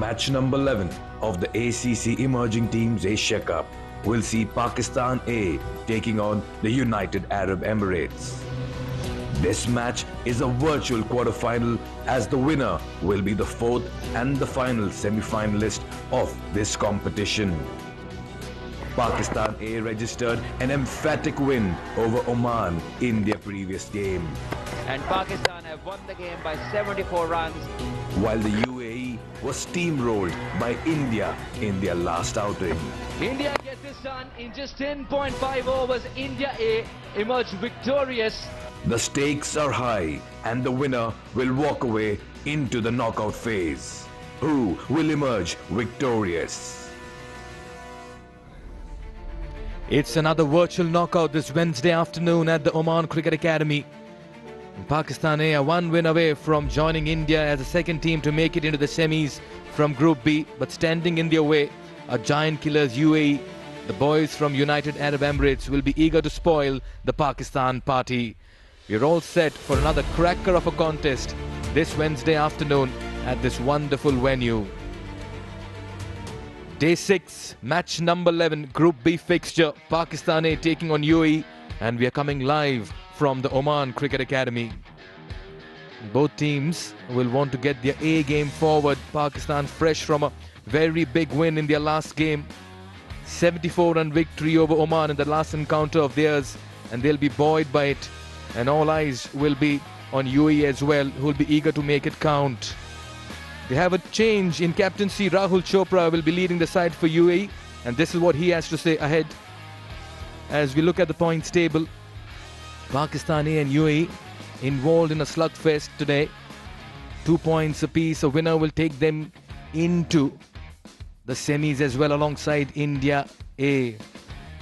Match number 11 of the ACC Emerging Teams Asia Cup will see Pakistan A taking on the United Arab Emirates. This match is a virtual quarter-final as the winner will be the fourth and the final semi-finalist of this competition. Pakistan A registered an emphatic win over Oman in their previous game. And Pakistan have won the game by 74 runs. While the UAE was steamrolled by India in their last outing. India get this done in just 10.5 overs. India A emerged victorious. The stakes are high and the winner will walk away into the knockout phase. Who will emerge victorious? It's another virtual knockout this Wednesday afternoon at the Oman Cricket Academy. Pakistan A are one win away from joining India as the second team to make it into the semis from Group B, but standing in their way are giant killers UAE. The boys from United Arab Emirates will be eager to spoil the Pakistan party. We're all set for another cracker of a contest this Wednesday afternoon at this wonderful venue. Day 6, match number 11, Group B fixture, Pakistan A taking on UAE, and we are coming live from the Oman Cricket Academy. Both teams will want to get their A game forward. Pakistan fresh from a very big win in their last game. 74-run victory over Oman in the last encounter of theirs, and they'll be buoyed by it. And all eyes will be on UAE as well, who will be eager to make it count. They have a change in captaincy. Rahul Chopra will be leading the side for UAE, and this is what he has to say ahead. As we look at the points table, Pakistan A and UAE involved in a slugfest today. 2 points apiece. A winner will take them into the semis as well alongside India A.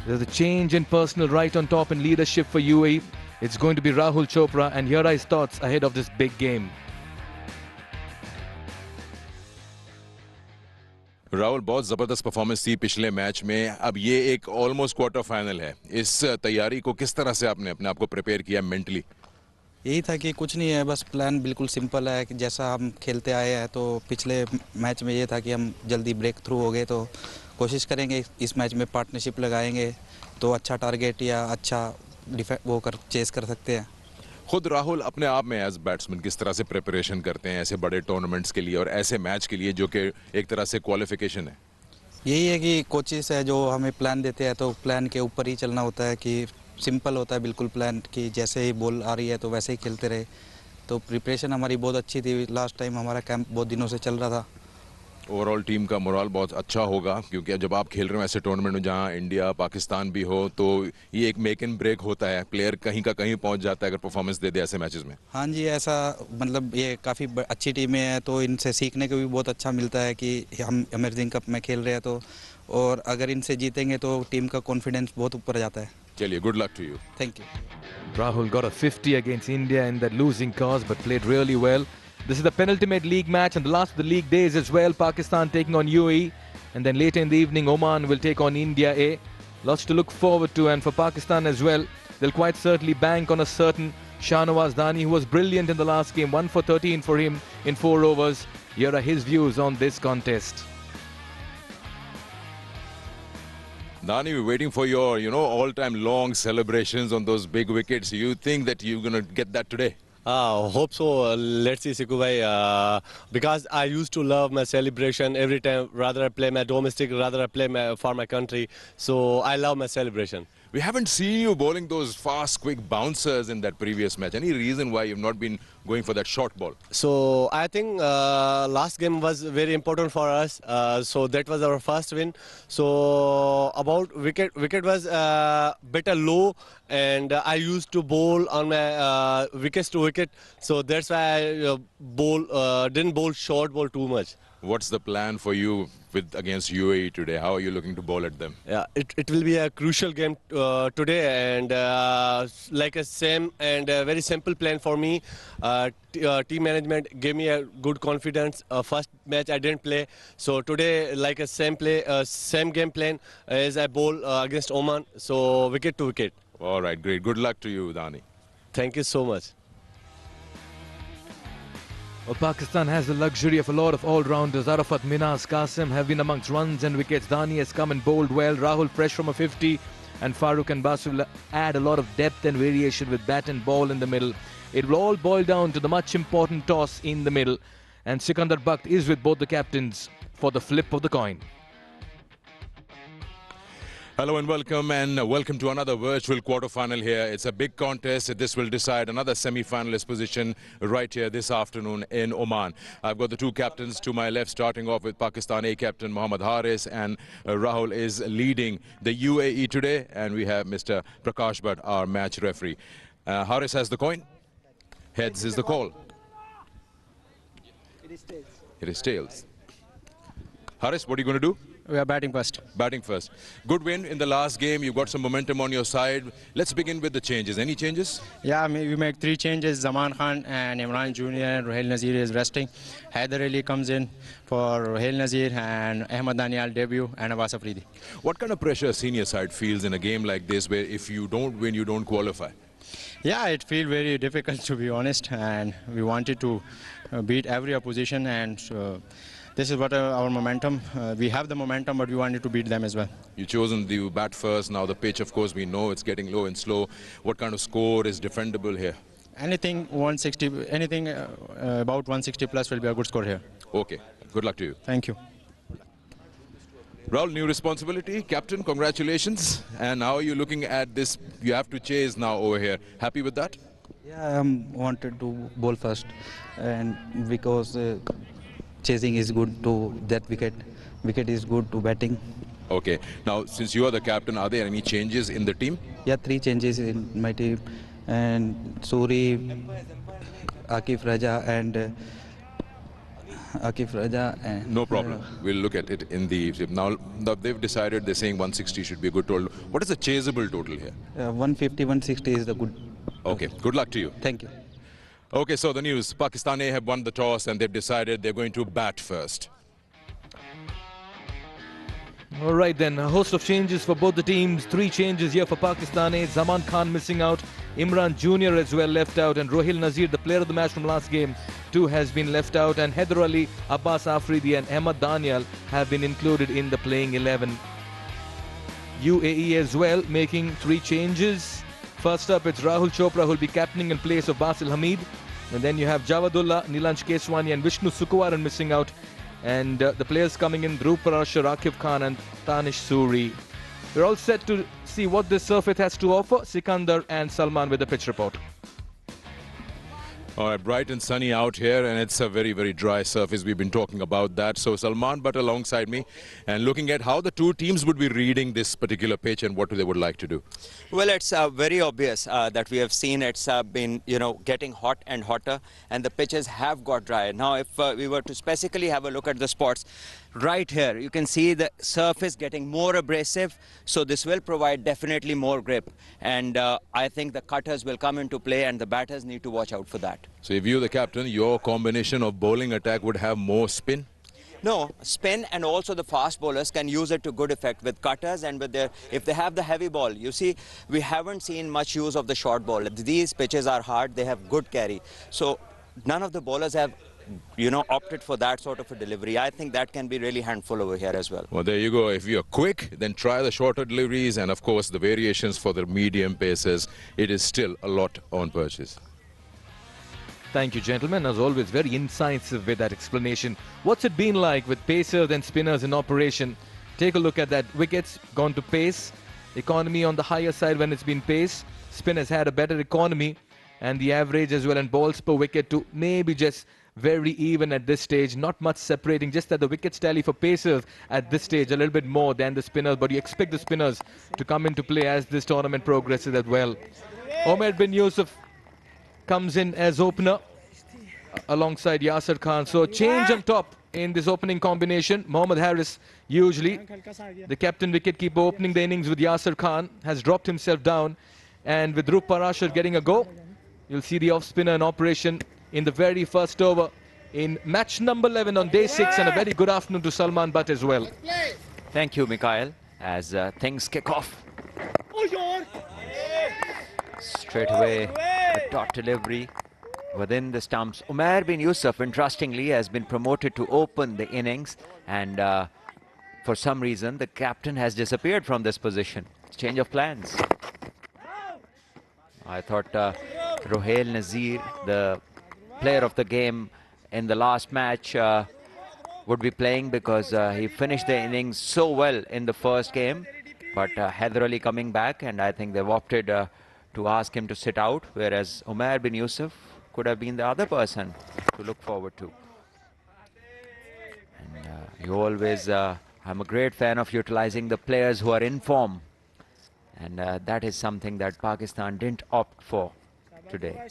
There's a change in personal right on top in leadership for UAE. It's going to be Rahul Chopra, and here are his thoughts ahead of this big game. Rahul, बहुत ज़बरदस्त performance थी पिछले match में. अब ये एक almost quarter final है. इस तैयारी को किस तरह से आपने अपने आप को प्रिपेयर किया मेंटली? यही था कि कुछ नहीं है, बस प्लान बिल्कुल सिंपल है कि जैसा हम खेलते आए हैं. तो पिछले मैच में ये था कि हम जल्दी ब्रेक थ्रू हो गए, तो कोशिश करेंगे इस मैच में पार्टनरशिप लगाएंगे तो अच्छा टारगेट या अच्छा चेस कर सकते हैं. खुद राहुल अपने आप में एज बैट्समैन किस तरह से प्रिपरेशन करते हैं ऐसे बड़े टूर्नामेंट्स के लिए और ऐसे मैच के लिए जो कि एक तरह से क्वालिफिकेशन है? यही है कि कोचेस है जो हमें प्लान देते हैं, तो प्लान के ऊपर ही चलना होता है. कि सिंपल होता है बिल्कुल प्लान, कि जैसे ही बॉल आ रही है तो वैसे ही खेलते रहे. तो प्रिपरेशन हमारी बहुत अच्छी थी. लास्ट टाइम हमारा कैंप बहुत दिनों से चल रहा था. ओवरऑल टीम का मोरल बहुत अच्छा होगा, क्योंकि जब आप खेल रहे हो ऐसे टूर्नामेंट में जहां इंडिया पाकिस्तान भी हो, तो ये एक मेक एंड ब्रेक होता है. प्लेयर कहीं का कहीं पहुंच जाता है अगर परफॉर्मेंस दे दे ऐसे मैचेस में. हाँ जी, ऐसा मतलब ये काफ़ी अच्छी टीमें हैं, तो इनसे सीखने को भी बहुत अच्छा मिलता है कि हम इमर्जिंग कप में खेल रहे हैं. तो और अगर इनसे जीतेंगे तो टीम का कॉन्फिडेंस बहुत ऊपर जाता है. चलिए, good luck to you. Thank you. Rahul got a 50 against India in that losing cause, but played really well. This is the penultimate league match and the last of the league days as well. Pakistan taking on UAE, and then later in the evening Oman will take on India A. Lots to look forward to, and for Pakistan as well, they'll quite certainly bank on a certain Shahnawaz Dani, who was brilliant in the last game. 1 for 13 for him in 4 overs. Here are his views on this contest. Dani, we're waiting for your, all-time long celebrations on those big wickets. You think that you're going to get that today? Hope so. Let's see, Siku bhai. Because I used to love my celebration every time. Rather I play my domestic, rather I play for my country. So I love my celebration. We haven't seen you bowling those fast, quick bouncers in that previous match. Any reason why you've not been going for that short ball? So I think last game was very important for us. So that was our first win. So about wicket was better low, and I used to bowl on my wickets to wicket. So that's why I didn't bowl short ball too much. What's the plan for you against UAE today? How are you looking to bowl at them? Yeah, it will be a crucial game today, and like a same and a very simple plan for me. Team management gave me a good confidence. First match I didn't play, so today like a same game plan as I bowl against Oman. So wicket to wicket. All right, great. Good luck to you, Dani. Thank you so much. Well, Pakistan has the luxury of a lot of all-rounders. Arafat, Minhas, Qasim have been amongst runs and wickets. Dani has come and bowled well. Rahul fresh from a 50. And Farooq and Basu will add a lot of depth and variation with bat and ball in the middle. It will all boil down to the much important toss in the middle. And Sikandar Bakht is with both the captains for the flip of the coin. Hello and welcome to another virtual quarter-final here. It's a big contest. This will decide another semi-finalist position right here this afternoon in Oman. I've got the two captains to my left, starting off with Pakistan A captain Mohammad Haris, and Rahul is leading the UAE today, and we have Mr. Prakash Bhatt, our match referee. Haris has the coin. Heads is the call. It is tails. Haris, what are you going to do? We are batting first. Batting first. Good win in the last game. You've got some momentum on your side. Let's begin with the changes. Any changes? Yeah, we make 3 changes. Zaman Khan and Imran Jr. and Ruhail Nazir is resting. Haider Ali comes in for Ruhail Nazir, and Ahmed Danial debut, and Abbas Afridi. What kind of pressure senior side feels in a game like this, where if you don't win, you don't qualify? Yeah, it feels very difficult, to be honest, and we wanted to beat every opposition, and this is what our momentum. We have the momentum, but we wanted to beat them as well. You've chosen the bat first. Now the pitch, of course, we know it's getting low and slow. What kind of score is defendable here? Anything 160, anything about 160 plus will be a good score here. Okay. Good luck to you. Thank you. Rahul, new responsibility. Captain, congratulations. And how are you looking at this? You have to chase now over here. Happy with that? Yeah, I wanted to bowl first, and because chasing is good to that wicket. Wicket is good to batting. Okay. Now, since you are the captain, are there any changes in the team? Yeah, 3 changes in my team, and Suri, Akif Raja, and no problem. We'll look at it in the... Now they've decided, they're saying 160 should be a good total. What is the chaseable total here? 150, 160 is the good. Okay. Good luck to you. Thank you. Okay, so the news. Pakistan A have won the toss and they've decided they're going to bat first. All right then, a host of changes for both the teams. 3 changes here for Pakistan A. Zaman Khan missing out, Imran Jr. as well left out, and Ruhail Nazir, the player of the match from last game, too has been left out, and Haider Ali, Abbas Afridi and Ahmed Danial have been included in the playing 11. UAE as well making 3 changes. First up, it's Rahul Chopra who will be captaining in place of Basil Hamid, and then you have Jawadullah, Nilansh Keswani and Vishnu Sukumaran missing out. And the players coming in, Dhruv Parashar, Rakib Khan and Tanish Suri. We're all set to see what this circuit has to offer. Sikandar and Salman with the pitch report. All right, bright and sunny out here, and it's a very, very dry surface. We've been talking about that. So Salman Bhatt alongside me, and looking at how the two teams would be reading this particular pitch and what they would like to do. Well, it's very obvious that we have seen it's been, getting hot and hotter, and the pitches have got dry. Now, if we were to specifically have a look at the spots, right here, you can see the surface getting more abrasive, so this will provide definitely more grip. And I think the cutters will come into play, and the batters need to watch out for that. So if you're the captain, your combination of bowling attack would have more spin? No, spin, and also the fast bowlers can use it to good effect with cutters and with their, if they have the heavy ball. You see, we haven't seen much use of the short ball. These pitches are hard, they have good carry. So none of the bowlers have opted for that sort of a delivery. I think that can be really handful over here as well. Well, there you go. If you're quick, then try the shorter deliveries, and of course the variations for the medium paces. It is still a lot on purchase. Thank you, gentlemen. As always, very incisive with that explanation. What's it been like with pacers and spinners in operation? Take a look at that. Wickets gone to pace. Economy on the higher side when it's been pace. Spin has had a better economy, and the average as well, and balls per wicket to maybe just very even at this stage. Not much separating, just that the wickets tally for pacers at this stage a little bit more than the spinners, but you expect the spinners to come into play as this tournament progresses as well. Omer bin Yusuf comes in as opener alongside Yasir Khan. So change on top in this opening combination. Mohammad Haris, usually the captain wicketkeeper, opening the innings with Yasir Khan, has dropped himself down, and with Dhruv Parashar getting a go, you'll see the off spinner in operation in the very first over in match number 11 on day 6. And a very good afternoon to Salman Bhatt as well. Thank you, Mikhail, as things kick off. Straight away, a dot delivery within the stumps. Umair bin Yusuf, interestingly, has been promoted to open the innings, and for some reason the captain has disappeared from this position. Change of plans. I thought Rohail Nazir, the player of the game in the last match, would be playing because he finished the innings so well in the first game. But Haider Ali coming back, and I think they've opted to ask him to sit out, whereas Umair bin Yusuf could have been the other person to look forward to. And you always, I'm a great fan of utilizing the players who are in form, and that is something that Pakistan didn't opt for today.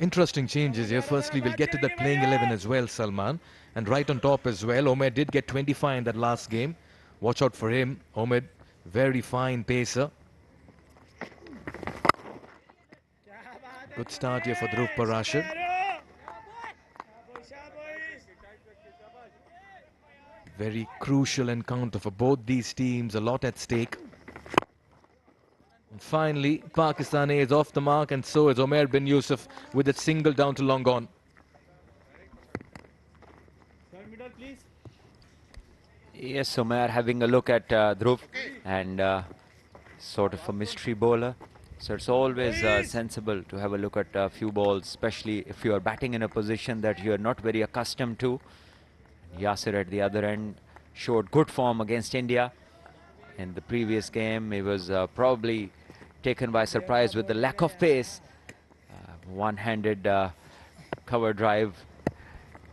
Interesting changes here. Firstly, we'll get to the playing 11 as well, Salman. And right on top as well, Umair did get 25 in that last game. Watch out for him. Umair, very fine pacer. Good start here for Dhruv Parashar. Very crucial encounter for both these teams, a lot at stake. And finally, Pakistan A is off the mark, and so is Umair bin Yusuf with a single down to long on. Yes, Umair having a look at Dhruv, and sort of a mystery bowler. So it's always sensible to have a look at a few balls, especially if you are batting in a position that you are not very accustomed to. Yasir at the other end showed good form against India. In the previous game, he was probably taken by surprise with the lack of pace. One-handed cover drive,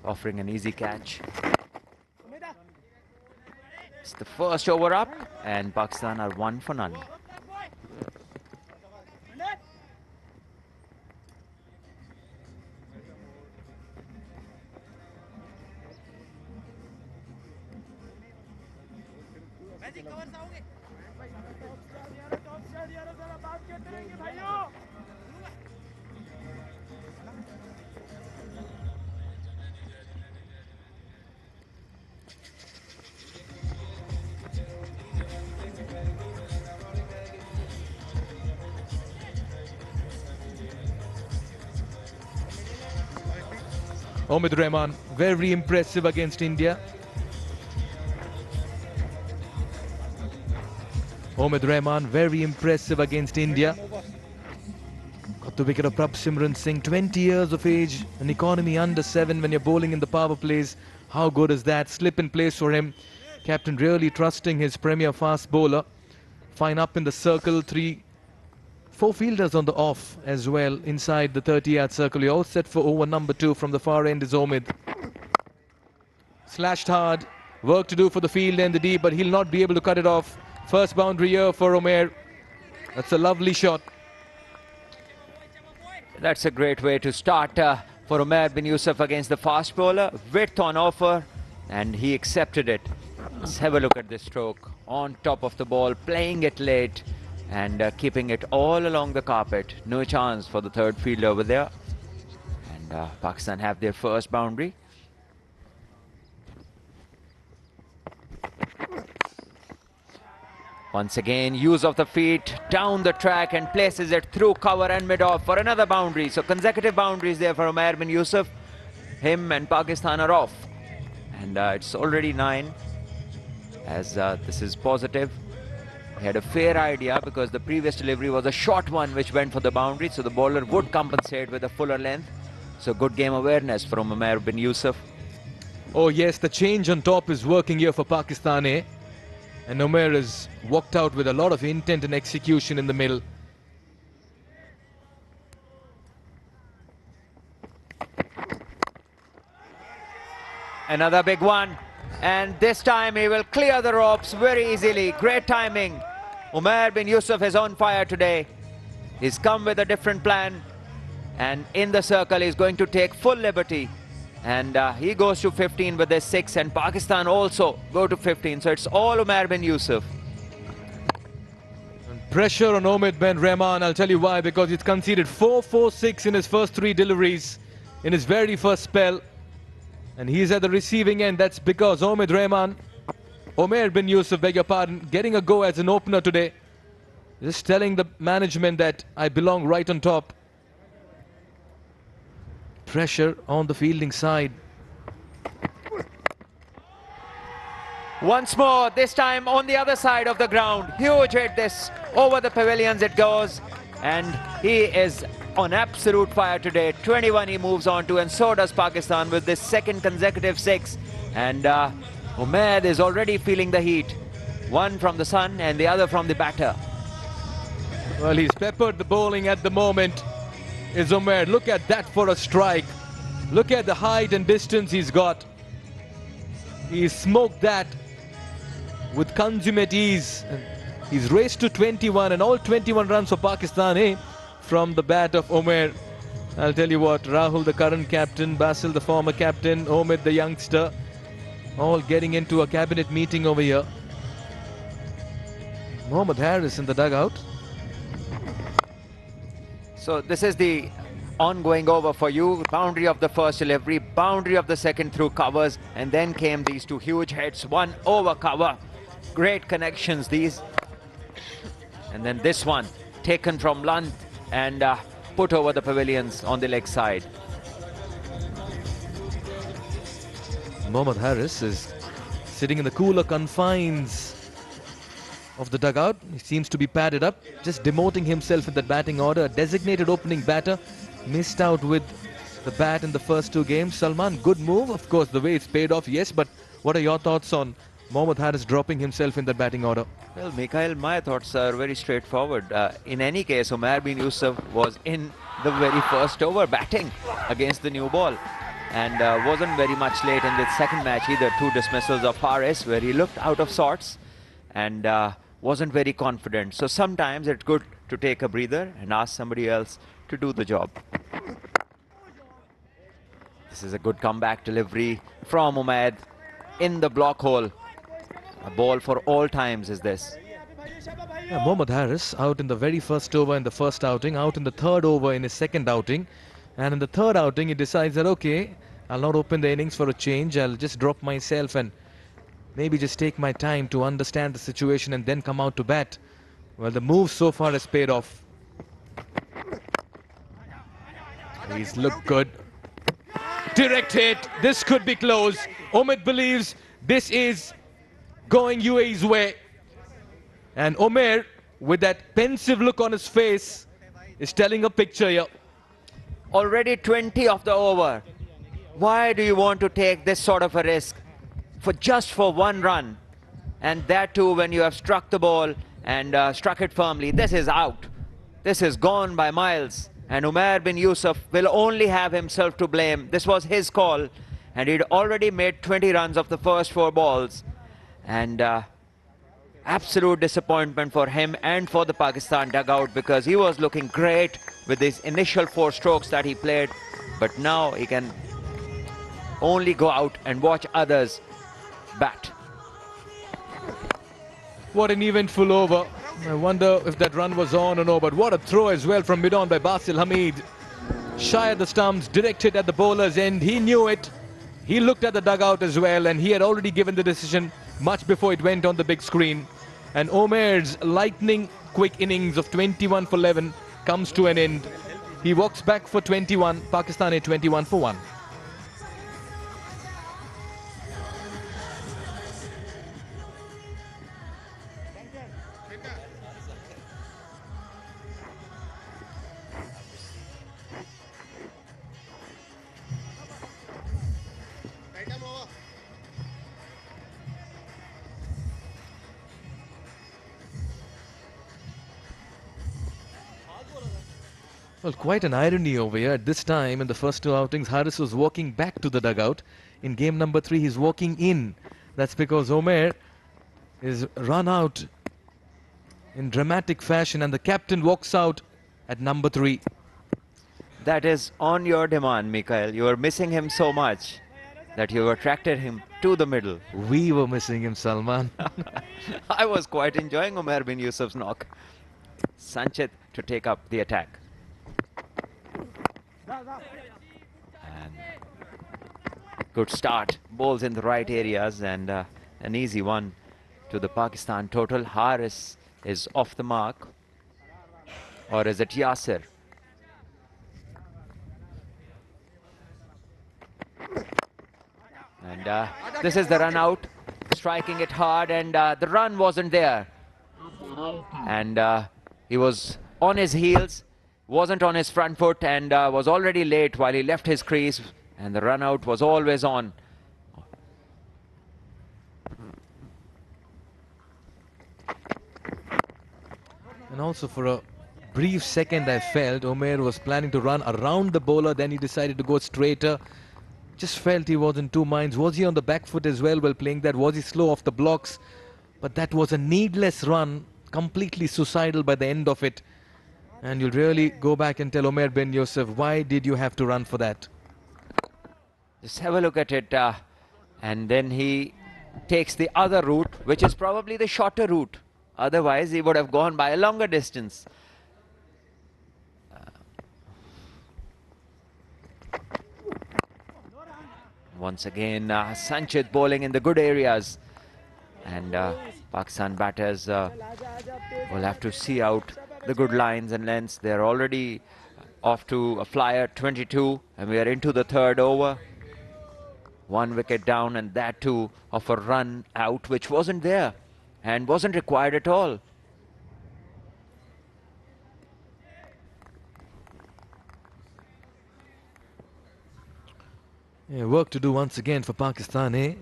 offering an easy catch. It's the first over up, and Pakistan are 1 for none. Omid Rahman, very impressive against India. Omid Rahman, very impressive against India. Got the wicket of Prabh Simran Singh, 20 years of age, an economy under 7 when you're bowling in the power plays. How good is that? Slip in place for him. Captain really trusting his premier fast bowler. Fine up in the circle, 4 fielders on the off as well inside the 30-yard circle. You're all set for over number 2. From the far end is Omid. Slashed hard. Work to do for the field and the deep, but he'll not be able to cut it off. First boundary here for Umair. That's a lovely shot. That's a great way to start for Umair bin Yusuf against the fast bowler. Width on offer, and he accepted it. Let's have a look at this stroke. On top of the ball, playing it late, and keeping it all along the carpet. No chance for the third fielder over there. And Pakistan have their first boundary. Once again, use of the feet down the track and places it through cover and mid-off for another boundary. So consecutive boundaries there for Umair bin Yusuf. Him and Pakistan are off. And it's already 9, as this is positive. He had a fair idea because the previous delivery was a short one which went for the boundary, so the bowler would compensate with a fuller length. So good game awareness from Umair bin Yusuf. Oh yes, the change on top is working here for Pakistan A. And Umair has walked out with a lot of intent and execution in the middle. Another big one. And this time he will clear the ropes very easily. Great timing. Umair bin Yusuf is on fire today. He's come with a different plan. And in the circle he's going to take full liberty. And he goes to 15 with this 6, and Pakistan also go to 15. So it's all Umair bin Yusuf. And pressure on Omid bin Rahman. I'll tell you why. Because he's conceded 4-4-6 in his first 3 deliveries in his very first spell. And he's at the receiving end. That's because Omid Rahman, Umair bin Yusuf, beg your pardon, getting a go as an opener today. Just telling the management that I belong right on top. pressure on the fielding side. Once more, this time on the other side of the ground. Huge hit, this over the pavilions it goes. And he is on absolute fire today. 21 he moves on to, and so does Pakistan with this second consecutive 6. And Umaid is already feeling the heat. One from the sun and the other from the batter. Well, he's peppered the bowling at the moment, is Umaid. Look at that for a strike. Look at the height and distance he's got. He's smoked that with consummate ease. He's raced to 21, and all 21 runs for Pakistan, from the bat of Umaid. I'll tell you what, Rahul, the current captain, Basil, the former captain, Umaid, the youngster, all getting into a cabinet meeting over here. Mohammad Harris in the dugout. So this is the ongoing over for you. Boundary of the first delivery, boundary of the second through covers, and then came these two huge hits, one over cover. Great connections these. And then this one taken from Lunt and put over the pavilions on the leg side. Mohammad Harris is sitting in the cooler confines of the dugout. He seems to be padded up, just demoting himself in the batting order. A designated opening batter, missed out with the bat in the first 2 games. Salman, good move, of course, the way it's paid off, yes, but what are your thoughts on Mohammad Harris dropping himself in the batting order? Well, Mikhail, my thoughts are very straightforward. In any case, Umair bin Yusuf was in the very first over batting against the new ball, and wasn't very much late in the second match either. 2 dismissals of Harris where he looked out of sorts and wasn't very confident. So sometimes it's good to take a breather and ask somebody else to do the job. This is a good comeback delivery from Umaid in the block hole. A ball for all times is this. Yeah, Mohammad Harris out in the very first over in the first outing, out in the third over in his second outing. And in the third outing, he decides that, okay, I'll not open the innings for a change. I'll just drop myself and maybe just take my time to understand the situation and then come out to bat. Well, the move so far has paid off. He's looked good. Direct hit. This could be close. Omid believes this is going UAE's way. And Umair, with that pensive look on his face, is telling a picture here. Already 20 of the over. Why do you want to take this sort of a risk for just for 1 run? And that too when you have struck the ball and struck it firmly. This is out. This is gone by miles. And Umair bin Yusuf will only have himself to blame. This was his call, and he'd already made 20 runs of the first 4 balls. And absolute disappointment for him and for the Pakistan dugout, because he was looking great with his initial 4 strokes that he played. But now he can only go out and watch others bat. What an eventful over. I wonder if that run was on or no, but what a throw as well from mid-on by Basil Hamid. Shy at the stumps, directed at the bowler's end. He knew it. He looked at the dugout as well, and he had already given the decision much before it went on the big screen. And Umair's lightning quick innings of 21 for 11 comes to an end. He walks back for 21, Pakistan at 21 for 1. Well, quite an irony over here. At this time, in the first 2 outings, Harris was walking back to the dugout. In game number 3, he's walking in. That's because Umair is run out in dramatic fashion, and the captain walks out at number 3. That is on your demand, Mikhail. You were missing him so much that you attracted him to the middle. We were missing him, Salman. I was quite enjoying Umair bin Yusuf's knock. Sanchit to take up the attack. And good start. Balls in the right areas, and an easy one to the Pakistan total. Harris is off the mark. Or is it Yasir? And this is the run out, striking it hard, and the run wasn't there. And he was on his heels, wasn't on his front foot, and was already late while he left his crease, and the run out was always on. And also for a brief second I felt Umair was planning to run around the bowler, then he decided to go straighter. Just felt he was in two minds. Was he on the back foot as well while playing that? Was he slow off the blocks? But that was a needless run, completely suicidal by the end of it. And you'll really go back and tell Umair bin Yusuf, why did you have to run for that? Just have a look at it, and then he takes the other route, which is probably the shorter route. Otherwise, he would have gone by a longer distance. Once again, Sanchit bowling in the good areas. And Pakistan batters will have to see out the good lines and lengths. They're already off to a flyer, 22, and we are into the third over. 1 wicket down, and that too of a run out which wasn't there and wasn't required at all. Yeah, work to do once again for Pakistan, eh?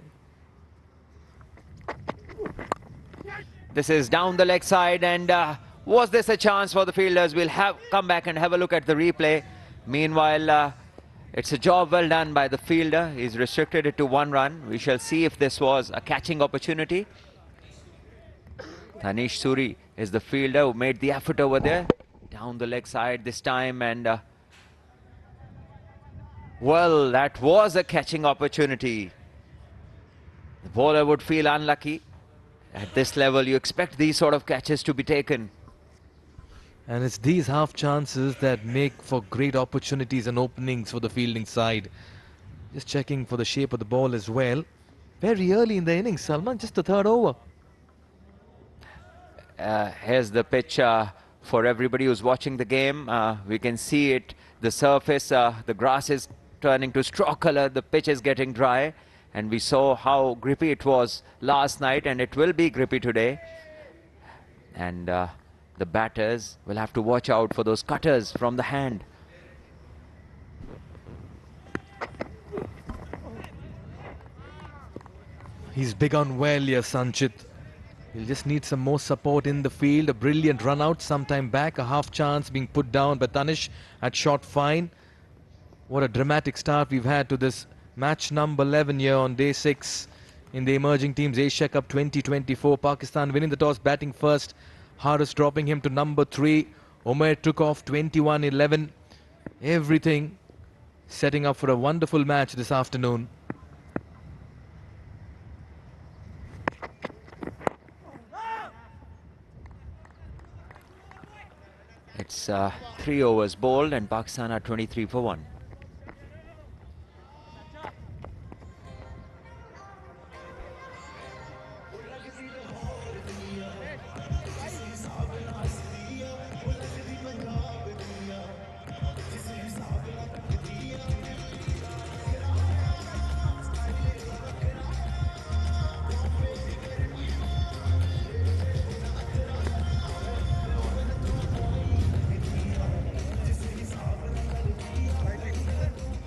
This is down the leg side, and was this a chance for the fielders? We'll come back and have a look at the replay. Meanwhile, it's a job well done by the fielder. He's restricted it to 1 run. We shall see if this was a catching opportunity. Tanish Suri is the fielder who made the effort over there. Down the leg side this time, and well, that was a catching opportunity. The bowler would feel unlucky. At this level, you expect these sort of catches to be taken. And it's these half chances that make for great opportunities and openings for the fielding side. Just checking for the shape of the ball as well. Very early in the innings, Salman, just the third over. Here's the pitch for everybody who's watching the game. We can see it, the surface, the grass is turning to straw color, the pitch is getting dry, and we saw how grippy it was last night, and it will be grippy today. And the batters will have to watch out for those cutters from the hand. He's big on well here, Sanchit. He'll just need some more support in the field. A brilliant run out sometime back, a half chance being put down by Tanish at short fine. What a dramatic start we've had to this match number 11 here on day 6 in the Emerging Teams Asia Cup 2024. Pakistan winning the toss, batting first. Haris dropping him to number 3. Umair took off 21-11. Everything setting up for a wonderful match this afternoon. It's 3 overs bowled, and Pakistan are 23 for 1.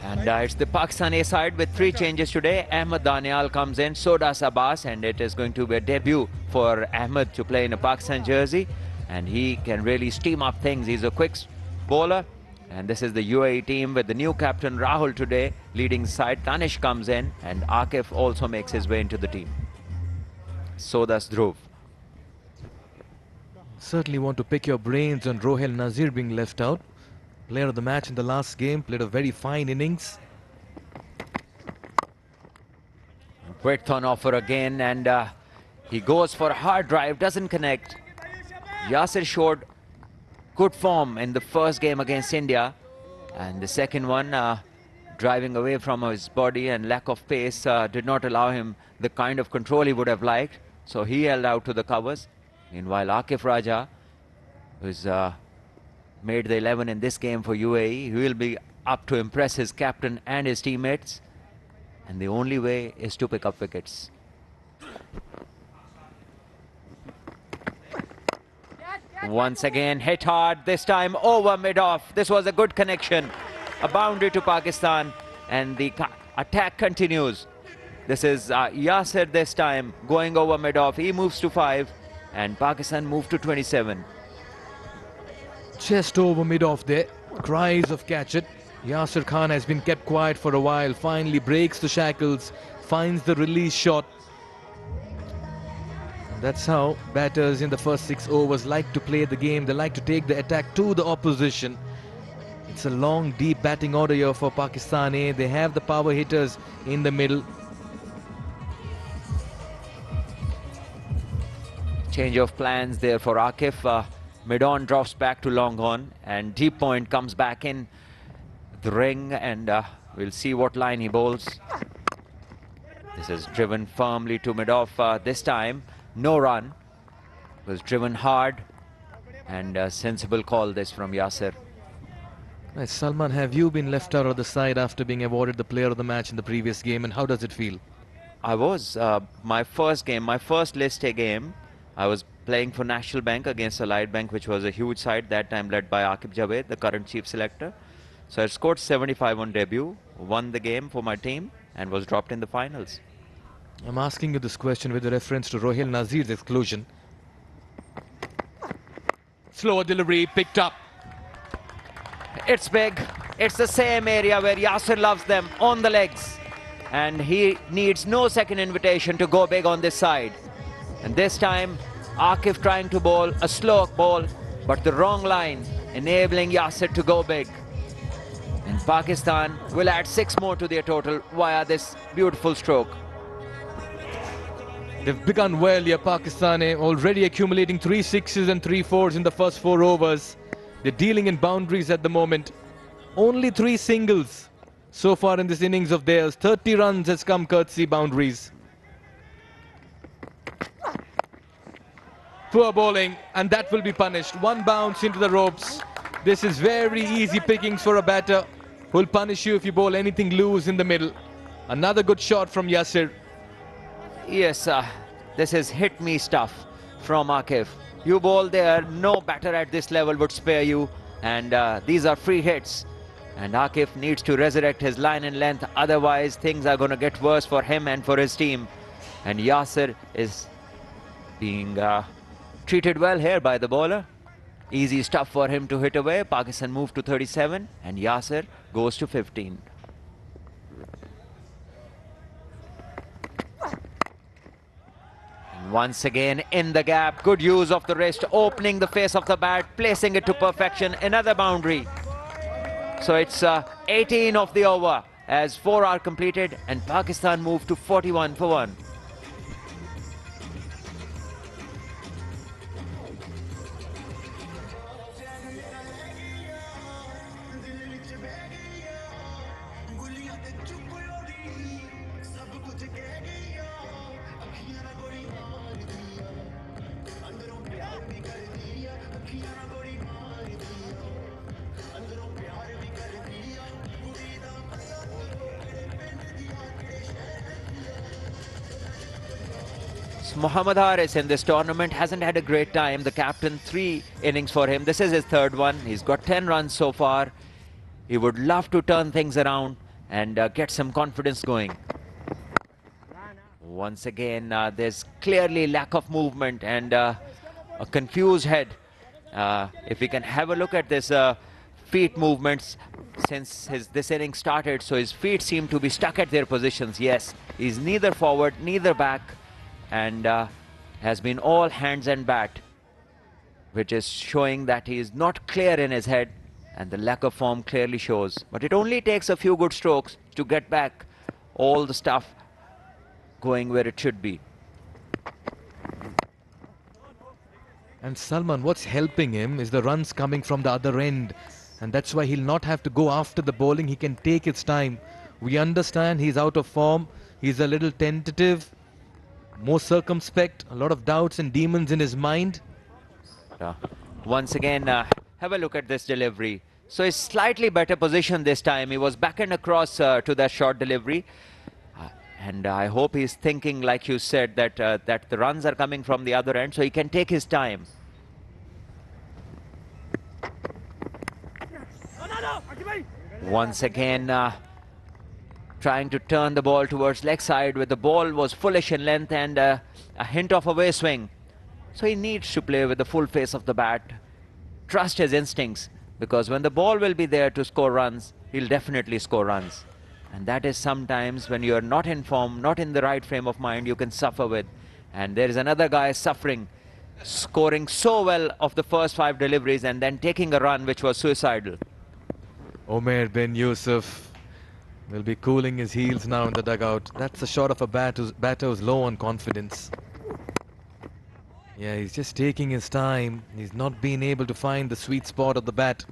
And it's the Pakistan A side with 3 changes today. Ahmed Danial comes in, so does Abbas, and it is going to be a debut for Ahmed to play in a Pakistan jersey, and he can really steam up things. He's a quick bowler, and this is the UAE team with the new captain Rahul today leading side. Tanish comes in, and Akif also makes his way into the team. So does Dhruv. Certainly want to pick your brains on Rohil Nazir being left out. Player of the match in the last game, played a very fine innings. Width on offer again, and he goes for a hard drive, doesn't connect. Yasir showed good form in the first game against India, and the second one, driving away from his body and lack of pace, did not allow him the kind of control he would have liked, so he held out to the covers. Meanwhile, Akif Raja, who's made the 11 in this game for UAE, he will be up to impress his captain and his teammates. and the only way is to pick up wickets. Once again hit hard, this time over mid-off. This was a good connection, a boundary to Pakistan, and the attack continues. This is Yasir this time going over mid-off. He moves to 5 and Pakistan move to 27. Just over mid-off there. Cries of catch it. Yasir Khan has been kept quiet for a while. Finally breaks the shackles, finds the release shot. That's how batters in the first 6 overs like to play the game. They like to take the attack to the opposition. It's a long, deep batting order here for Pakistan. They have the power hitters in the middle. Change of plans there for Akif. Mid-on drops back to long on, and deep point comes back in the ring, and we'll see what line he bowls. This is driven firmly to mid-off this time. No run. Was driven hard, and a sensible call this from Yasir. Right, Salman, have you been left out of the side after being awarded the player of the match in the previous game, and how does it feel? I was. My first game, my first list A game, I was playing for National Bank against Allied Bank, which was a huge side, that time led by Akif Javed, the current chief selector. So I scored 75 on debut, won the game for my team, and was dropped in the finals. I'm asking you this question with reference to Rohil Nazir's exclusion. Slower delivery, picked up. It's big. It's the same area where Yasir loves them, on the legs. And he needs no second invitation to go big on this side. And this time, Akif trying to bowl a slow ball, but the wrong line, enabling Yasir to go big. And Pakistan will add 6 more to their total via this beautiful stroke. They've begun well here, Pakistan, already accumulating 3 sixes and 3 fours in the first 4 overs. They're dealing in boundaries at the moment. Only 3 singles so far in this innings of theirs. 30 runs has come courtesy boundaries. Poor bowling, and that will be punished. 1 bounce into the ropes. This is very easy pickings for a batter who'll punish you if you bowl anything loose in the middle. Another good shot from Yasir. Yes, this is hit me stuff from Akif. You bowl there, no batter at this level would spare you, and these are free hits. And Akif needs to resurrect his line and length, otherwise things are going to get worse for him and for his team. And Yasir is being treated well here by the bowler. Easy stuff for him to hit away. Pakistan move to 37 and Yasir goes to 15. And once again in the gap, good use of the wrist, opening the face of the bat, placing it to perfection, another boundary. So it's 18 of the over as 4 are completed and Pakistan move to 41 for 1. Mohammad Haris in this tournament hasn't had a great time. The captain, 3 innings for him. This is his 3rd one. He's got 10 runs so far. He would love to turn things around and get some confidence going. Once again, there's clearly lack of movement and a confused head. If we can have a look at this feet movements since this inning started, so his feet seem to be stuck at their positions. Yes, he's neither forward, neither back, and has been all hands and bat, which is showing that he is not clear in his head, and the lack of form clearly shows. But it only takes a few good strokes to get back all the stuff going where it should be. And Salman, what's helping him is the runs coming from the other end, and that's why he'll not have to go after the bowling. He can take his time. We understand he's out of form, he's a little tentative, more circumspect, a lot of doubts and demons in his mind. Once again, have a look at this delivery. So he's slightly better position this time. He was back and across to that short delivery. And I hope he's thinking, like you said, that that the runs are coming from the other end, so he can take his time. Once again, trying to turn the ball towards leg side, where the ball was fullish in length and a hint of a way swing. So he needs to play with the full face of the bat. Trust his instincts, because when the ball will be there to score runs, he'll definitely score runs. And that is sometimes when you're not in form, not in the right frame of mind, you can suffer with. And there is another guy suffering, scoring so well of the first 5 deliveries and then taking a run which was suicidal. Omer bin Yusuf will be cooling his heels now in the dugout. That's a shot of a batter who's low on confidence. Yeah, he's just taking his time. He's not been able to find the sweet spot of the bat.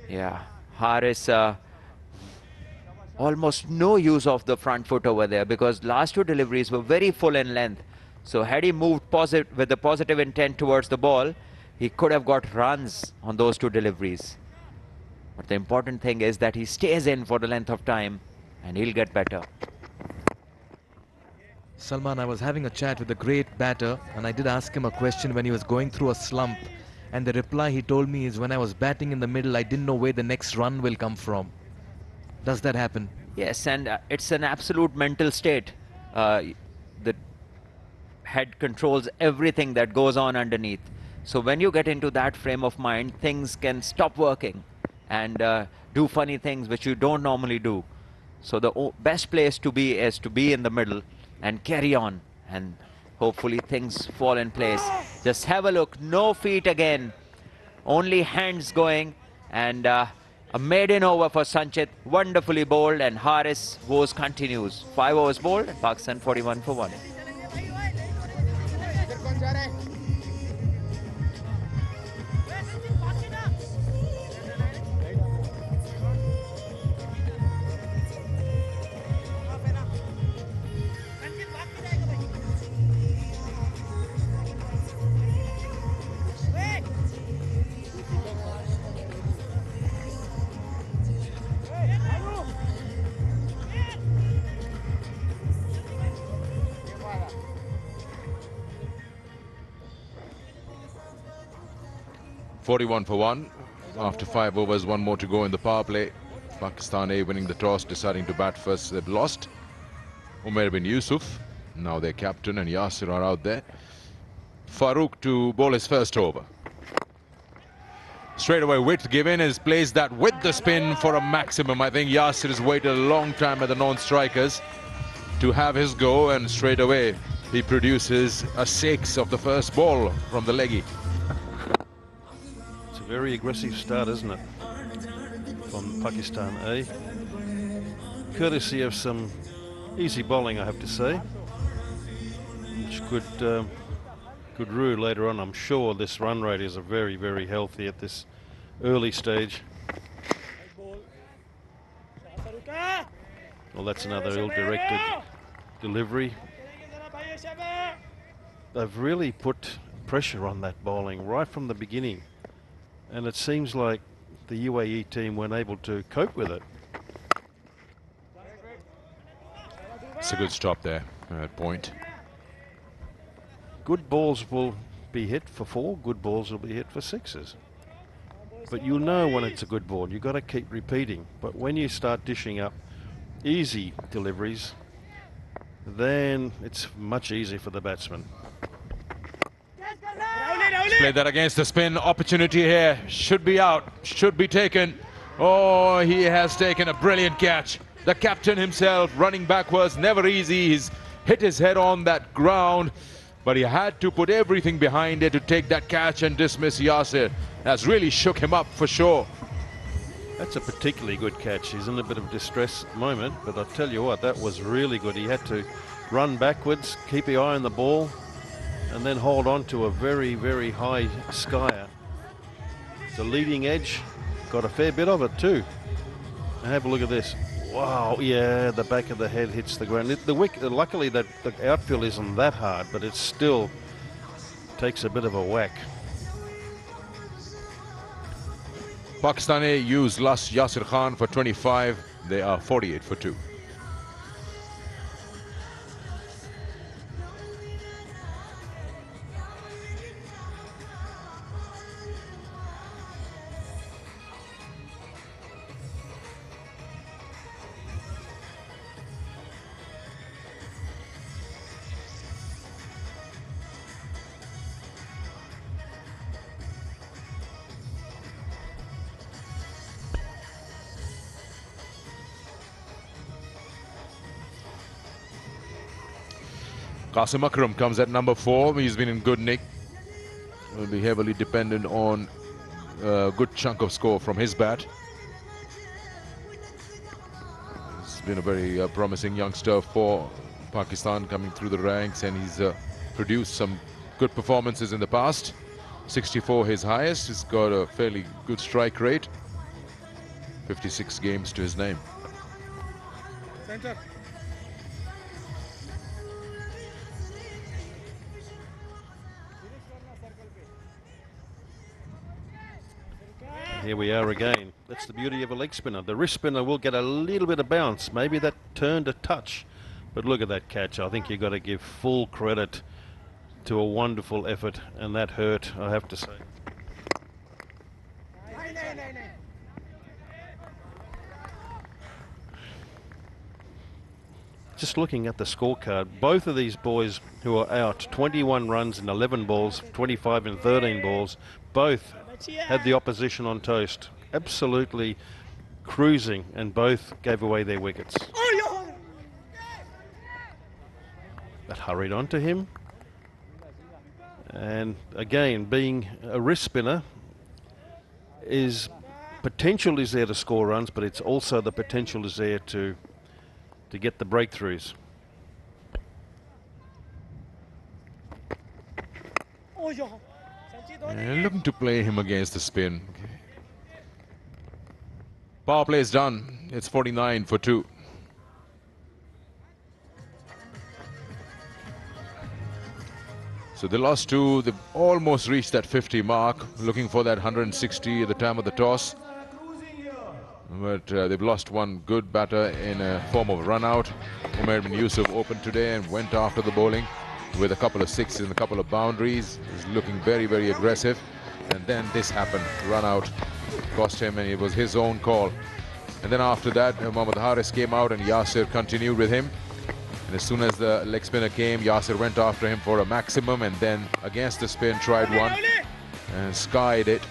Yeah, Haris, almost no use of the front foot over there, because last 2 deliveries were very full in length. So had he moved with a positive intent towards the ball, he could have got runs on those 2 deliveries. But the important thing is that he stays in for the length of time and he'll get better. Salman, I was having a chat with a great batter and I did ask him a question when he was going through a slump. And the reply he told me is, when I was batting in the middle, I didn't know where the next run will come from. Does that happen? Yes, and it's an absolute mental state. The head controls everything that goes on underneath. So when you get into that frame of mind, things can stop working and do funny things which you don't normally do. So the best place to be is to be in the middle and carry on, and hopefully things fall in place. Just have a look, no feet again, only hands going, and a maiden over for Sanchit, wonderfully bowled, and Haris woes continues. 5 overs bowled and Pakistan 41 for 1. .41 for 1. After 5 overs, 1 more to go in the power play. Pakistan A winning the toss, deciding to bat first. They've lost. Omer bin Yusuf, now their captain, and Yasir are out there. Farooq to bowl his first over. Straight away, Witt given has placed that with the spin for a maximum. I think Yasir has waited a long time at the non-strikers to have his go, and straight away he produces a 6 of the first ball from the leggy. Very aggressive start, isn't it, from Pakistan A? Courtesy of some easy bowling, I have to say, which could rue later on. I'm sure this run rate is very, very healthy at this early stage. Well, that's another ill-directed delivery. They've really put pressure on that bowling right from the beginning. And it seems like the UAE team weren't able to cope with it. It's a good stop there at point. Good balls will be hit for 4, good balls will be hit for 6s. But you'll know when it's a good ball. You've got to keep repeating. But when you start dishing up easy deliveries, then it's much easier for the batsman. Play that against the spin. Opportunity here. Should be out. Should be taken. Oh, he has taken a brilliant catch. The captain himself running backwards. Never easy. He's hit his head on that ground. But he had to put everything behind it to take that catch and dismiss Yasir. That's really shook him up for sure. That's a particularly good catch. He's in a bit of distress at the moment. But I'll tell you what, that was really good. He had to run backwards, keep the eye on the ball, and then hold on to a very, very high skyer. The leading edge, got a fair bit of it too. And have a look at this. Wow, yeah, the back of the head hits the ground. Luckily, the outfield isn't that hard, but it still takes a bit of a whack. Pakistan use Yasir Khan for 25. They are 48 for 2. Qasim Akram comes at number 4. He's been in good nick. Will be heavily dependent on a good chunk of score from his bat. He's been a very promising youngster for Pakistan coming through the ranks, and he's produced some good performances in the past. 64 his highest. He's got a fairly good strike rate. 56 games to his name. Center. Here we are again. That's the beauty of a leg spinner. The wrist spinner will get a little bit of bounce. Maybe that turned a touch. But look at that catch. I think you've got to give full credit to a wonderful effort. And that hurt, I have to say. Just looking at the scorecard, both of these boys who are out, 21 runs in 11 balls, 25 in 13 balls, both had the opposition on toast. Absolutely cruising, and both gave away their wickets. That hurried onto him. And again, being a wrist spinner, potential is there to score runs, but it's also the potential is there to get the breakthroughs. And looking to play him against the spin. Power play is done. It's 49 for 2. So the last two, they've almost reached that 50 mark, looking for that 160 at the time of the toss. But they've lost one good batter in a form of run out. Umair bin Yusuf opened today and went after the bowling with a couple of sixes and a couple of boundaries. He's looking very, very aggressive. And then this happened. Run out cost him, and it was his own call. And then after that, Mohammad Haris came out and Yasir continued with him. And as soon as the leg spinner came, Yasir went after him for a maximum, and then against the spin tried one and skied it.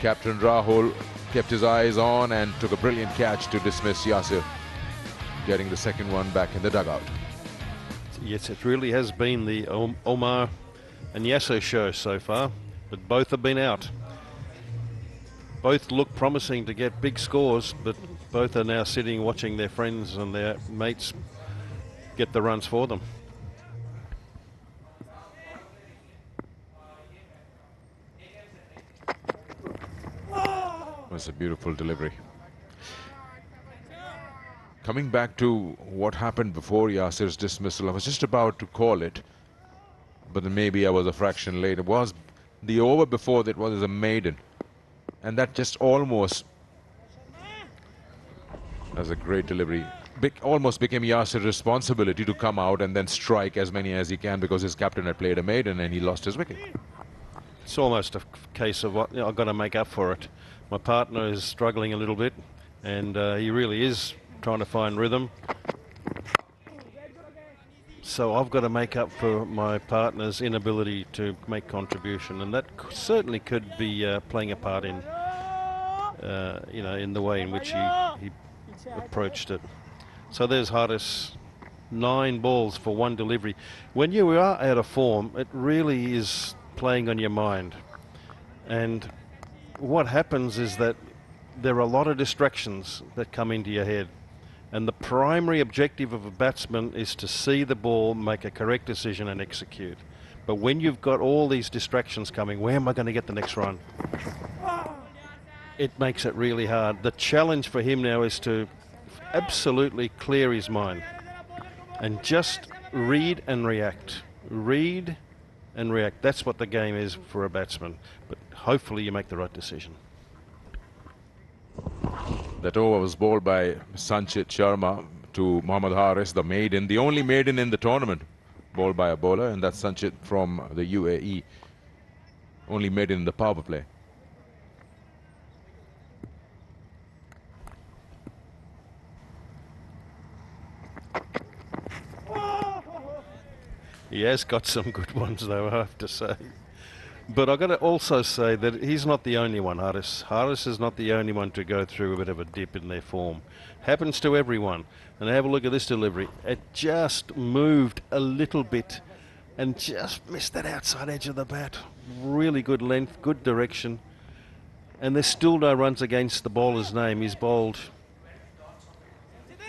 Captain Rahul kept his eyes on and took a brilliant catch to dismiss Yasir, getting the second one back in the dugout. Yes, it really has been the Omar and Yasir show so far, but both have been out. Both look promising to get big scores, but both are now sitting watching their friends and their mates get the runs for them. Was a beautiful delivery. Coming back to what happened before Yasir's dismissal, I was just about to call it, but then maybe I was a fraction late. It was the over before that was a maiden, and that just almost, as a great delivery, almost became Yasir's responsibility to come out and then strike as many as he can, because his captain had played a maiden and he lost his wicket. It's almost a case of what, I've got to make up for it. My partner is struggling a little bit, and he really is trying to find rhythm. So I've got to make up for my partner's inability to make contribution, and that certainly could be playing a part in, in the way in which he approached it. So there's Haris, 9 balls for 1 delivery. When you are out of form, it really is playing on your mind, and what happens is that there are a lot of distractions that come into your head, and the primary objective of a batsman is to see the ball, make a correct decision and execute. But when you've got all these distractions coming, where am I going to get the next run? It makes it really hard. The challenge for him now is to absolutely clear his mind and just read and react. Read and react. That's what the game is for a batsman. But hopefully you make the right decision. That over was bowled by Sanchit Sharma to Mohammad Haris, the maiden, the only maiden in the tournament, bowled by a bowler, and that's Sanchit from the UAE. Only maiden in the power play. He has got some good ones, though, I have to say. But I've got to also say that he's not the only one, Haris. Haris is not the only one to go through a bit of a dip in their form. Happens to everyone. And have a look at this delivery. It just moved a little bit and just missed that outside edge of the bat. Really good length, good direction. And there's still no runs against the bowler's name. He's bowled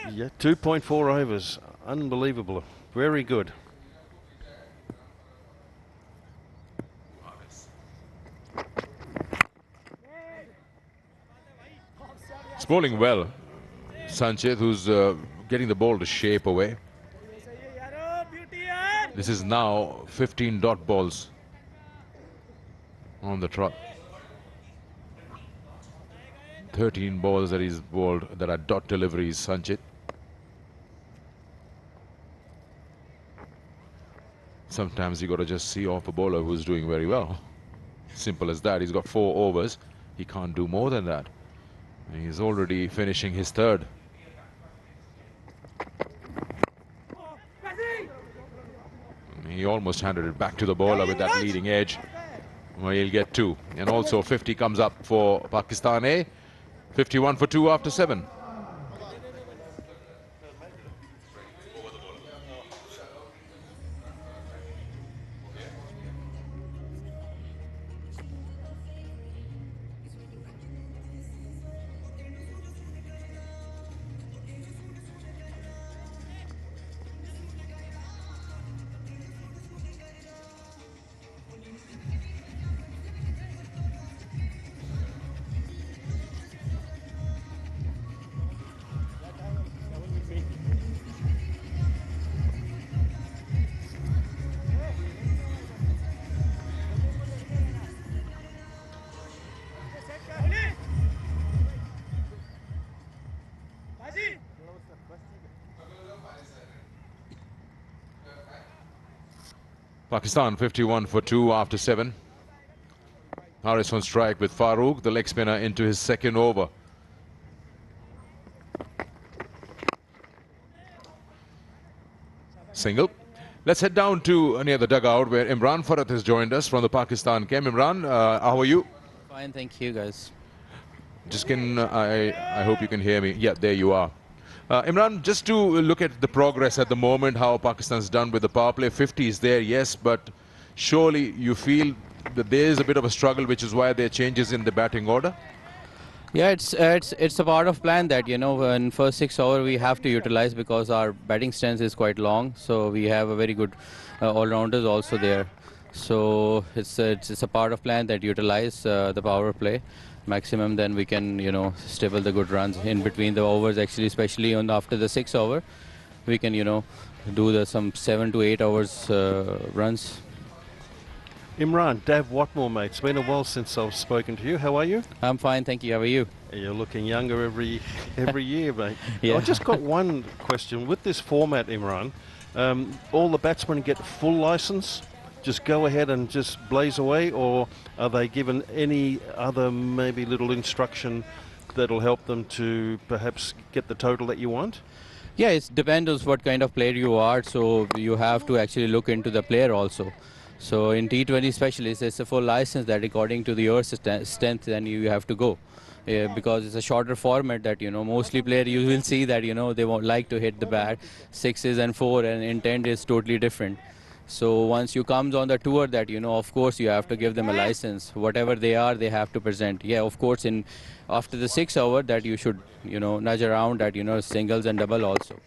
2.4 overs. Unbelievable. Very good. It's bowling well. Sanchit, who's getting the ball to shape away. This is now 15 dot balls on the trot. 13 balls that he's bowled that are dot deliveries, Sanchit. Sometimes you got to just see off a bowler who's doing very well. Simple as that. He's got 4 overs. He can't do more than that. He's already finishing his third. He almost handed it back to the bowler with that leading edge. Well, he'll get 2. And also 50 comes up for Pakistan A. 51 for 2 after 7. Pakistan 51 for 2 after 7. Haris on strike with Farooq, the leg spinner, into his second over. Single. Let's head down to near the dugout where Imran Farhat has joined us from the Pakistan camp. Imran, how are you? Fine, thank you, guys. Just I hope you can hear me. Yeah, there you are. Imran, just to look at the progress at the moment, how Pakistan's done with the power play. 50 is there, yes, but surely you feel that there is a bit of a struggle, which is why there are changes in the batting order? Yeah, it's a part of plan that, you know, in first 6 overs we have to utilize because our batting stance is quite long. So we have a very good all-rounders also there. So it's a part of plan that utilize the power play maximum, then we can, you know, stable the good runs in between the overs, actually, especially on after the 6 over we can, you know, do some 7 to 8 hours runs. Imran, Dav Watmore, mate. It's been a while since I've spoken to you. How are you? I'm fine, thank you. How are you? You're looking younger every year, mate. Yeah. I've just got one question. With this format, Imran, all the batsmen get full license? Just go ahead and just blaze away, or are they given any other maybe little instruction that'll help them to perhaps get the total that you want? Yeah, it depends on what kind of player you are, so you have to actually look into the player also. So in T20 specialists, it's a full license that according to your strength, then you have to go. Because it's a shorter format that, you know, mostly player you will see that, you know, they won't like to hit the bat 6s and 4, and intent is totally different. So once you comes on the tour that, you know, of course you have to give them a license. Whatever they are, they have to present. Yeah, of course, after the 6 hour that you should, you know, nudge around that, you know, singles and double also.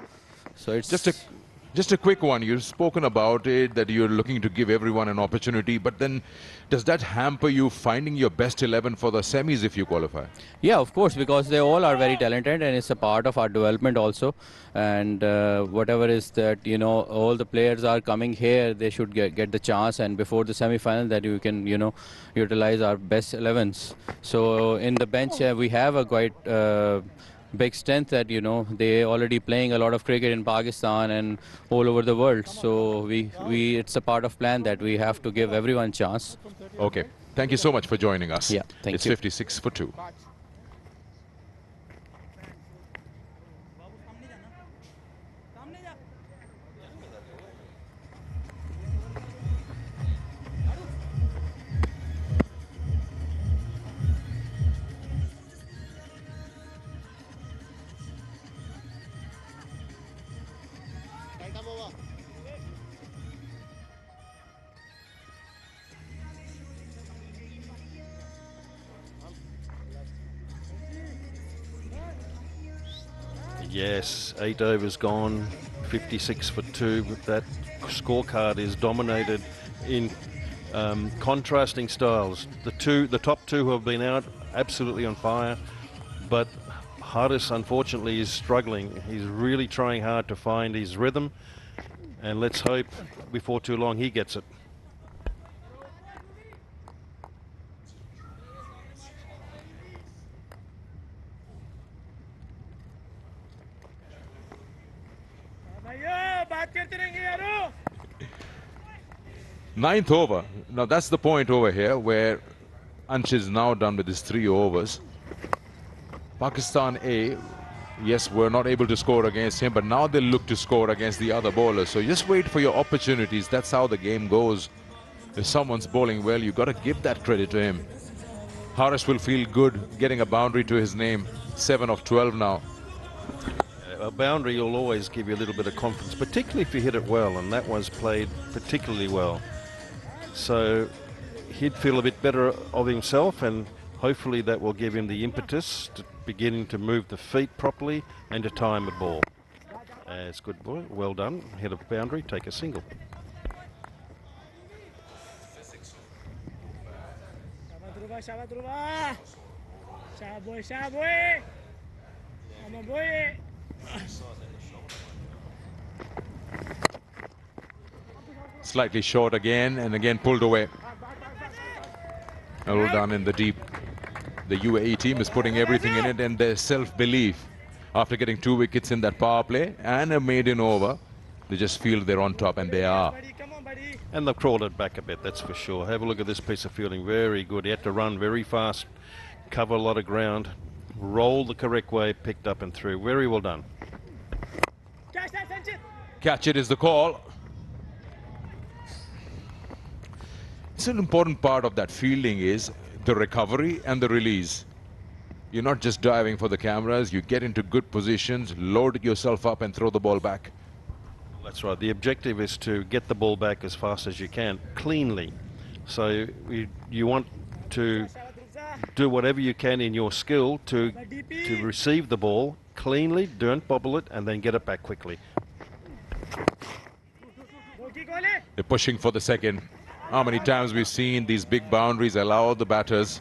So it's just a quick one. You've spoken about it, that you're looking to give everyone an opportunity, but then does that hamper you finding your best 11 for the semis if you qualify? Yeah, of course, because they all are very talented and it's a part of our development also. And whatever is that, you know, all the players are coming here, they should get the chance, and before the semi-final that you can, you know, utilize our best 11s. So in the bench we have a quite big strength that, you know, they already playing a lot of cricket in Pakistan and all over the world. So it's a part of plan that we have to give everyone chance. Okay. Thank you so much for joining us. Yeah, thank it's you. 56 for 2. Yes, 8 overs gone, 56 for 2. But that scorecard is dominated in contrasting styles. The top two who have been out, absolutely on fire, but Haris unfortunately is struggling. He's really trying hard to find his rhythm, and let's hope before too long he gets it. Ninth over. Now that's the point over here where Ansh is now done with his 3 overs. Pakistan A, yes, were not able to score against him, but now they'll look to score against the other bowlers. So just wait for your opportunities. That's how the game goes. If someone's bowling well, you've got to give that credit to him. Haris will feel good getting a boundary to his name. 7 of 12 now. A boundary will always give you a little bit of confidence, particularly if you hit it well, and that was played particularly well. So he'd feel a bit better of himself, and hopefully that will give him the impetus to beginning to move the feet properly and to time the ball. It's good, boy. Well done. Hit a boundary, take a single. Slightly short again, and again pulled away. Well done in the deep. The UAE team is putting everything in it, and their self-belief after getting 2 wickets in that power play and a maiden over, they just feel they're on top, and they are. And they've crawled it back a bit, that's for sure. Have a look at this piece of fielding. Very good. He had to run very fast, cover a lot of ground, roll the correct way, picked up and through. Very well done. Catch it is the call. It's an important part of that fielding is the recovery and the release. You're not just diving for the cameras, you get into good positions, load yourself up and throw the ball back. That's right. The objective is to get the ball back as fast as you can, cleanly. So you want to do whatever you can in your skill to receive the ball cleanly, don't bobble it, and then get it back quickly. They're pushing for the second. How many times we've seen these big boundaries allow the batters.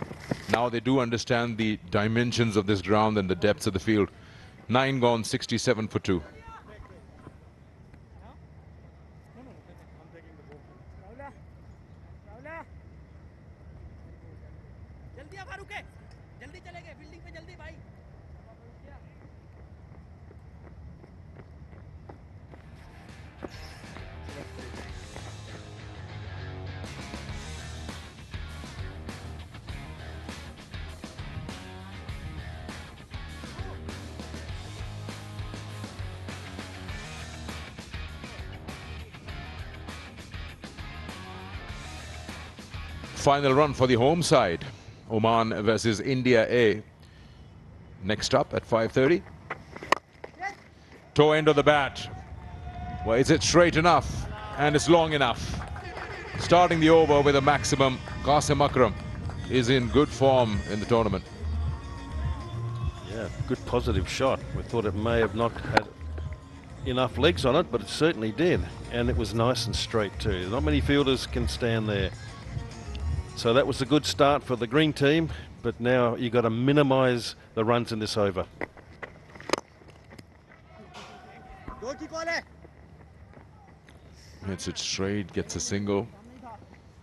Now they do understand the dimensions of this ground and the depths of the field. 9 gone, 67 for 2. Final run for the home side. Oman versus India A. Next up at 5:30. Toe end of the bat. Well, is it straight enough? And it's long enough. Starting the over with a maximum. Qasim Akram is in good form in the tournament. Yeah, good positive shot. We thought it may have not had enough legs on it, but it certainly did. And it was nice and straight too. Not many fielders can stand there. So that was a good start for the green team, but now you've got to minimise the runs in this over. Hits it straight, gets a single.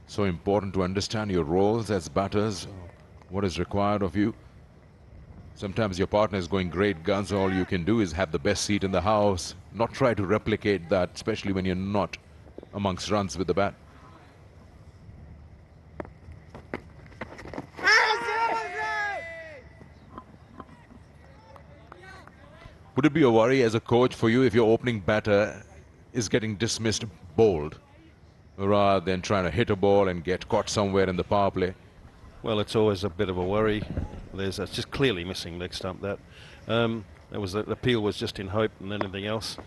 So important to understand your roles as batters, what is required of you. Sometimes your partner is going great guns, all you can do is have the best seat in the house, not try to replicate that, especially when you're not amongst runs with the bat. Would it be a worry as a coach for you if your opening batter is getting dismissed bowled, rather than trying to hit a ball and get caught somewhere in the power play? Well, it's always a bit of a worry. It's just clearly missing leg stump. That the appeal was just in hope and anything else.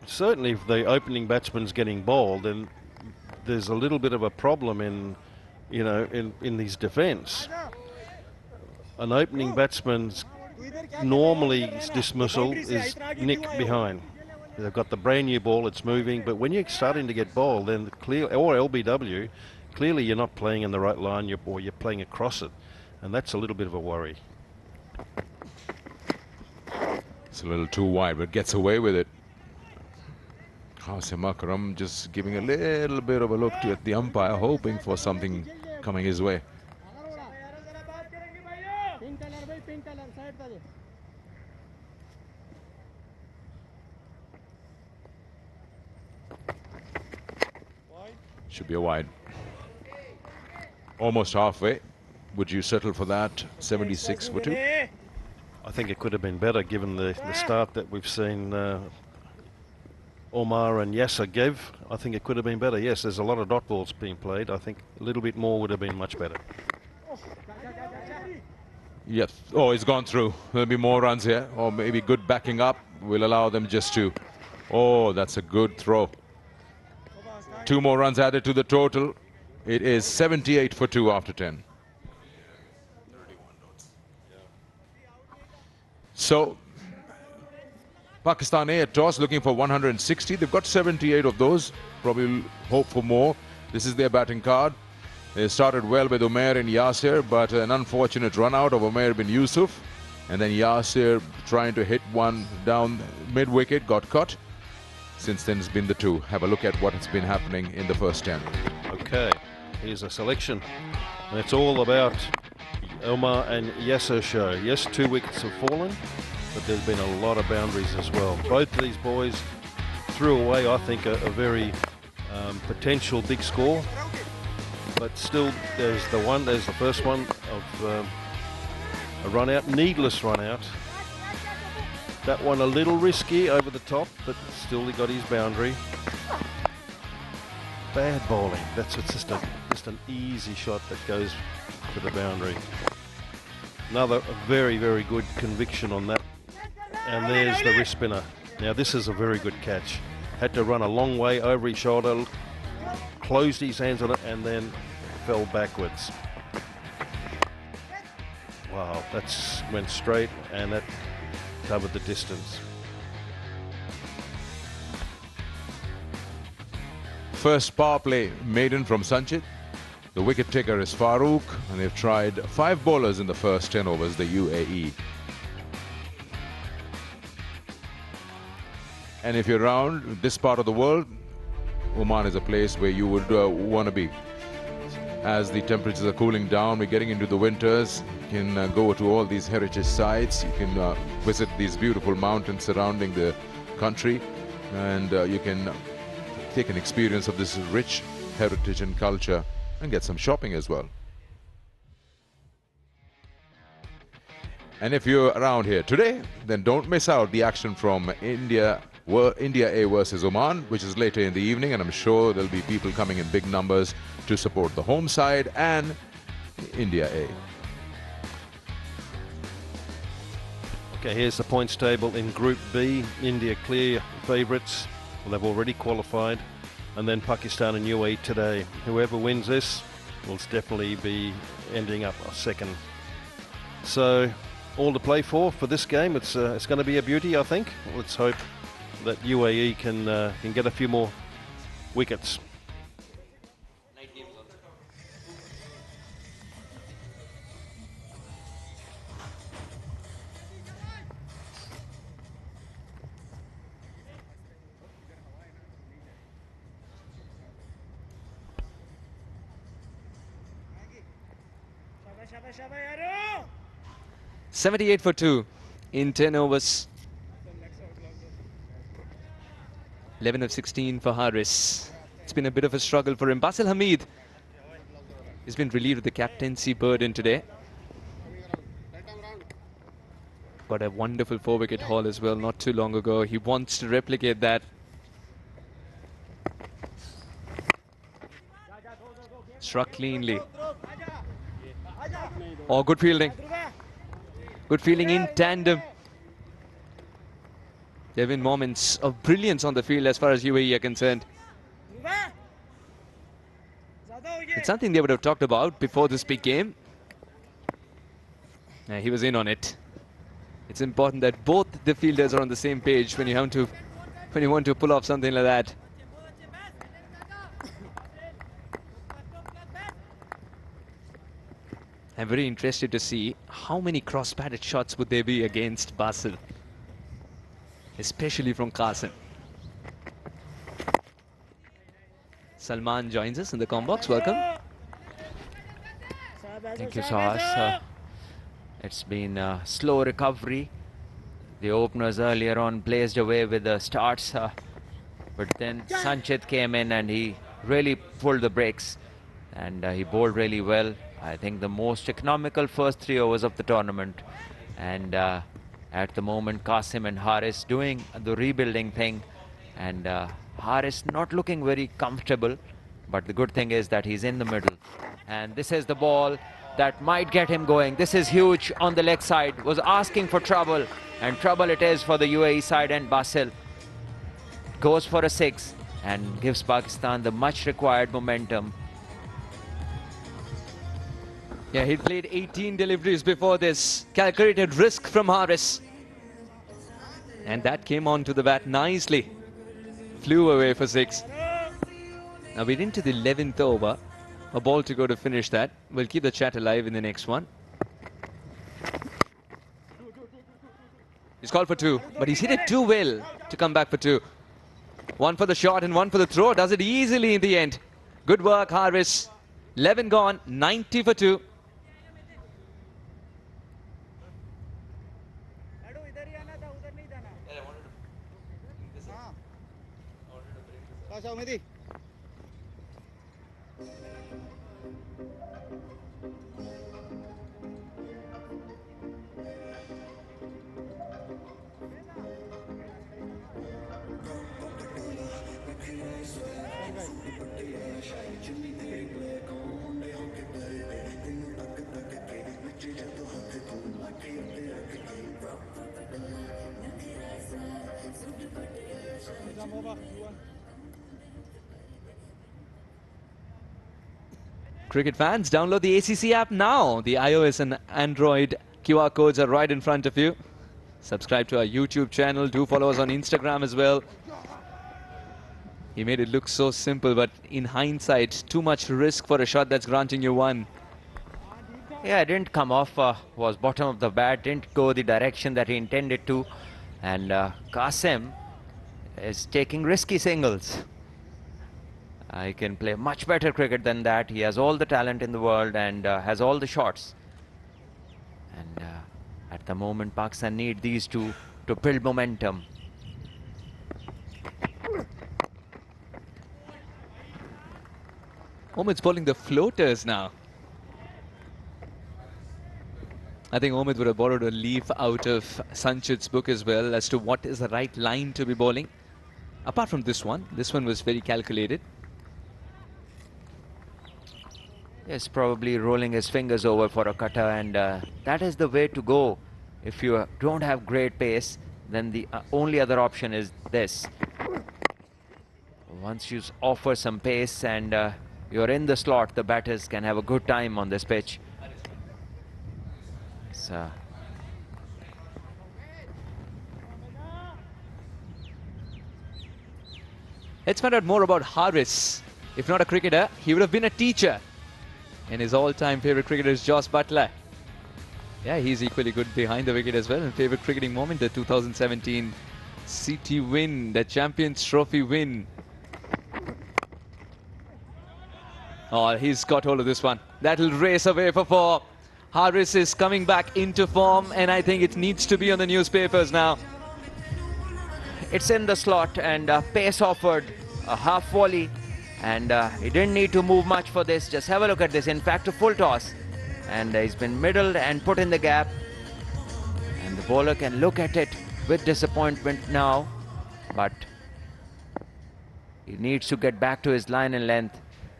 Certainly, if the opening batsman's getting bowled, then there's a little bit of a problem in his defence. An opening batsman's normally dismissal is nick behind. They've got the brand new ball, it's moving, but when you're starting to get bowled, then or LBW, clearly you're not playing in the right line, or you're playing across it, and that's a little bit of a worry. It's a little too wide, but gets away with it. Qasim Akram just giving a little bit of a look at the umpire, hoping for something coming his way. Should be a wide. Almost halfway. Would you settle for that? 76 for 2? I think it could have been better given the start that we've seen Omar and Yasser give. I think it could have been better. Yes, there's a lot of dot balls being played. I think a little bit more would have been much better. Yes. Oh, it's gone through. There'll be more runs here. Or maybe good backing up will allow them just to... Oh, that's a good throw. 2 more runs added to the total. It is 78 for 2 after 10. So, Pakistan A at toss looking for 160. They've got 78 of those. Probably hope for more. This is their batting card. They started well with Umair and Yasir, but an unfortunate run out of Umair bin Yusuf. And then Yasir trying to hit one down mid-wicket, got caught. Since then, it's been the 2. Have a look at what has been happening in the first 10. Okay, here's a selection. And it's all about Omar and Yasser show. Yes, 2 wickets have fallen, but there's been a lot of boundaries as well. Both of these boys threw away, I think, a very potential big score. But still, there's the first one of a run out, needless run out. That one a little risky over the top, but still he got his boundary. Bad bowling. That's just an easy shot that goes to the boundary. Another very, very good conviction on that. And there's the wrist spinner. Now this is a very good catch. Had to run a long way over his shoulder, closed his hands on it, and then fell backwards. Wow, that's went straight, and that covered the distance. First power play maiden from Sanchit. The wicket taker is Farooq, and they've tried 5 bowlers in the first 10 overs, the UAE. And if you're around this part of the world, Oman is a place where you would want to be. As the temperatures are cooling down, we're getting into the winters. You can go to all these heritage sites. You can visit these beautiful mountains surrounding the country, and you can take an experience of this rich heritage and culture and get some shopping as well. And if you're around here today, then don't miss out the action from India A versus Oman, which is later in the evening, and I'm sure there'll be people coming in big numbers to support the home side and India A. Okay, here's the points table in Group B. India clear favourites. Well, they've already qualified. And then Pakistan and UAE today. Whoever wins this will definitely be ending up second. So all to play for this game. It's going to be a beauty, I think. Let's hope that UAE can get a few more wickets. 78 for 2 in 10 overs. 11 of 16 for Haris. It's been a bit of a struggle for him. Basil Hamid has been relieved of the captaincy burden today. Got a wonderful 4-wicket haul as well not too long ago. He wants to replicate that. Struck cleanly. Oh, good fielding. Good fielding in tandem. There have been moments of brilliance on the field as far as UAE are concerned. It's something they would have talked about before this big game. He was in on it. It's important that both the fielders are on the same page when you want to pull off something like that. I'm very interested to see how many cross-batted shots would there be against Basil, especially from Qasim. Salman joins us in the combox. Welcome. Thank you, Sahas. It's been a slow recovery. The openers earlier on blazed away with the starts, but then Sanchit came in and he really pulled the brakes, and he bowled really well. I think the most economical first 3 overs of the tournament, and at the moment Qasim and Haris doing the rebuilding thing, and Haris not looking very comfortable, but the good thing is that he's in the middle, and this is the ball that might get him going. This is huge on the leg side, was asking for trouble, and trouble it is for the UAE side, and Basil goes for a 6 and gives Pakistan the much required momentum. Yeah, he played 18 deliveries before this. Calculated risk from Haris. And that came onto the bat nicely. Flew away for 6. Now we're into the 11th over. A ball to go to finish that. We'll keep the chat alive in the next one. He's called for 2, but he's hit it too well to come back for 2. 1 for the shot and 1 for the throw. Does it easily in the end. Good work, Haris. 11 gone, 90 for 2. Cricket fans, download the ACC app now. The iOS and Android QR codes are right in front of you. Subscribe to our YouTube channel. Do follow us on Instagram as well. He made it look so simple, but in hindsight, too much risk for a shot that's granting you 1. Yeah, it didn't come off, was bottom of the bat, didn't go the direction that he intended to. And Qasim is taking risky singles. He can play much better cricket than that. He has all the talent in the world and has all the shots. And at the moment, Pakistan need these two to build momentum. Omid's bowling the floaters now. I think Omid would have borrowed a leaf out of Sanchit's book as well as to what is the right line to be bowling. Apart from this one was very calculated. Yes, probably rolling his fingers over for a cutter, and that is the way to go. If you don't have great pace, then the only other option is this. Once you offer some pace and you're in the slot, the batters can have a good time on this pitch. So let's find out more about Haris. If not a cricketer, he would have been a teacher. And his all-time favourite cricketer is Joss Butler. Yeah, he's equally good behind the wicket as well. And favourite cricketing moment, the 2017 CT win, the Champions Trophy win. Oh, he's got hold of this one. That'll race away for 4. Haris is coming back into form, and I think it needs to be on the newspapers now. It's in the slot, and pace offered, a half volley, and he didn't need to move much for this. Just have a look at this. In fact, a full toss, and he's been middled and put in the gap, and the bowler can look at it with disappointment now, but he needs to get back to his line and length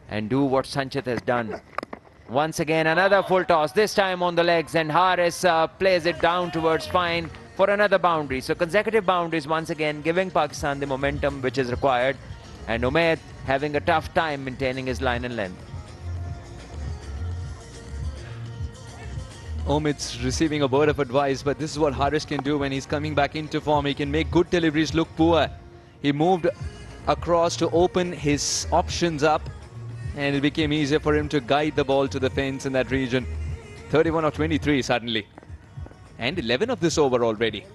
and do what Sanchit has done. Once again, another full toss, this time on the legs, and Haris plays it down towards fine for another boundary. So consecutive boundaries once again, giving Pakistan the momentum which is required, and Umaid having a tough time maintaining his line and length. Omid's receiving a word of advice, but this is what Haris can do when he's coming back into form. He can make good deliveries look poor. He moved across to open his options up, and it became easier for him to guide the ball to the fence in that region. 31 of 23 suddenly, and 11 of this over already.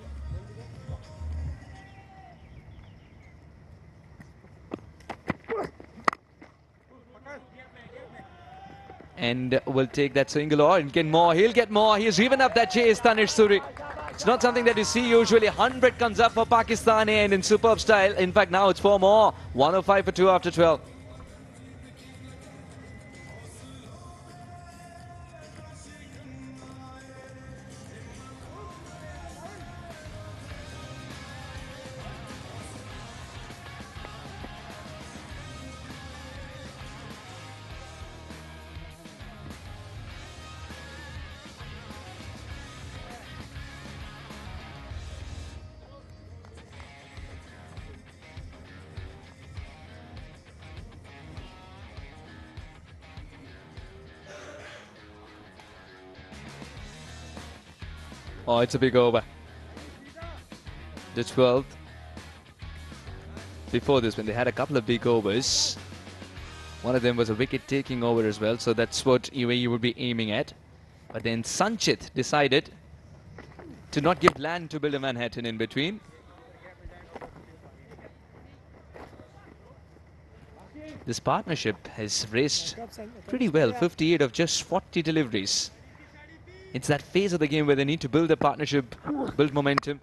And will take that single or get more. He'll get more. He's driven up that chase, Tanish Suri. It's not something that you see usually. 100 comes up for Pakistan, and in superb style. In fact, now it's 4 more. 105 for 2 after 12. Oh, it's a big over. The 12th. Before this, when they had a couple of big overs, one of them was a wicket taking over as well, so that's what UAE would be aiming at. But then Sanchit decided to not give land to build a Manhattan in between. This partnership has raced pretty well, 58 of just 40 deliveries. It's that phase of the game where they need to build a partnership, build momentum.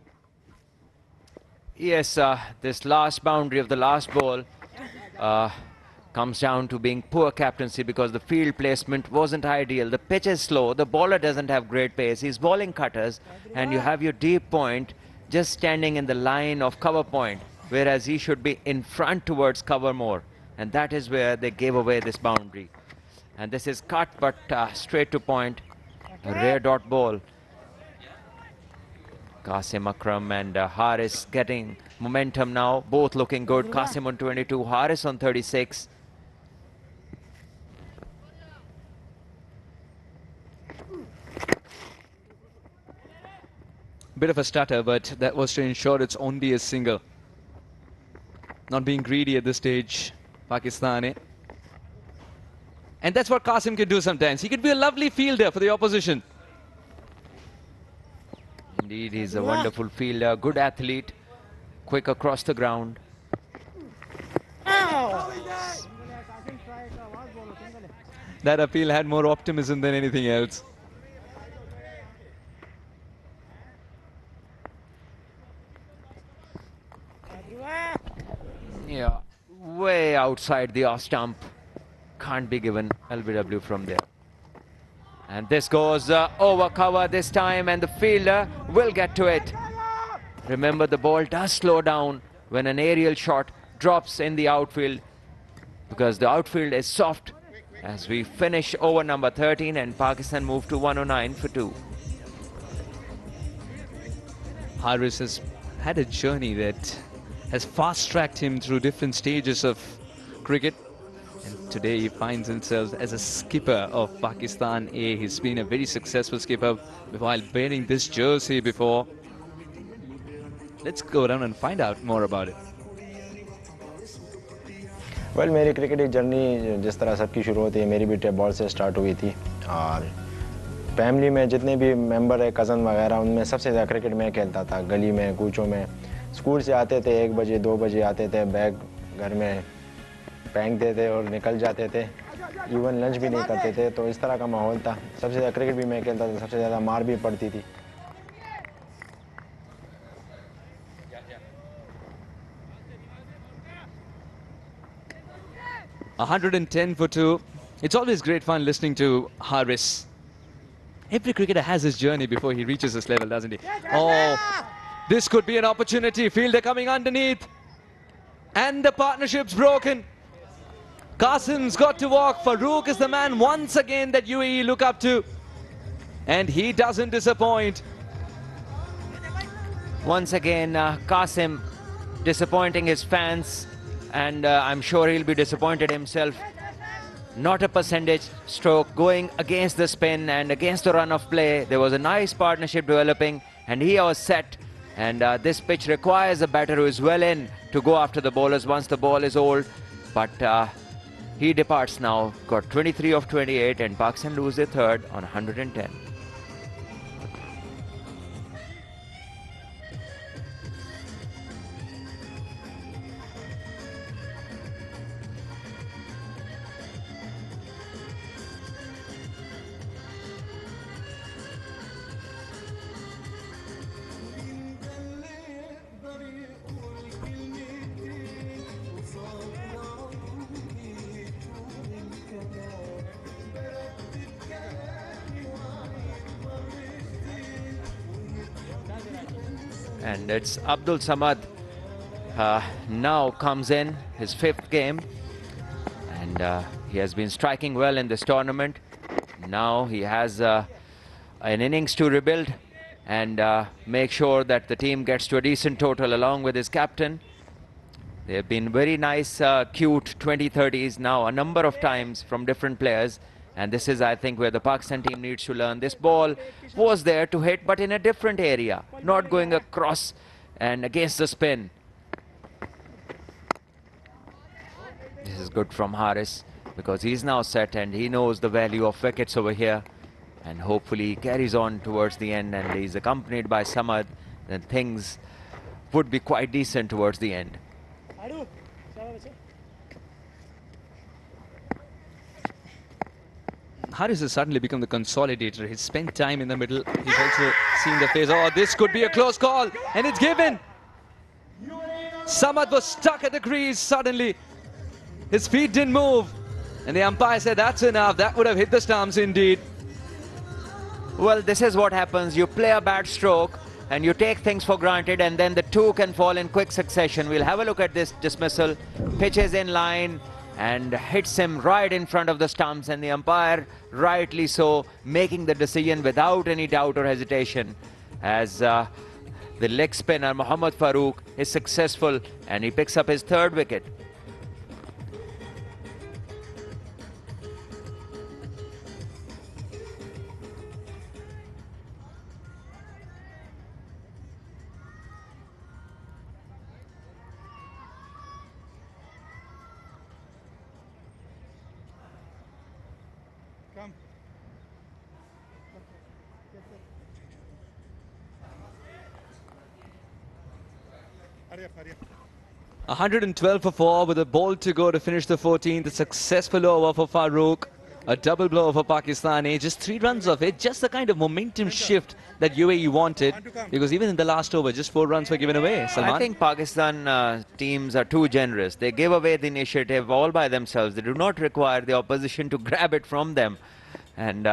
Yes, this last boundary of the last ball comes down to being poor captaincy, because the field placement wasn't ideal. The pitch is slow, the bowler doesn't have great pace, he's bowling cutters, and you have your deep point just standing in the line of cover point, whereas he should be in front towards cover more, and that is where they gave away this boundary. And this is cut, but straight to point. A rare dot ball. Qasim Akram and Haris getting momentum now, both looking good. Qasim on 22, Haris on 36. Bit of a stutter, but that was to ensure it's only a single. Not being greedy at this stage, Pakistani. And that's what Qasim can do sometimes. He can be a lovely fielder for the opposition. Indeed, he's a wonderful fielder, good athlete, quick across the ground. That appeal had more optimism than anything else. Yeah, way outside the off stump. Can't be given LBW from there. And this goes over cover this time, and the fielder will get to it. Remember, the ball does slow down when an aerial shot drops in the outfield, because the outfield is soft, as we finish over number 13 and Pakistan move to 109 for 2. Haris has had a journey that has fast-tracked him through different stages of cricket. And today he finds himself as a skipper of Pakistan A. He's been a very successful skipper while wearing this jersey before. Let's go down and find out more about it. Well, मेरी cricket journey जिस तरह सबकी शुरू होती है, मेरी भी tape ball से स्टार्ट हुई थी, और फैमिली में जितने भी मेंबर है, कज़न वगैरह, उनमें सबसे ज़्यादा क्रिकेट मैं खेलता था। गली में, कूचों में, स्कूल से आते थे 1 बजे 2 बजे आते थे, बैग घर में फेंकते थे और निकल जाते थे। इवन लंच भी नहीं करते थे, तो इस तरह का माहौल था। सबसे ज़्यादा क्रिकेट भी मैं खेलता था, सबसे ज़्यादा मार भी पड़ती थी। $110 for 2. It's always great fun listening to Haris. Every cricketer has his journey before he reaches this level, doesn't he? Oh, this could be an opportunity. Fielder coming underneath. And the partnership's broken. Qasim's got to walk. Farooq is the man once again that UAE look up to. And he doesn't disappoint. Once again, Qasim disappointing his fans. And I'm sure he'll be disappointed himself. Not a percentage stroke, going against the spin and against the run of play. There was a nice partnership developing, and he was set. And this pitch requires a batter who is well in to go after the bowlers once the ball is old. But he departs now, got 23 of 28, and Pakistan lose their third on 110. And it's Abdul Samad now comes in, his 5th game. And he has been striking well in this tournament. Now he has an innings to rebuild and make sure that the team gets to a decent total along with his captain. They have been very nice, cute 20-30s now a number of times from different players. And this is, I think, where the Pakistan team needs to learn. This ball was there to hit, but in a different area, not going across and against the spin. This is good from Haris because he's now set and he knows the value of wickets over here. And hopefully he carries on towards the end and he's accompanied by Samad. Then things would be quite decent towards the end. Haris has suddenly become the consolidator. He's spent time in the middle. He's also seen the phase. Oh, this could be a close call. And it's given. Samad was stuck at the crease suddenly. His feet didn't move. And the umpire said, that's enough. That would have hit the stumps indeed. Well, this is what happens. You play a bad stroke and you take things for granted, and then the two can fall in quick succession. We'll have a look at this dismissal. Pitches in line and hits him right in front of the stumps, and the umpire, rightly so, making the decision without any doubt or hesitation, as the leg spinner Mohammad Farooq is successful and he picks up his 3rd wicket. Come. 112 for 4 with a ball to go to finish the 14th. A successful over for Farooq. A double blow for Pakistan. Just 3 runs of it. Just the kind of momentum shift that UAE wanted. Because even in the last over, just 4 runs were given away. Salman? I think Pakistan teams are too generous. They give away the initiative all by themselves. They do not require the opposition to grab it from them. And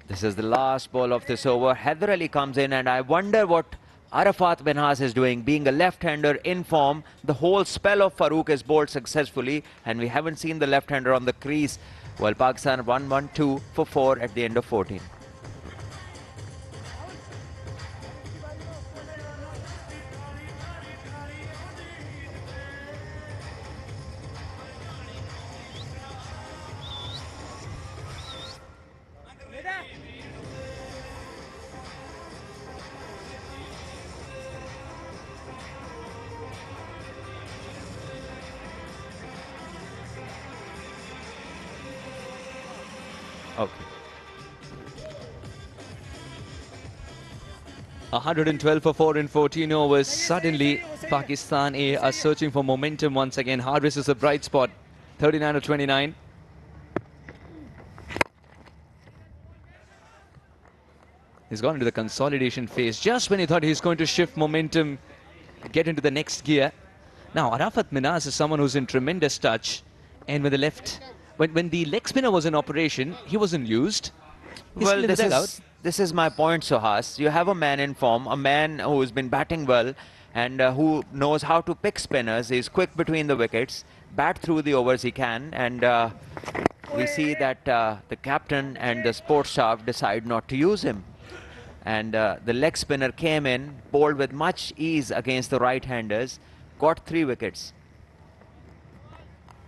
this is the last ball of this over. Haider Ali comes in, and I wonder what Arafat Benhas is doing. Being a left-hander in form, the whole spell of Farooq is bowled successfully, and we haven't seen the left-hander on the crease. Well, Pakistan 1-1-2 for 4 at the end of 14. Okay. 112 for 4 in 14 overs. Suddenly, Pakistan A are searching for momentum once again. Haris is a bright spot. 39 of 29. He's gone into the consolidation phase just when he thought he's going to shift momentum, get into the next gear. Now, Arafat Minhas is someone who's in tremendous touch. And when the leg spinner was in operation, he wasn't used. He's still Well, in the dugout. this is my point, Suhas. You have a man in form, a man who's been batting well and who knows how to pick spinners. He's quick between the wickets, bat through the overs he can, and we see that the captain and the sports staff decide not to use him. And the leg spinner came in, bowled with much ease against the right-handers, got 3 wickets.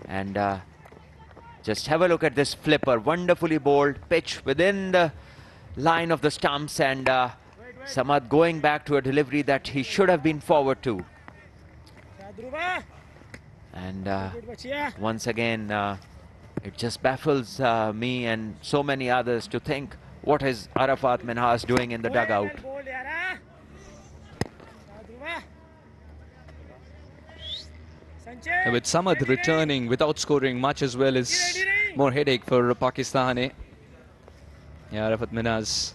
And just have a look at this flipper, wonderfully bowled, pitch within the line of the stumps, and Samad going back to a delivery that he should have been forward to. And once again, it just baffles me and so many others to think, what is Arafat Minhas doing in the dugout? With Samad returning without scoring much as well is more headache for Pakistan. Yeah, Arafat Minhas.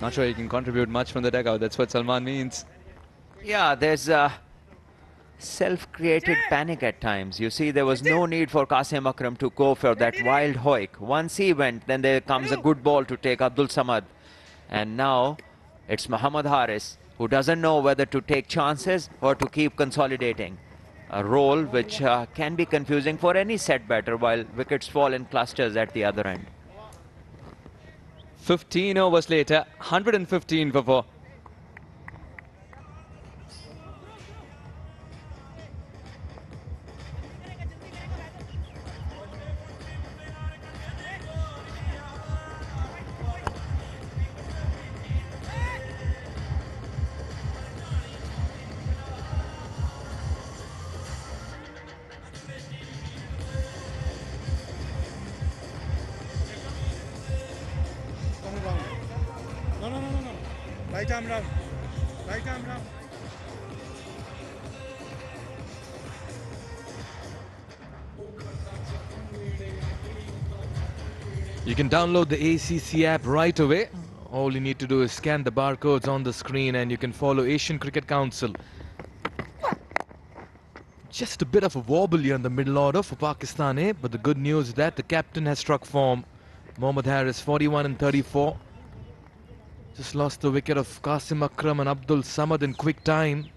Not sure he can contribute much from the dugout. That's what Salman means. Yeah, there's a self-created panic at times. You see, there was no need for Qasim Akram to go for that wild hoik. Once he went, then there comes a good ball to take Abdul Samad. And now it's Mohammad Haris, who doesn't know whether to take chances or to keep consolidating. A role which can be confusing for any set batter while wickets fall in clusters at the other end. 15 overs later, 115 for 4. No. Right arm round. Right arm round. You can download the ACC app right away. All you need to do is scan the barcodes on the screen and you can follow Asian Cricket Council. Just a bit of a wobble here in the middle order for Pakistan, but the good news is that the captain has struck form. Mohammad Haris, 41 and 34. Just lost the wicket of Qasim Akram and Abdul Samad in quick time.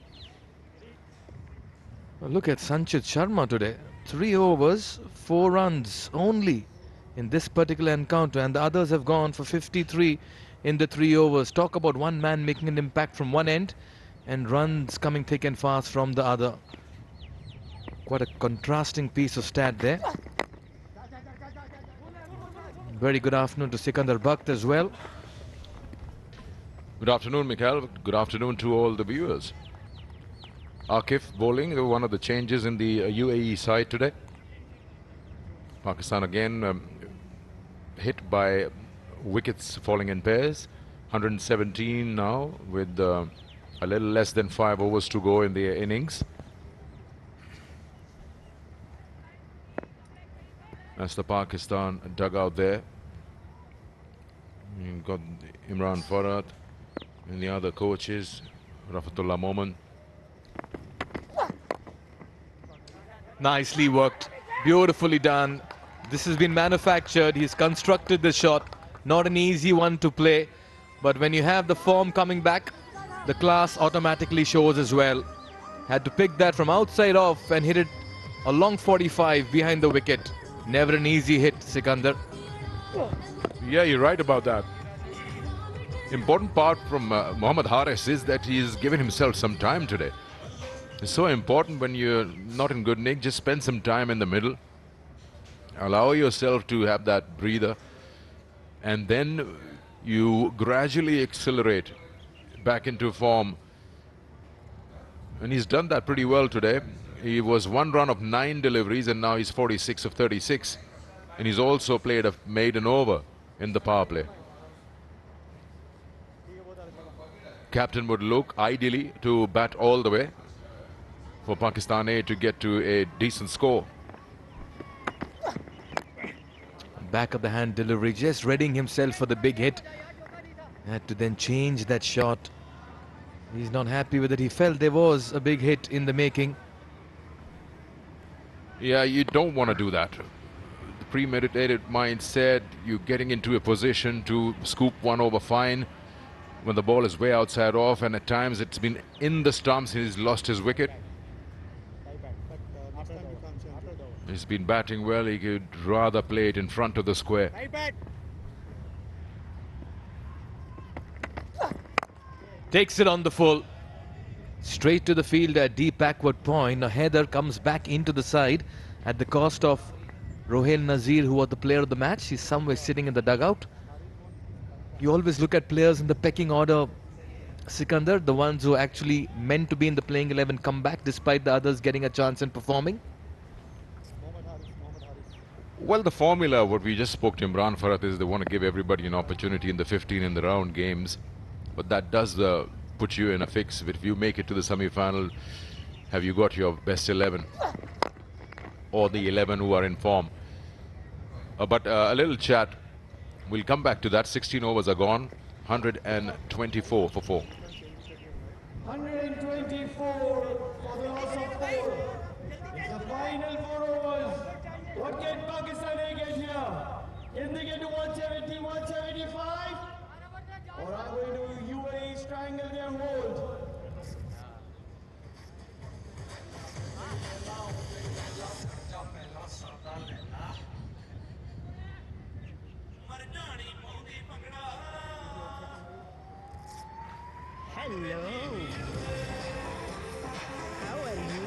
Well, look at Sanchit Sharma today. 3 overs, 4 runs only in this particular encounter, and the others have gone for 53 in the 3 overs. Talk about one man making an impact from one end and runs coming thick and fast from the other. Quite a contrasting piece of stat there. Very good afternoon to Sikandar Bakht as well. Good afternoon, Mikhail. Good afternoon to all the viewers. Akif bowling, one of the changes in the UAE side today. Pakistan again hit by wickets falling in pairs. 117 now with a little less than 5 overs to go in the innings. That's the Pakistan dugout there. You've got Imran Farhat and the other coaches, Rafatullah Momin. Nicely worked, beautifully done. This has been manufactured. He's constructed the shot. Not an easy one to play, but when you have the form coming back, the class automatically shows as well. Had to pick that from outside off and hit it a long 45 behind the wicket. Never an easy hit, Sikandar. Yeah, you're right about that. Important part from Mohammad Haris is that he's given himself some time today. It's so important when you're not in good nick, just spend some time in the middle. Allow yourself to have that breather. And then you gradually accelerate back into form. And he's done that pretty well today. He was 1 run of 9 deliveries and now he's 46 of 36. And he's also made an over in the power play. Captain would look ideally to bat all the way for Pakistan A to get to a decent score. back of the hand delivery, just readying himself for the big hit. Had to then change that shot. He's not happy with it. He felt there was a big hit in the making. Yeah, you don't want to do that. The premeditated mindset, you're getting into a position to scoop one over fine when the ball is way outside off, and at times it's been in the stumps. He's lost his wicket. He's been batting well. He could rather play it in front of the square. Takes it on the full. Straight to the field at deep backward point. Now Heather comes back into the side at the cost of Rohail Nazir, who was the player of the match. He's somewhere sitting in the dugout. You always look at players in the pecking order, Sikandar, the ones who actually meant to be in the playing 11 come back despite the others getting a chance and performing. Well, the formula, what we just spoke to Imran Farhat, is they want to give everybody an opportunity in the 15 in the round games. But that does put you in a fix. If you make it to the semi-final, have you got your best 11? Or the 11 who are in form? But a little chat. We'll come back to that. 16 overs are gone. 124 for 4. 124 for the loss of 4. It's the final 4 overs. What can Pakistan get here? Can they get to 170, 175? Or are going to UAE strangle their hold? Hello. How are you?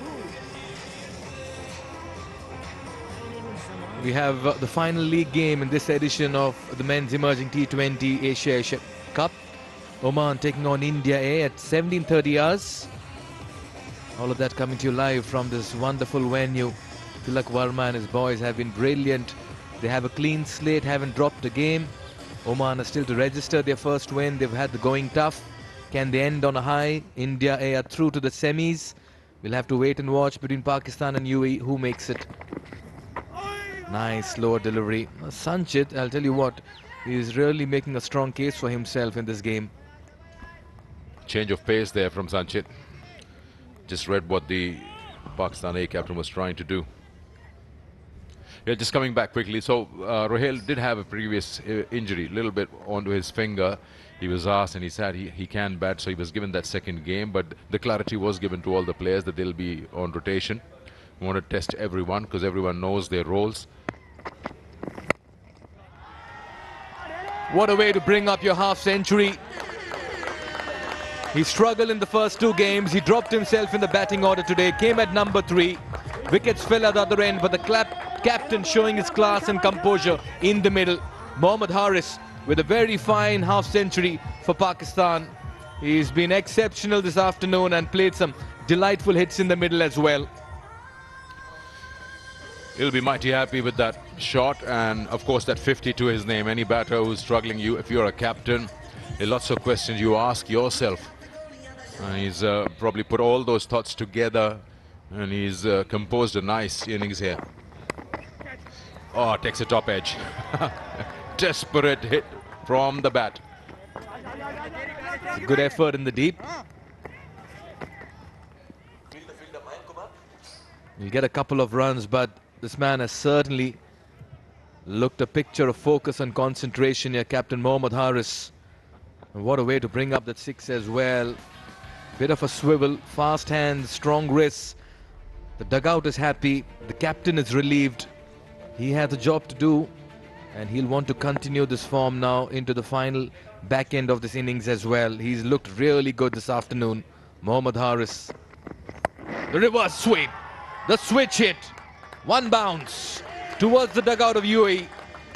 We have the final league game in this edition of the men's emerging T20 Asia Cup. Oman taking on India A at 17:30 hours. All of that coming to you live from this wonderful venue. Tilak Verma and his boys have been brilliant. They have a clean slate, haven't dropped a game. Oman are still to register their first win. They've had the going tough. Can they end on a high? India A are through to the semis. We'll have to wait and watch between Pakistan and UAE who makes it. Nice slower delivery. Sanchit, I'll tell you what, he's really making a strong case for himself in this game. Change of pace there from Sanchit. Just read what the Pakistan A captain was trying to do. Yeah, just coming back quickly. So Rohail did have a previous injury, a little bit onto his finger. He was asked and he said he can bat, so he was given that second game. But the clarity was given to all the players that they'll be on rotation. We want to test everyone because everyone knows their roles. What a way to bring up your half century. He struggled in the first 2 games. He dropped himself in the batting order today. Came at number 3. Wickets fell at the other end, but the captain showing his class and composure in the middle. Mohammad Haris with a very fine half century for Pakistan. He's been exceptional this afternoon and played some delightful hits in the middle as well. He'll be mighty happy with that shot, and of course that 50 to his name. Any batter who's struggling, if you're a captain, there are lots of questions you ask yourself. And he's probably put all those thoughts together, and he's composed a nice innings here. Oh, takes a top edge. Desperate hit from the bat. Good effort in the deep. He'll get a couple of runs, but this man has certainly looked a picture of focus and concentration here, Captain Mohammad Haris. And what a way to bring up that 6 as well. Bit of a swivel, fast hands, strong wrists. The dugout is happy. The captain is relieved. He has a job to do, and he'll want to continue this form now into the final back end of this innings as well. He's looked really good this afternoon, Mohammad Haris. The reverse sweep, the switch hit, 1 bounce towards the dugout of UAE.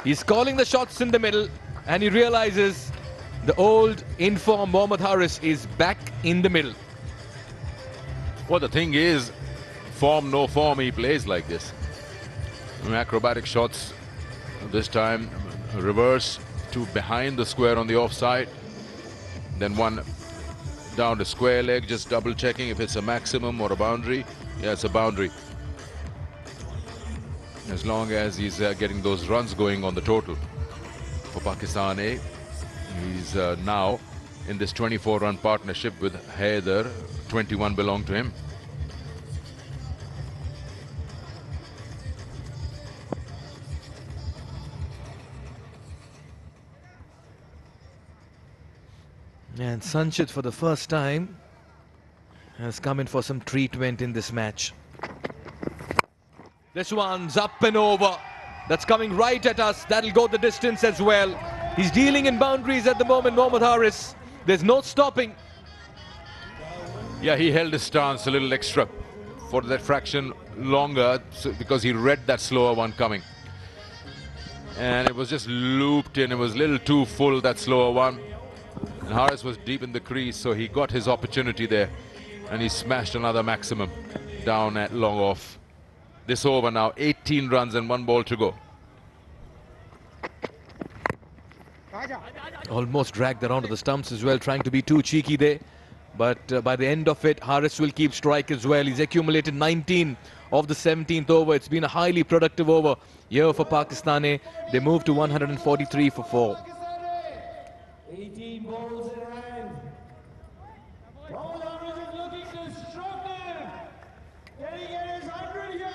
He's calling the shots in the middle, and he realizes the old informed Mohammad Haris is back in the middle. Well, the thing is, form, no form, he plays like this. Acrobatic shots. This time, reverse to behind the square on the offside. Then one down to square leg, just double checking if it's a maximum or a boundary. Yeah, it's a boundary. as long as he's getting those runs going on the total. For Pakistan A, he's now in this 24-run partnership with Haider. 21 belong to him. And Sanchit, for the first time, has come in for some treatment in this match. This one's up and over. That's coming right at us. That'll go the distance as well. He's dealing in boundaries at the moment, Mohammad Haris. There's no stopping. Yeah, he held his stance a little extra for that fraction longer because he read that slower one coming. And it was just looped in. It was a little too full, that slower one. And Haris was deep in the crease, so he got his opportunity there. And he smashed another maximum down at long off. This over now, 18 runs and 1 ball to go. Almost dragged around to the stumps as well, trying to be too cheeky there. But by the end of it, Haris will keep strike as well. He's accumulated 19 of the 17th over. It's been a highly productive over here for Pakistan A. They moved to 143 for 4. 18 balls in hand. Mohammad Haris is looking destructive. Can he get his 100 here?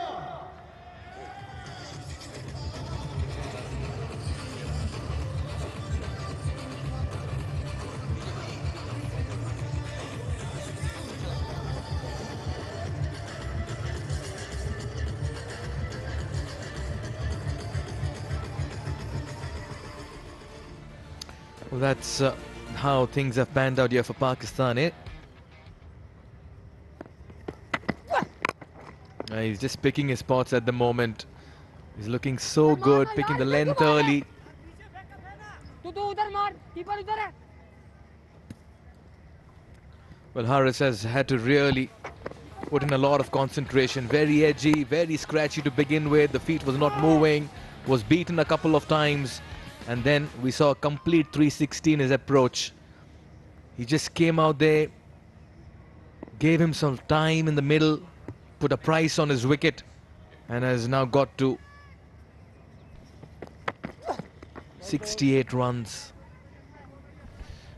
Well, that's how things have panned out here for Pakistan, eh? He's just picking his spots at the moment. He's looking so good, picking the length early. Well, Haris has had to really put in a lot of concentration. Very edgy, very scratchy to begin with. The feet was not moving, was beaten a couple of times. And then we saw a complete 360 in his approach. He just came out there, gave him some time in the middle, put a price on his wicket, and has now got to 68 runs.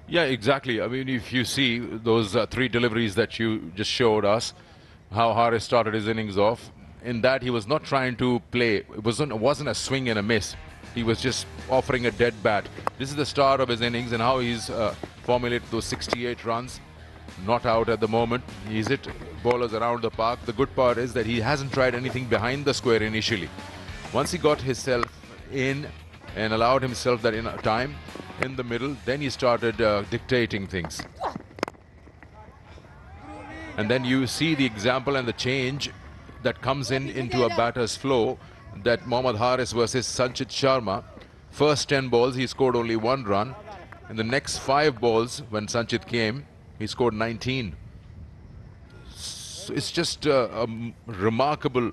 Yeah, exactly. I mean, if you see those 3 deliveries that you just showed us, how Haris started his innings off, in that he was not trying to play. It wasn't a swing and a miss. He was just offering a dead bat. This is the start of his innings and how he's formulated those 68 runs. Not out at the moment. He's hit bowlers around the park. The good part is that he hasn't tried anything behind the square initially. Once he got himself in and allowed himself that time in the middle, then he started dictating things. And then you see the example and the change that comes into a batter's flow. That Mohammad Haris versus Sanchit Sharma. First 10 balls, he scored only 1 run. In the next 5 balls, when Sanchit came, he scored 19. So it's just a remarkable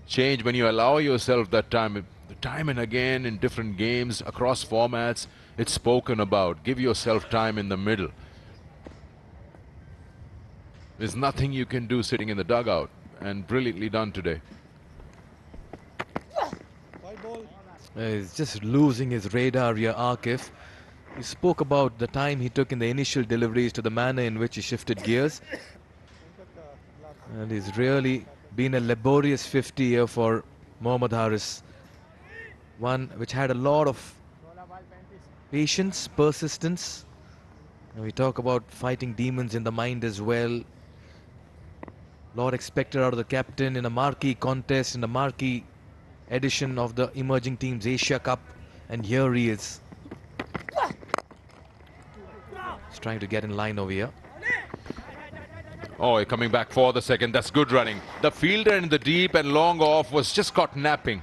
change when you allow yourself that time. Time and again in different games, across formats, it's spoken about. Give yourself time in the middle. There's nothing you can do sitting in the dugout, and brilliantly done today. He's just losing his radar here, Akif. He spoke about the time he took in the initial deliveries to the manner in which he shifted gears. And he's really been a laborious 50 here for Mohammad Haris. One which had a lot of patience, persistence. And we talk about fighting demons in the mind as well. Lot expected out of the captain in a marquee contest, in a marquee edition of the Emerging Teams Asia Cup, and here he is. He's trying to get in line over here. Oh, coming back for the second. That's good running. The fielder in the deep and long off was just caught napping.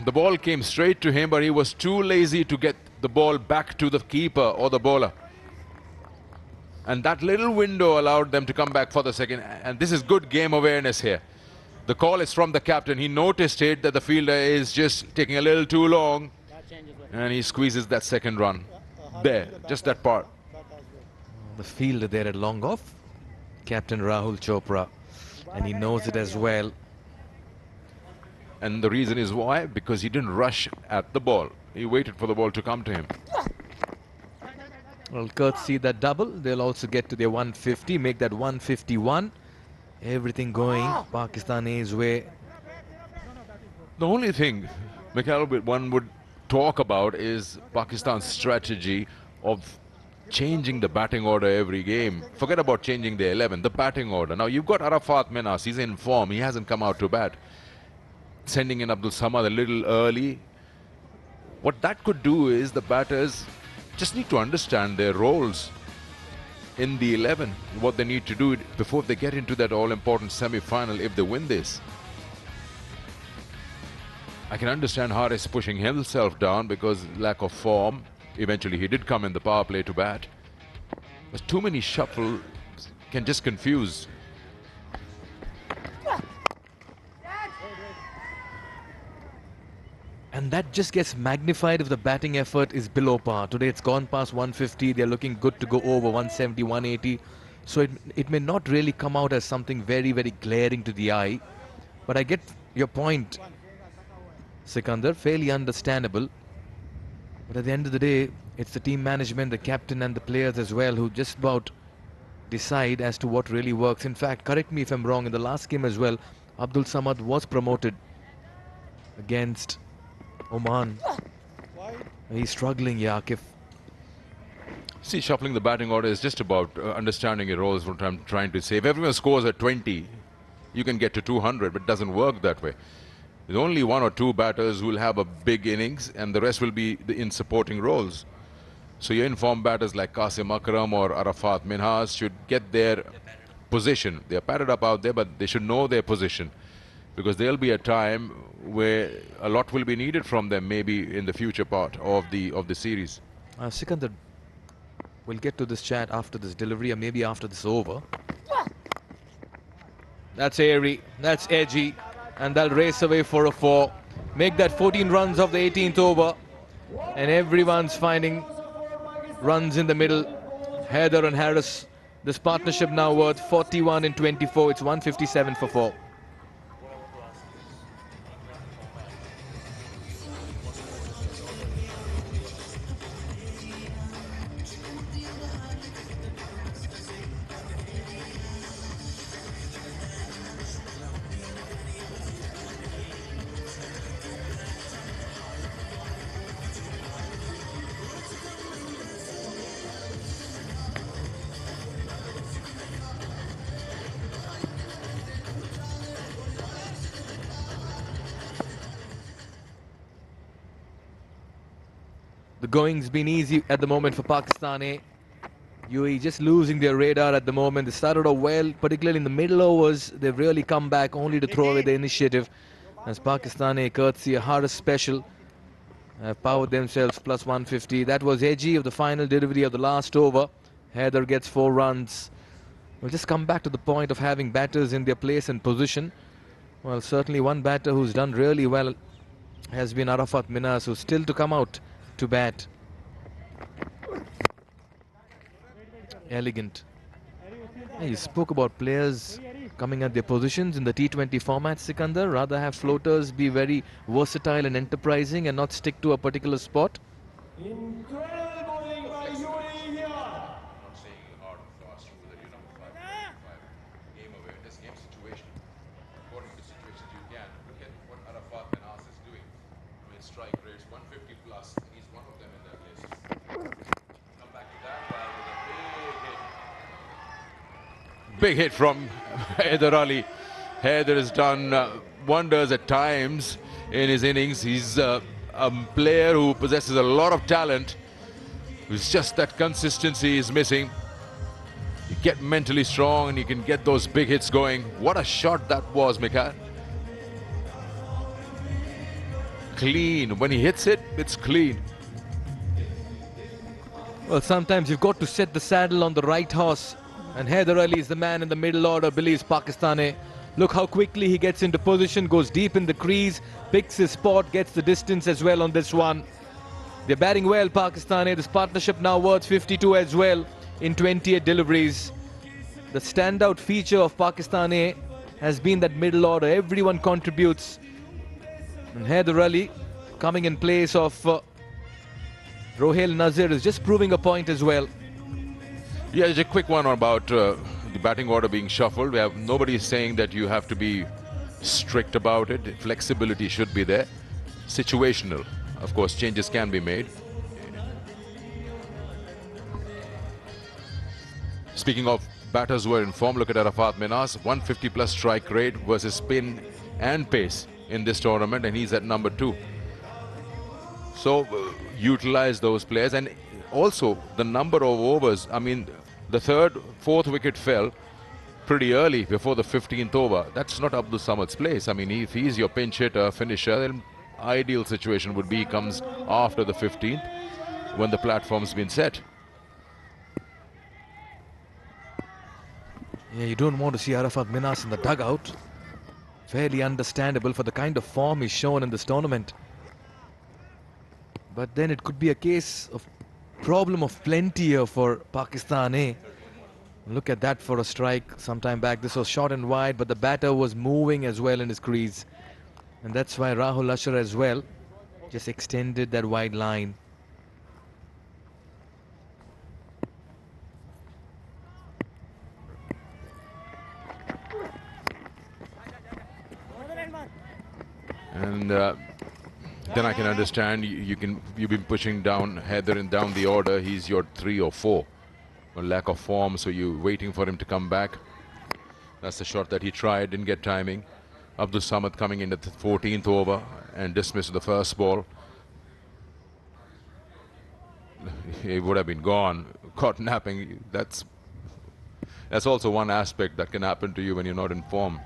The ball came straight to him, but he was too lazy to get the ball back to the keeper or the bowler. And that little window allowed them to come back for the second. And this is good game awareness here. The call is from the captain. He noticed it, that the fielder is just taking a little too long. And he squeezes that second run. There, just that part. The fielder there at long off, Captain Rahul Chopra. And he knows it as well. And the reason is why? Because he didn't rush at the ball. He waited for the ball to come to him. Well, courtesy that double, they'll also get to their 150, make that 151. Everything going Pakistani's way. The only thing, Mikhail, one would talk about is Pakistan's strategy of changing the batting order every game. Forget about changing the 11, the batting order. Now you've got Arafat Minas, he's in form, he hasn't come out to bat. Sending in Abdul Samad a little early. What that could do is the batters just need to understand their roles in the 11, what they need to do before they get into that all-important semi-final if they win this. I can understand Haris pushing himself down because lack of form. Eventually he did come in the power play to bat. But too many shuffle can just confuse. And that just gets magnified if the batting effort is below par. Today it's gone past 150. They're looking good to go over 170, 180. So it may not really come out as something very, very glaring to the eye. But I get your point, Sikandar. Fairly understandable. But at the end of the day, it's the team management, the captain and the players as well who just about decide as to what really works. In fact, correct me if I'm wrong, in the last game as well, Abdul Samad was promoted against Oman. He's struggling, Yaqif. See, shuffling the batting order is just about understanding your roles, what I'm trying to say. If everyone scores at 20, you can get to 200, but it doesn't work that way. There's only one or two batters who will have a big innings, and the rest will be in supporting roles. So your informed batters like Qasim Akram or Arafat Minhas should get their position. They're padded up out there, but they should know their position. Because there'll be a time where a lot will be needed from them, maybe in the future part of the series. Sikandar, we'll get to this chat after this delivery, or maybe after this over. That's airy, that's edgy, and they'll race away for a 4. Make that 14 runs of the 18th over, and everyone's finding runs in the middle. Heather and Harris, this partnership now worth 41 in 24. It's 157 for 4. The going's been easy at the moment for Pakistan. UAE just losing their radar at the moment. They started off well, particularly in the middle overs. They've really come back only to throw away the initiative. As Pakistan, courtesy a Haris special, have powered themselves plus 150. That was edgy of the final delivery of the last over. Heather gets 4 runs. We'll just come back to the point of having batters in their place and position. Well, certainly one batter who's done really well has been Arafat Minas, who's still to come out to bat. Elegant. You spoke about players coming at their positions in the T20 format, Sikandar. Rather have floaters be very versatile and enterprising and not stick to a particular spot. Incredible bowling by UAE here. Strike rates 150 plus, and he's one of them in that list. Come back to that with a big hit from Haider Ali. Haider has done wonders at times in his innings. He's a player who possesses a lot of talent. It's just that consistency is missing. You get mentally strong and you can get those big hits going. What a shot that was, Mikhail. Clean. When he hits it, it's clean. Well, sometimes you've got to set the saddle on the right horse. And Haider Ali is the man in the middle order, believes Pakistan. Look how quickly he gets into position, goes deep in the crease, picks his spot, gets the distance as well on this one. They're batting well, Pakistan. This partnership now worth 52 as well in 28 deliveries. The standout feature of Pakistan has been that middle order. Everyone contributes And Haider Ali coming in place of Rohail Nazir is just proving a point as well. Yeah, just a quick one about the batting order being shuffled. Nobody is saying that you have to be strict about it. Flexibility should be there. Situational. Of course, changes can be made. Speaking of batters who are in form, look at Arafat Minas, 150 plus strike rate versus spin and pace in this tournament, and he's at number 2. So utilize those players, and also the number of overs. I mean, the fourth wicket fell pretty early before the 15th over. That's not Abdul Samad's place. I mean, if he's your pinch hitter, finisher, then ideal situation would be comes after the 15th when the platform's been set. Yeah, you don't want to see Arafat Minas in the dugout. Fairly understandable for the kind of form he's shown in this tournament. But then it could be a case of problem of plenty here for Pakistan, eh? Look at that for a strike sometime back. This was short and wide, but the batter was moving as well in his crease. And that's why Rahul Ashar as well just extended that wide line. And then I can understand you've been pushing down Haider and down the order. He's your 3 or 4. A lack of form, so you're waiting for him to come back. That's the shot that he tried, didn't get timing. Abdul Samad coming in at the 14th over and dismissed the first ball. He would have been gone, caught napping. That's also one aspect that can happen to you when you're not in form.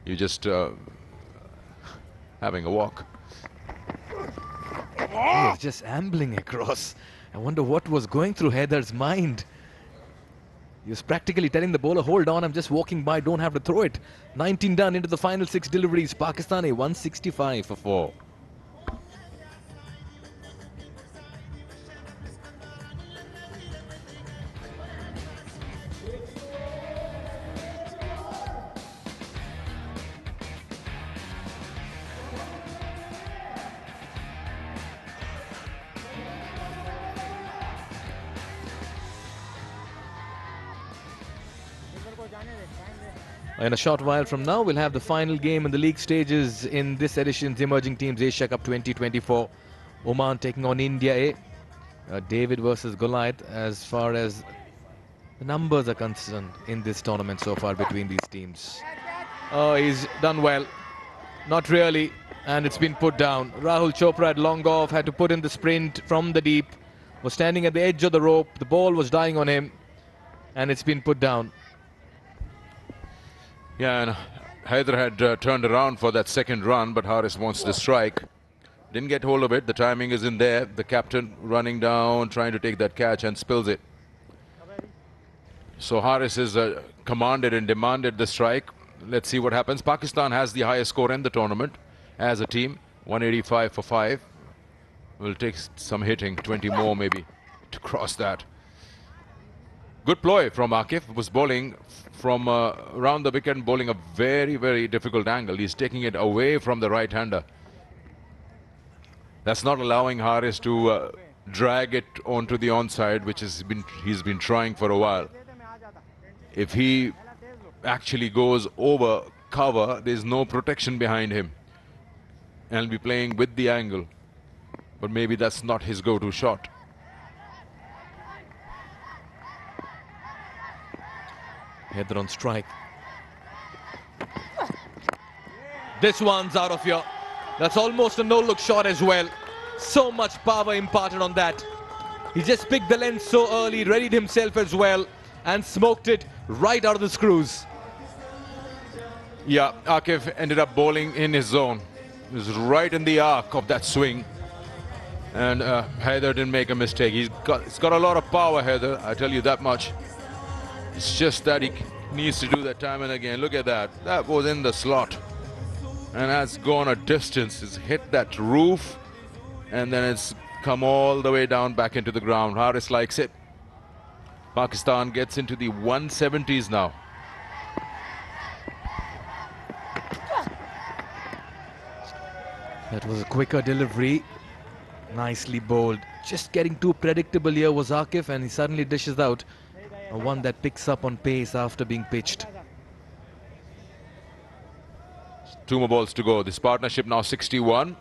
You just having a walk. He was just ambling across. I wonder what was going through Haider's mind. He was practically telling the bowler, hold on, I'm just walking by, don't have to throw it. 19 done into the final 6 deliveries. Pakistan 165 for 4. In a short while from now, we'll have the final game in the league stages in this edition's Emerging Teams Asia Cup 2024. Oman taking on India A. David versus Goliath as far as the numbers are concerned in this tournament so far between these teams. Oh, he's done well. Not really. And it's been put down. Rahul Chopra had long off, had to put in the sprint from the deep. Was standing at the edge of the rope. The ball was dying on him. And it's been put down. Yeah, and Haider had turned around for that second run, but Haris wants the strike. Didn't get hold of it. The timing is in there. The captain running down, trying to take that catch and spills it. So Haris is commanded and demanded the strike. Let's see what happens. Pakistan has the highest score in the tournament as a team. 185 for 5. Will take some hitting, 20 more maybe to cross that. Good ploy from Akif. Was bowling from around the wicket and bowling a very, very difficult angle. He's taking it away from the right-hander. That's not allowing Haris to drag it onto the onside, which he's been trying for a while. If he actually goes over cover, there's no protection behind him. And he'll be playing with the angle. But maybe that's not his go-to shot. Haider on strike. This one's out of here. That's almost a no-look shot as well. So much power imparted on that. He just picked the length so early, readied himself as well, and smoked it right out of the screws. Yeah, Akif ended up bowling in his zone. He was right in the arc of that swing. And Haider didn't make a mistake. He's got a lot of power, Haider, I tell you that much. It's just that he needs to do that time and again. Look at that. That was in the slot. And has gone a distance. It's hit that roof. And then it's come all the way down back into the ground. Haris likes it. Pakistan gets into the 170s now. That was a quicker delivery. Nicely bowled. Just getting too predictable here was Akif, and he suddenly dishes out a one that picks up on pace after being pitched. 2 more balls to go. This partnership now 61.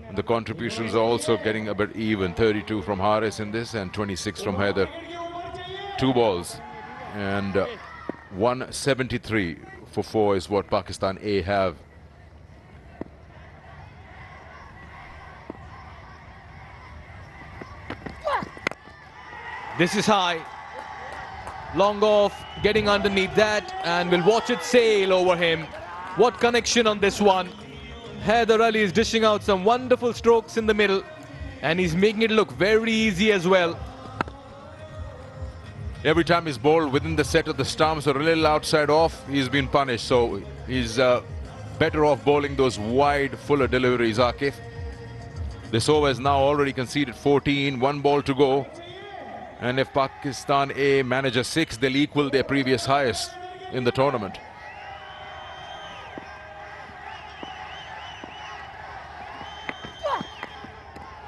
And the contributions are also getting a bit even. 32 from Haris in this and 26 from Haider. 2 balls and 173 for 4 is what Pakistan A have. This is high. Long off, getting underneath that, and we'll watch it sail over him. What connection on this one. Haider Ali is dishing out some wonderful strokes in the middle, and he's making it look very easy as well. Every time he's bowled within the set of the stumps or a little outside off, he's been punished. So he's better off bowling those wide, fuller deliveries, Akif. This over has now already conceded 14, 1 ball to go. And if Pakistan A manage a 6, they'll equal their previous highest in the tournament.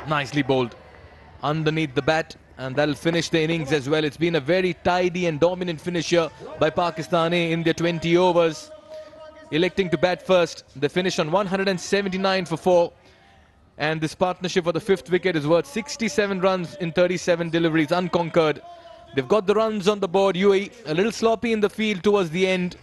Nicely bowled underneath the bat, and that'll finish the innings as well. It's been a very tidy and dominant finish here by Pakistan A in their 20 overs. Electing to bat first, they finish on 179 for 4. And this partnership for the 5th wicket is worth 67 runs in 37 deliveries, unconquered. They've got the runs on the board. UAE a little sloppy in the field towards the end,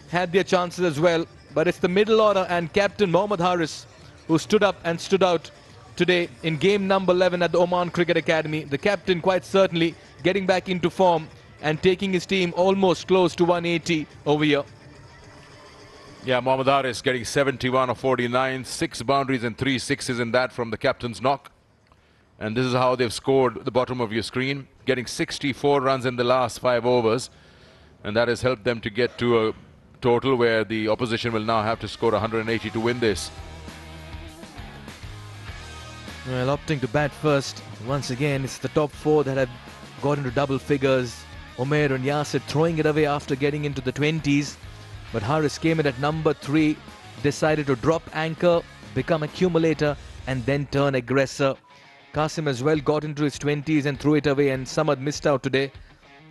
had their chances as well. But it's the middle order and captain Mohammad Haris who stood up and stood out today in game number 11 at the Oman Cricket Academy. The captain quite certainly getting back into form and taking his team almost close to 180 over here. Yeah, Mohammad Haris getting 71 of 49, 6 boundaries and 3 sixes in that from the captain's knock. And this is how they've scored at the bottom of your screen, getting 64 runs in the last 5 overs. And that has helped them to get to a total where the opposition will now have to score 180 to win this. Well, opting to bat first. Once again, it's the top 4 that have got into double figures. Umair and Yasir throwing it away after getting into the 20s. But Haris came in at number 3, decided to drop anchor, become accumulator, and then turn aggressor. Qasim as well got into his 20s and threw it away, and Samad missed out today.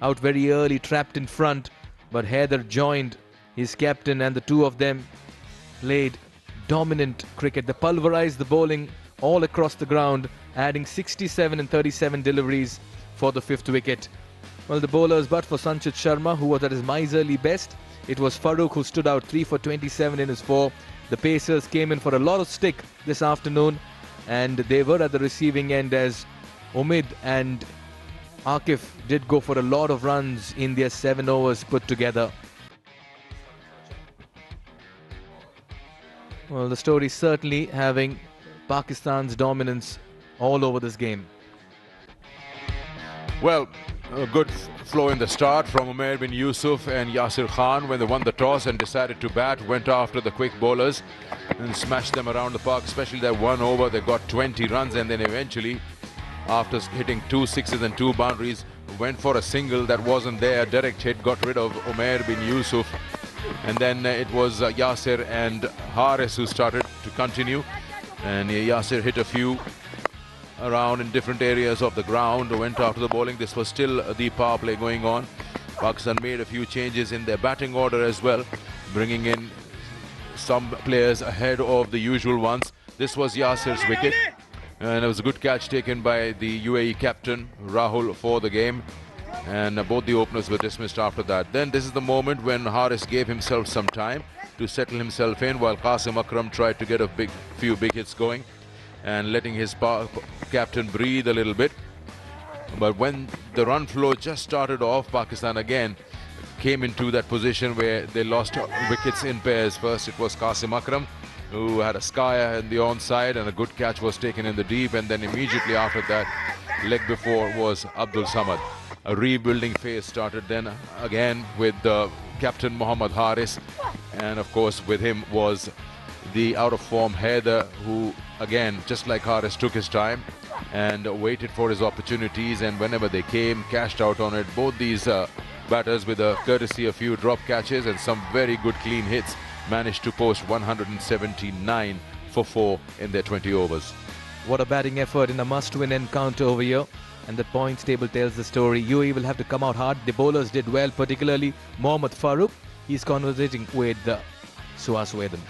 Out very early, trapped in front. But Haider joined his captain, and the two of them played dominant cricket. They pulverized the bowling all across the ground, adding 67 and 37 deliveries for the 5th wicket. Well, the bowlers, but for Sanchit Sharma, who was at his miserly best, it was Farooq who stood out 3 for 27 in his 4. The Pacers came in for a lot of stick this afternoon, and they were at the receiving end as Umid and Akif did go for a lot of runs in their 7 overs put together. Well, the story certainly having Pakistan's dominance all over this game. Well, a good flow in the start from Umair bin Yusuf and Yasir Khan when they won the toss and decided to bat, went after the quick bowlers and smashed them around the park, especially that 1 over. They got 20 runs, and then eventually, after hitting 2 sixes and 2 boundaries, went for a single that wasn't there. Direct hit got rid of Umair bin Yusuf, and then it was Yasir and Haris who started to continue, and Yasir hit a few around in different areas of the ground, went after the bowling. This was still the power play going on. Pakistan made a few changes in their batting order as well, bringing in some players ahead of the usual ones. This was Yasir's wicket, and it was a good catch taken by the UAE captain Rahul for the game, and both the openers were dismissed after that. Then this is the moment when Haris gave himself some time to settle himself in, while Qasim Akram tried to get a few big hits going and letting his captain breathe a little bit. But when the run flow just started off, Pakistan again came into that position where they lost wickets in pairs. First it was Qasim Akram, who had a skyer in the onside, and a good catch was taken in the deep, and then immediately after that, leg before, was Abdul Samad. A rebuilding phase started then again with captain Mohammad Haris, and of course with him was the out-of-form Haider, who again, just like Haris, took his time and waited for his opportunities, and whenever they came, cashed out on it. Both these batters, with a courtesy a few drop catches and some very good clean hits, managed to post 179 for for 4 in their 20 overs. What a batting effort in a must-win encounter over here. And the points table tells the story. UAE will have to come out hard. The bowlers did well, particularly Mohammad Farooq. He's conversating with Suhas Wedan.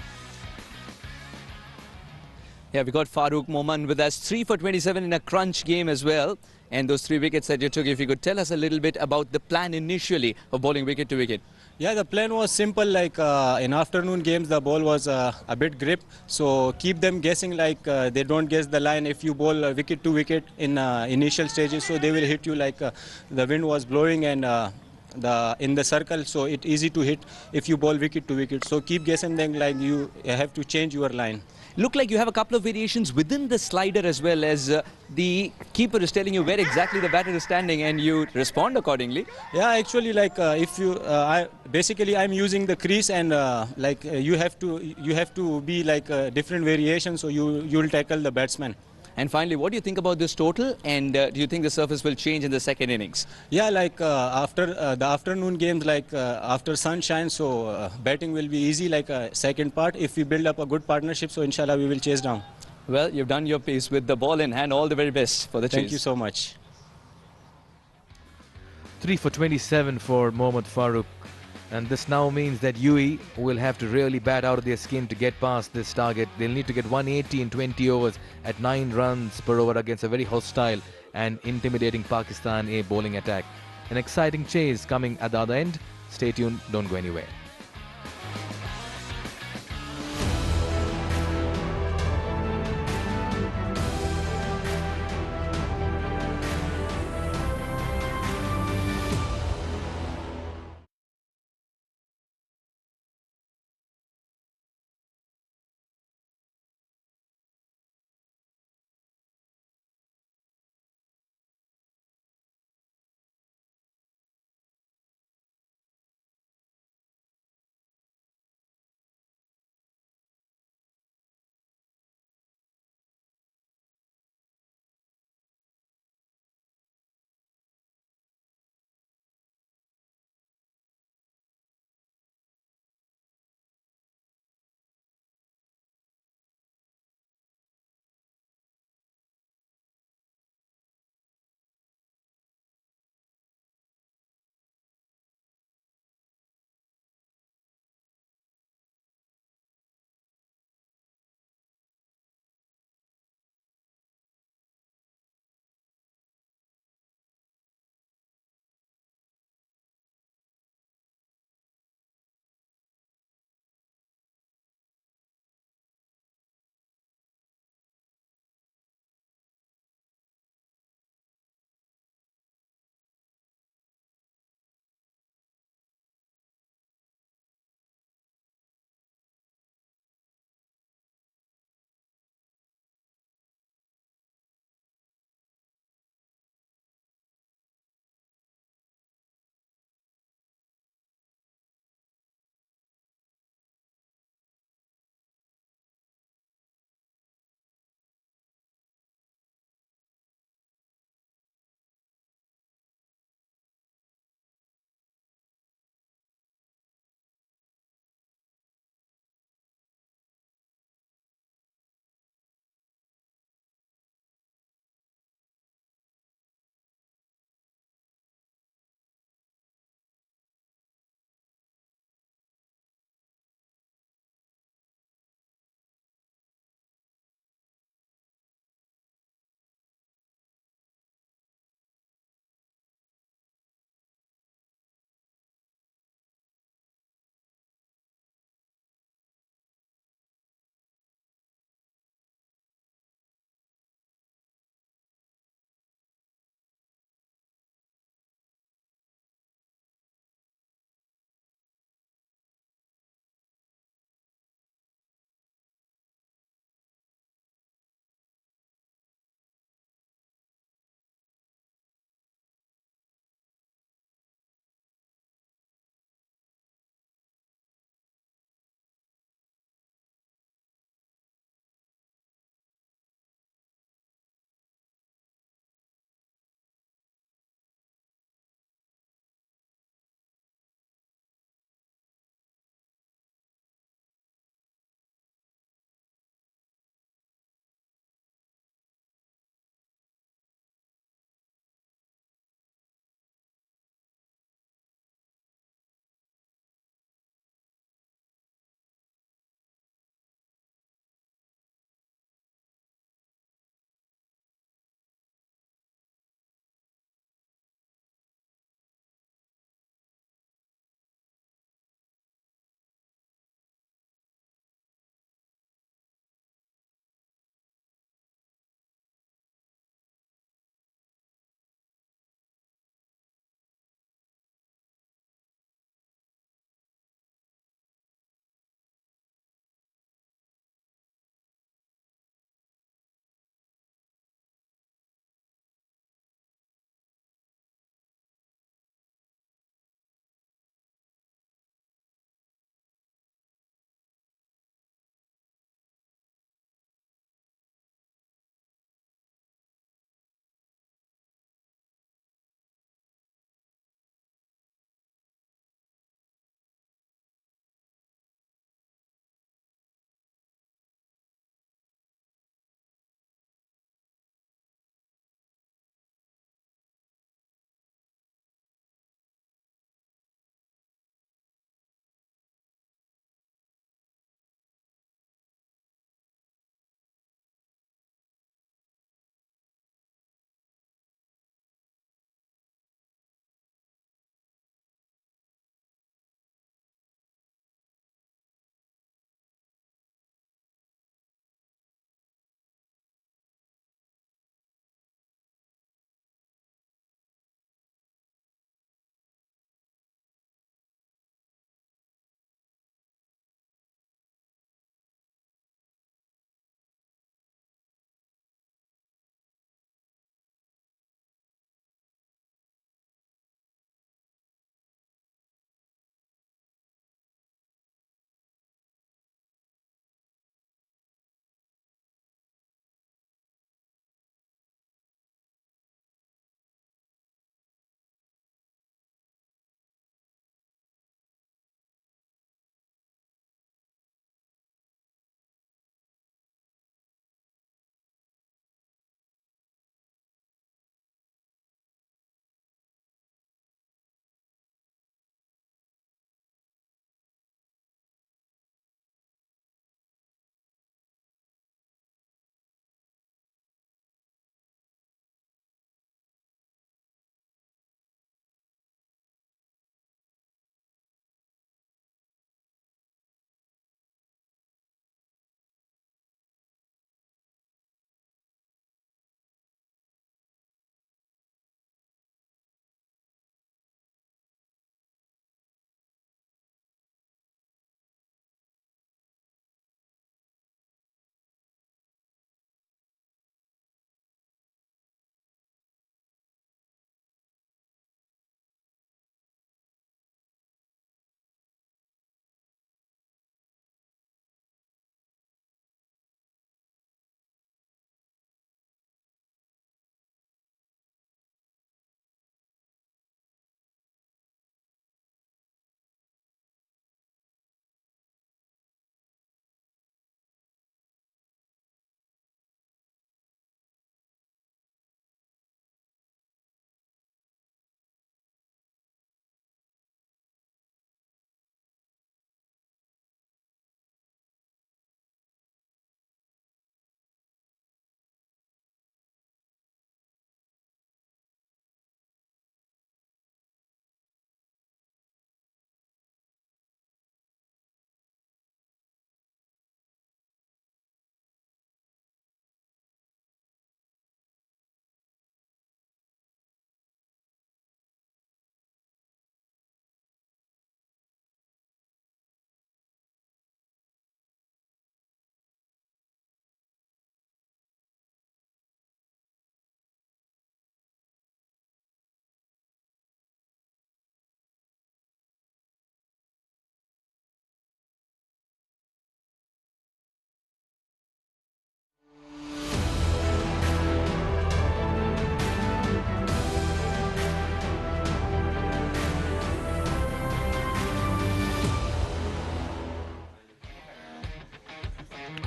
Yeah, we got Farooq Moman with us. 3 for 27 in a crunch game as well. And those 3 wickets that you took, if you could tell us a little bit about the plan initially of bowling wicket to wicket. Yeah, the plan was simple. Like in afternoon games, the ball was a bit grip. So keep them guessing, like they don't guess the line. If you bowl wicket to wicket in initial stages, so they will hit you like the wind was blowing and in the circle. So it's easy to hit if you bowl wicket to wicket. So keep guessing them, like you have to change your line. Look like you have a couple of variations within the slider as well, as the keeper is telling you where exactly the batter is standing and you respond accordingly. Yeah, actually, like if you, I'm using the crease and you have to be like a different variation, so you'll tackle the batsman. And finally, what do you think about this total? And do you think the surface will change in the second innings? Yeah, like after the afternoon games, like after sunshine, so batting will be easy. Like second part, if we build up a good partnership, so inshallah we will chase down. Well, you've done your piece with the ball in hand. All the very best for the chase. Thank you so much. 3 for 27 for Mohammad Farooq. And this now means that UAE will have to really bat out of their skin to get past this target. They'll need to get 180 in 20 overs at 9 runs per over against a very hostile and intimidating Pakistan A bowling attack. An exciting chase coming at the other end. Stay tuned, don't go anywhere.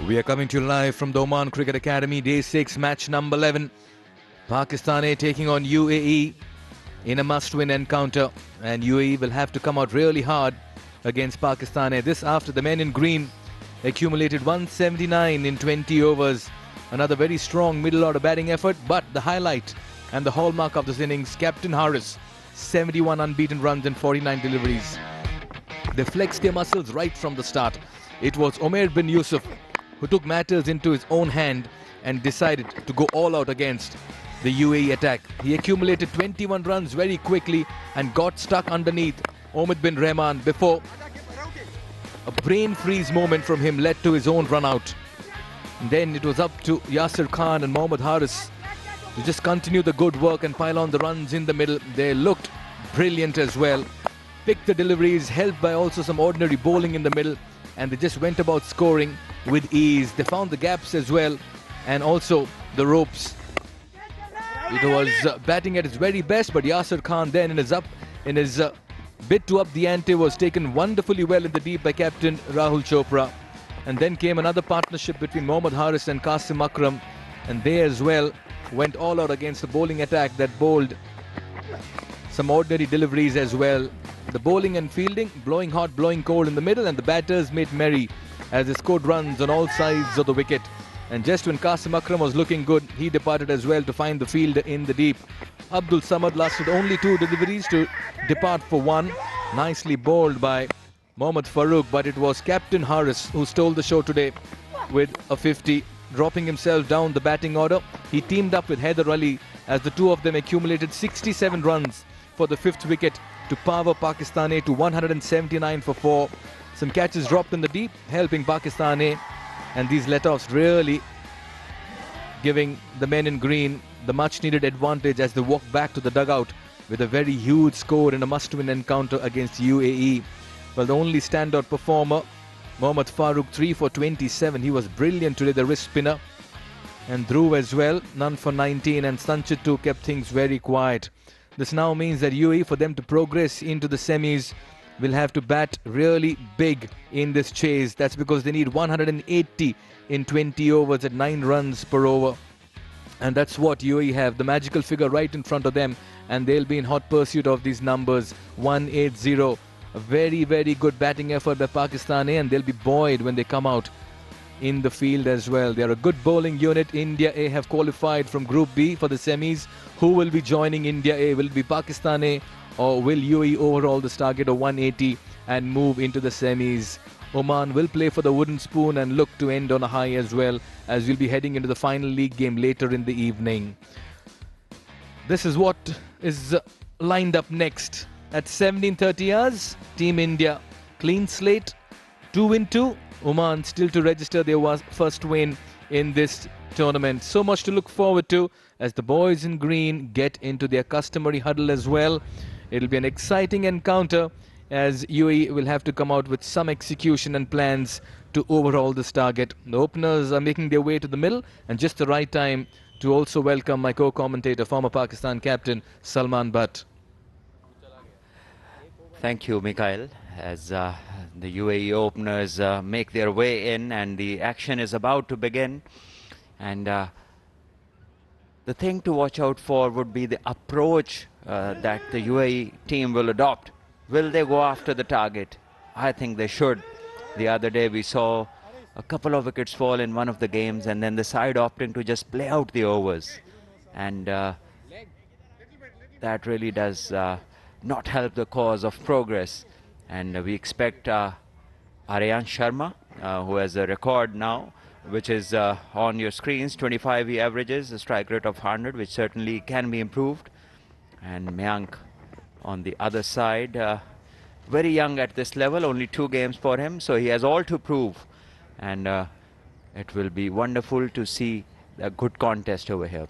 We are coming to you live from the Oman Cricket Academy, Day 6, match number 11. Pakistan A taking on UAE in a must-win encounter. And UAE will have to come out really hard against Pakistan A. This after the men in green accumulated 179 in 20 overs. Another very strong middle-order batting effort. But the highlight and the hallmark of this innings, Captain Harris, 71 unbeaten runs and 49 deliveries. They flexed their muscles right from the start. It was Omer bin Yusuf who took matters into his own hand and decided to go all out against the UAE attack. He accumulated 21 runs very quickly and got stuck underneath Omid bin Rahman before a brain freeze moment from him led to his own run out. And then it was up to Yasir Khan and Mohammad Haris to just continue the good work and pile on the runs in the middle. They looked brilliant as well. Picked the deliveries, helped by also some ordinary bowling in the middle, and they just went about scoring with ease. They found the gaps as well and also the ropes. It was batting at its very best, but Yasir Khan then in his bid to up the ante was taken wonderfully well in the deep by captain Rahul Chopra. And then came another partnership between Mohammad Haris and Qasim Akram, and they as well went all out against the bowling attack that bowled some ordinary deliveries as well. The bowling and fielding, blowing hot, blowing cold in the middle, and the batters made merry as they scored runs on all sides of the wicket. And just when Qasim Akram was looking good, he departed as well to find the field in the deep. Abdul Samad lasted only 2 deliveries to depart for 1. Nicely bowled by Mohammad Farooq, but it was Captain Haris who stole the show today with a 50, dropping himself down the batting order. He teamed up with Haider Ali as the two of them accumulated 67 runs for the 5th wicket to power Pakistan A to 179 for 4. Some catches dropped in the deep, helping Pakistan A, and these let-offs really giving the men in green the much-needed advantage as they walk back to the dugout with a very huge score in a must-win encounter against UAE. Well, the only standout performer, Mohammad Farooq, 3 for 27. He was brilliant today, the wrist spinner. And Dhruv as well, none for 19, and Sanchit too kept things very quiet. This now means that UAE, for them to progress into the semis, will have to bat really big in this chase. That's because they need 180 in 20 overs at 9 runs per over. And that's what UAE have, the magical figure right in front of them, and they'll be in hot pursuit of these numbers. 180. A very, very good batting effort by Pakistan A, and they'll be buoyed when they come out in the field as well. They are a good bowling unit. India A have qualified from Group B for the semis. Who will be joining India A? Will it be Pakistan A, or will UAE overall this target of 180 and move into the semis? Oman will play for the wooden spoon and look to end on a high as well, as we'll be heading into the final league game later in the evening. This is what is lined up next. At 17:30 hours, Team India, clean slate, 2-2. Oman still to register their first win in this tournament. So much to look forward to as the boys in green get into their customary huddle as well. It'll be an exciting encounter as UAE will have to come out with some execution and plans to overhaul this target. The openers are making their way to the middle, and just the right time to also welcome my co-commentator, former Pakistan captain Salman Butt. Thank you, Mikhail. As the UAE openers make their way in and the action is about to begin. And the thing to watch out for would be the approach that the UAE team will adopt. Will they go after the target? I think they should. The other day we saw a couple of wickets fall in one of the games, and then the side opting to just play out the overs. And that really does not help the cause of progress. And we expect Aryan Sharma, who has a record now, which is on your screens, 25 he averages, a strike rate of 100, which certainly can be improved. And Mayank on the other side, very young at this level, only 2 games for him, so he has all to prove. And it will be wonderful to see a good contest over here.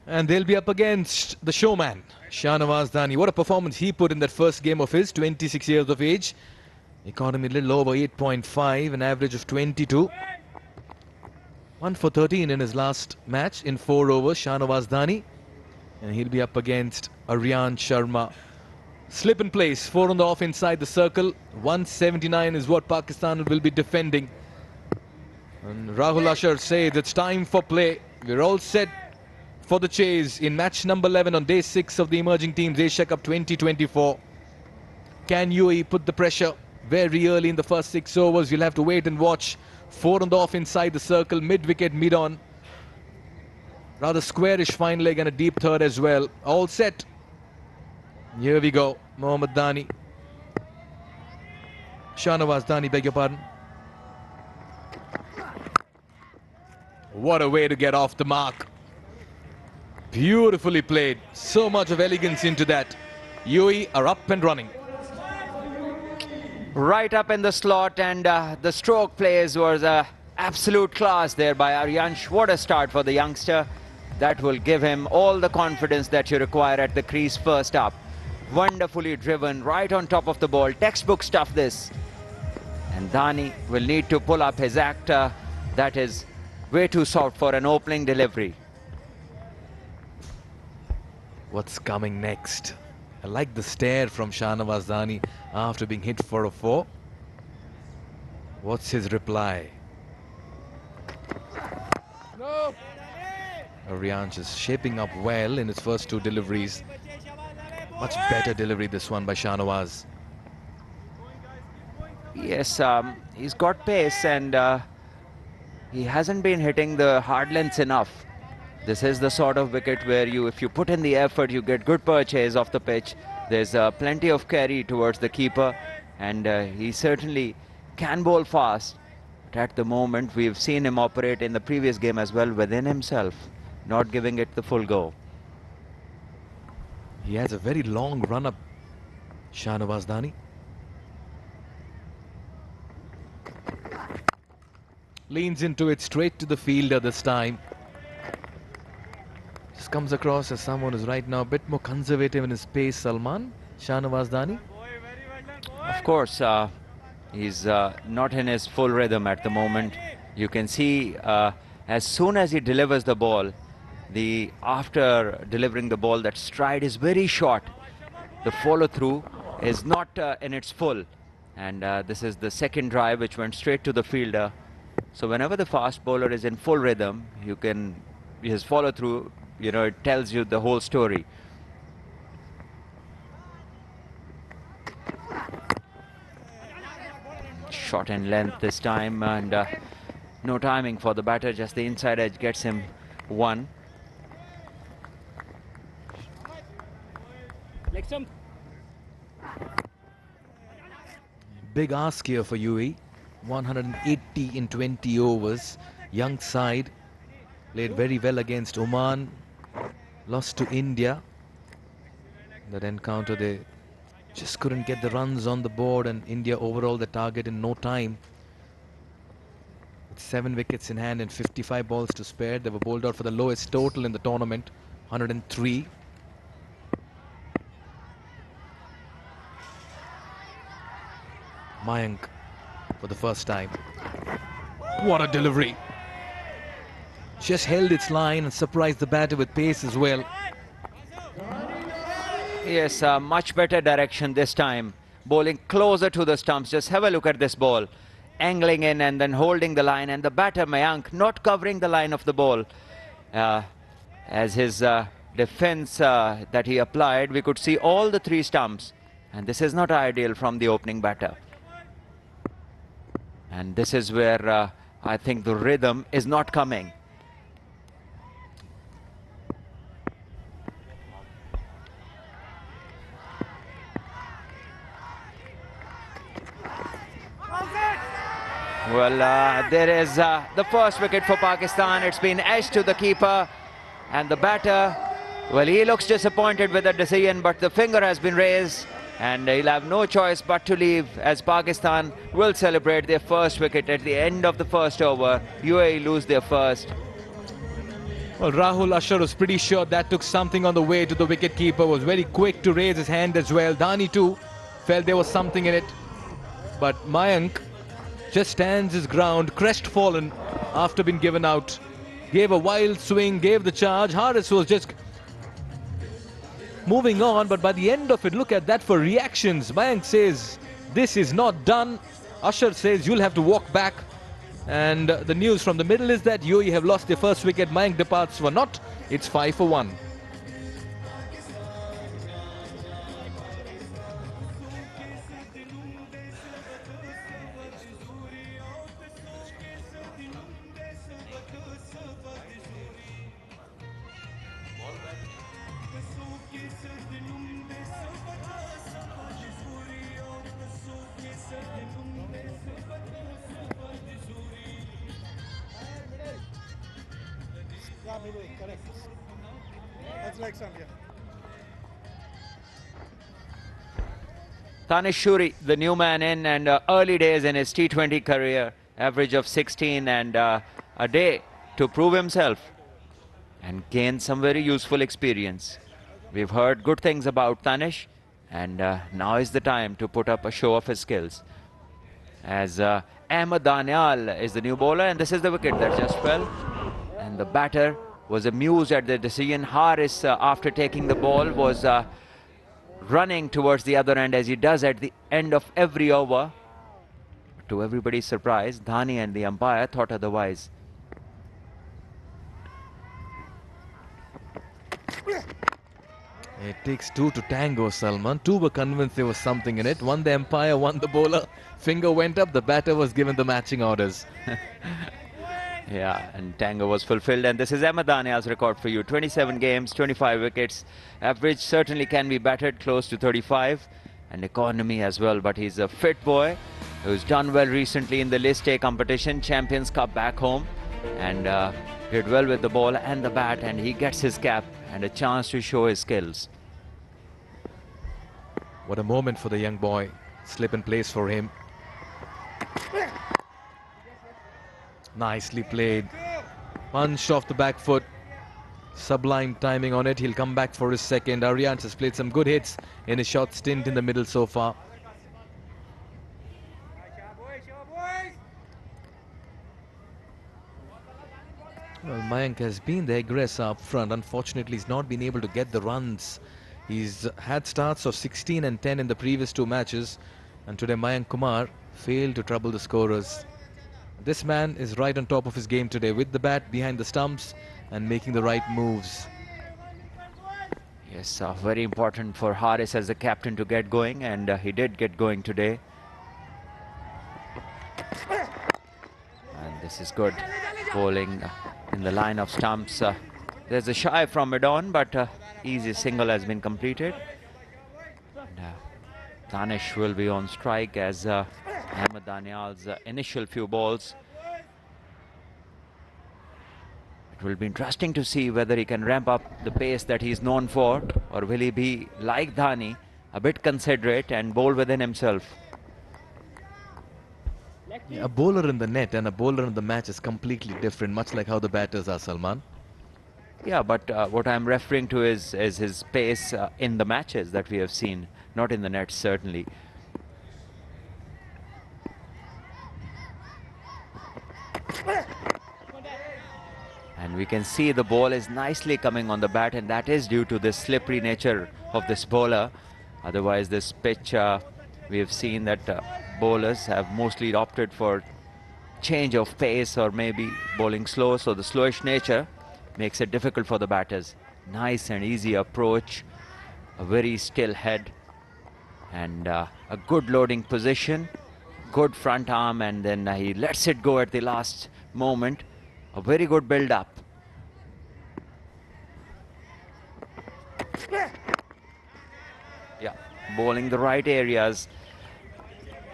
And they'll be up against the showman, Shahnawaz Dani. What a performance he put in that first game of his, 26 years of age. Economy a little over 8.5, an average of 22. 1 for 13 in his last match in 4 overs, Shahnawaz Dani. And he'll be up against Aryan Sharma. Slip in place, 4 on the off inside the circle. 179 is what Pakistan will be defending. And Rahul Ashar says it's time for play. We're all set for the chase in match number 11 on day 6 of the Emerging Teams Asia Cup 2024. Can UAE put the pressure very early in the first 6 overs? You'll have to wait and watch. 4 on the off inside the circle, mid-wicket, mid-on. Rather squarish fine leg and a deep third as well. All set. Here we go. Mohammad Dani. Shahnawaz Dani, beg your pardon. What a way to get off the mark. Beautifully played. So much of elegance into that. UAE are up and running. Right up in the slot, and the stroke plays was absolute class there by Aryansh. What a start for the youngster. That will give him all the confidence that you require at the crease first up. Wonderfully driven, right on top of the ball. Textbook stuff this. And Dani will need to pull up his act. That is way too soft for an opening delivery. What's coming next? I like the stare from Shahnawaz Dani after being hit for a 4. What's his reply? No. Aryansh is shaping up well in his first 2 deliveries. Much better delivery this one by Shahnawaz. Yes, he's got pace, and he hasn't been hitting the hard lengths enough. This is the sort of wicket where if you put in the effort, you get good purchase off the pitch. There's plenty of carry towards the keeper, and he certainly can bowl fast. But at the moment, we've seen him operate in the previous game as well within himself, not giving it the full go. He has a very long run-up, Shahnawaz Dani. Leans into it straight to the fielder this time. Just comes across as someone who's right now a bit more conservative in his pace, Salman. Shahnawaz Dani. Of course, he's not in his full rhythm at the moment. You can see as soon as he delivers the ball, after delivering the ball, that stride is very short. The follow-through is not in its full. And this is the second drive which went straight to the fielder. So whenever the fast bowler is in full rhythm, his follow-through, it tells you the whole story. Short in length this time, and no timing for the batter, just the inside edge gets him 1. Big ask here for UAE. 180 in 20 overs. Young side. Played very well against Oman. Lost to India. That encounter, they just couldn't get the runs on the board, and India overall the target in no time. With 7 wickets in hand and 55 balls to spare, they were bowled out for the lowest total in the tournament, 103. Mayank for the first time. What a delivery. Just held its line and surprised the batter with pace as well. Yes, much better direction this time. Bowling closer to the stumps. Just have a look at this ball. Angling in and then holding the line. And the batter, Mayank, not covering the line of the ball. As his defense that he applied, we could see all the 3 stumps. And this is not ideal from the opening batter. And this is where I think the rhythm is not coming. Well, there is the first wicket for Pakistan. It's been edged to the keeper, and the batter, well, he looks disappointed with the decision, but the finger has been raised, and he'll have no choice but to leave, as Pakistan will celebrate their first wicket at the end of the first over. UAE lose their first. Well, Rahul Ashar was pretty sure that took something on the way to the wicket-keeper. Was very quick to raise his hand as well. Dani too felt there was something in it, but Mayank just stands his ground, crestfallen after being given out. Gave a wild swing, gave the charge. Haris was just moving on, but by the end of it, look at that for reactions. Mayank says, this is not done. Ashar says, you'll have to walk back. And the news from the middle is that UAE have lost their first wicket. Mayank departs for not. It's 5 for 1. Yeah, middle, correct. That's like some, yeah. Tanish Shuri, the new man in, and early days in his T20 career, average of 16 and a day to prove himself and gain some very useful experience. We've heard good things about Tanish, and now is the time to put up a show of his skills. As Ahmed Danial is the new bowler, and this is the wicket that just fell. And the batter was amused at the decision. Haris, after taking the ball, was running towards the other end, as he does at the end of every over. To everybody's surprise, Dhani and the umpire thought otherwise. It takes two to tango, Salman. Two were convinced there was something in it. One the umpire, one the bowler. Finger went up, the batter was given the matching orders. Yeah, and tango was fulfilled, and this is Ahmed Danial's record for you. 27 games, 25 wickets. Average certainly can be battered close to 35, and economy as well, but he's a fit boy who's done well recently in the List A competition, Champions Cup back home, and did well with the ball and the bat, and he gets his cap and a chance to show his skills. What a moment for the young boy. Slip and place for him. Nicely played. Punched off the back foot. Sublime timing on it. He'll come back for his second. Arians has played some good hits in his short stint in the middle so far. Well, Mayank has been the aggressor up front. Unfortunately, he's not been able to get the runs. He's had starts of 16 and 10 in the previous two matches. And today, Mayank Kumar failed to trouble the scorers. This man is right on top of his game today, with the bat behind the stumps and making the right moves. Yes, very important for Haris as the captain to get going, and he did get going today. And this is good bowling in the line of stumps. There's a shy from mid-on, but easy single has been completed. And, Tanish will be on strike as Ahmed Danial's initial few balls. It will be interesting to see whether he can ramp up the pace that he's known for, or will he be like Dhani, a bit considerate and bowl within himself. Yeah, a bowler in the net and a bowler in the match is completely different, much like how the batters are, Salman. Yeah, but what I'm referring to is his pace in the matches that we have seen, not in the net certainly. And we can see the ball is nicely coming on the bat, and that is due to the slippery nature of this bowler. Otherwise, this pitch, we have seen that bowlers have mostly opted for change of pace or maybe bowling slow, so the slowish nature makes it difficult for the batters. Nice and easy approach, a very still head, and a good loading position, good front arm, and then he lets it go at the last moment. A very good build-up. Yeah, bowling the right areas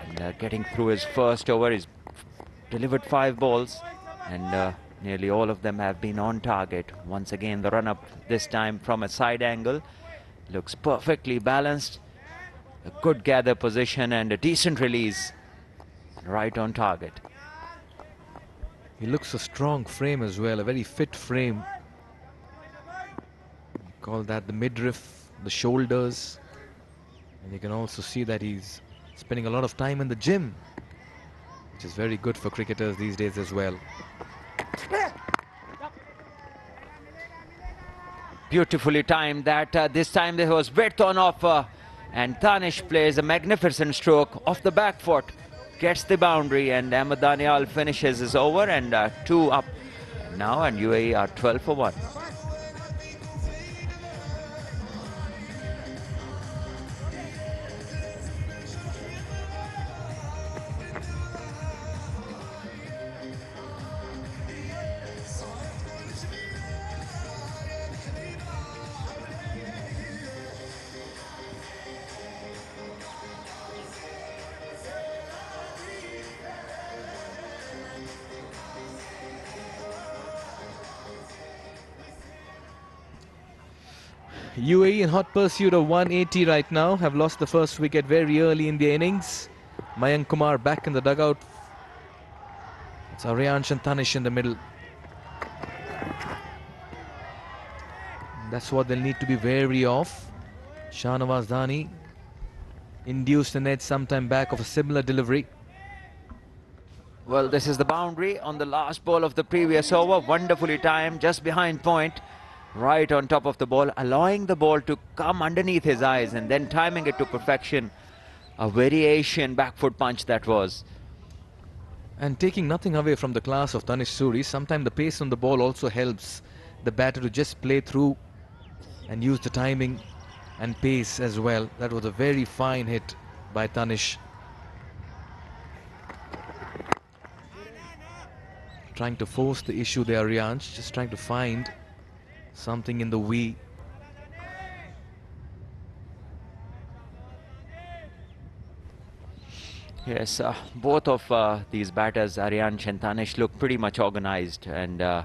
and getting through his first over. He's delivered 5 balls and nearly all of them have been on target. Once again, the run-up this time from a side angle. Looks perfectly balanced. A good gather position and a decent release. Right on target. He looks a strong frame as well, a very fit frame. Call that the midriff, the shoulders. And you can also see that he's spending a lot of time in the gym, which is very good for cricketers these days as well. Beautifully timed that. This time there was width on offer, and Tanish plays a magnificent stroke off the back foot. gets the boundary, and Ahmed Daniel finishes his over, and 2 up now, and UAE are 12 for 1. UAE in hot pursuit of 180 right now, have lost the first wicket very early in the innings. Mayank Kumar back in the dugout. It's Aryansh and Tanish in the middle. That's what they'll need to be wary of. Shahnawaz Dhani induced an edge sometime back of a similar delivery. Well, this is the boundary on the last ball of the previous over. Wonderfully timed, just behind point, right on top of the ball, allowing the ball to come underneath his eyes and then timing it to perfection. A very Asian back foot punch that was. And taking nothing away from the class of Tanish Suri, sometimes the pace on the ball also helps the batter to just play through and use the timing and pace as well. That was a very fine hit by Tanish. Trying to force the issue there, Aryansh, just trying to find something in the V. Yes, both of these batters, Aryansh and Tanish, look pretty much organized and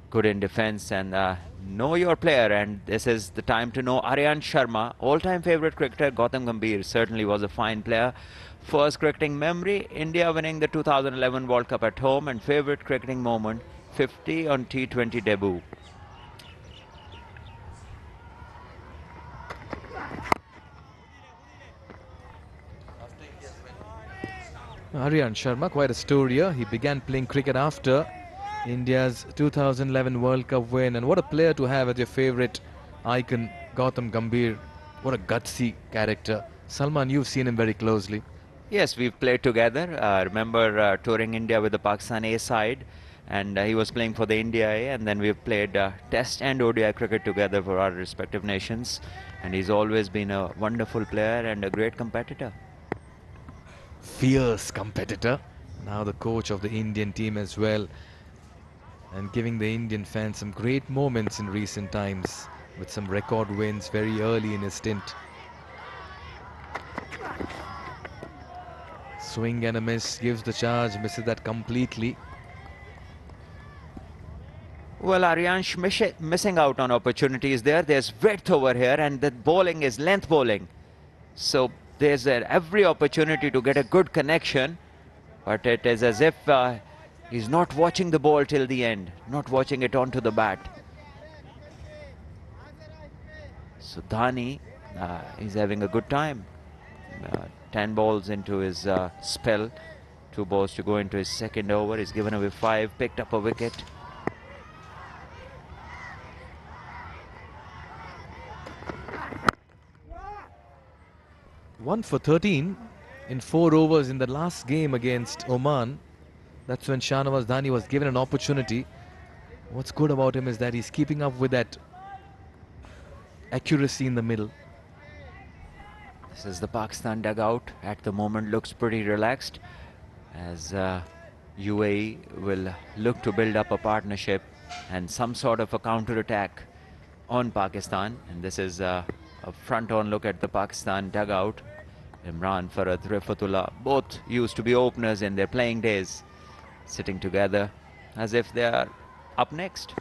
good in defense, and know your player, and this is the time to know Aryansh Sharma. All-time favorite cricketer Gautam Gambhir certainly was a fine player. First cricketing memory, India winning the 2011 World Cup at home, and favorite cricketing moment, 50 on T20 debut. Aryansh Sharma, quite a story here. He began playing cricket after India's 2011 World Cup win, and what a player to have as your favorite icon, Gautam Gambhir. What a gutsy character. Salman, you've seen him very closely. Yes, we've played together. Remember touring India with the Pakistan A side, and he was playing for the India A, and then we've played Test and ODI cricket together for our respective nations, and he's always been a wonderful player and a great competitor. Fierce competitor. Now the coach of the Indian team as well, and giving the Indian fans some great moments in recent times with some record wins very early in his stint. Swing and a miss, gives the charge, misses that completely. Well, Aryansh missing out on opportunities there. There's width over here, and the bowling is length bowling. So there's every opportunity to get a good connection, but it is as if he's not watching the ball till the end, not watching it onto the bat. So Dhani is having a good time. 10 balls into his spell, 2 balls to go into his second over. He's given away 5, picked up a wicket. One for 13 in 4 overs in the last game against Oman. That's when Shahnawaz Dhani was given an opportunity. What's good about him is that he's keeping up with that accuracy in the middle. This is the Pakistan dugout. At the moment looks pretty relaxed, as UAE will look to build up a partnership and some sort of a counter-attack on Pakistan. And this is a front-on look at the Pakistan dugout. Imran Farad, Rifatullah, both used to be openers in their playing days, sitting together as if they are up next.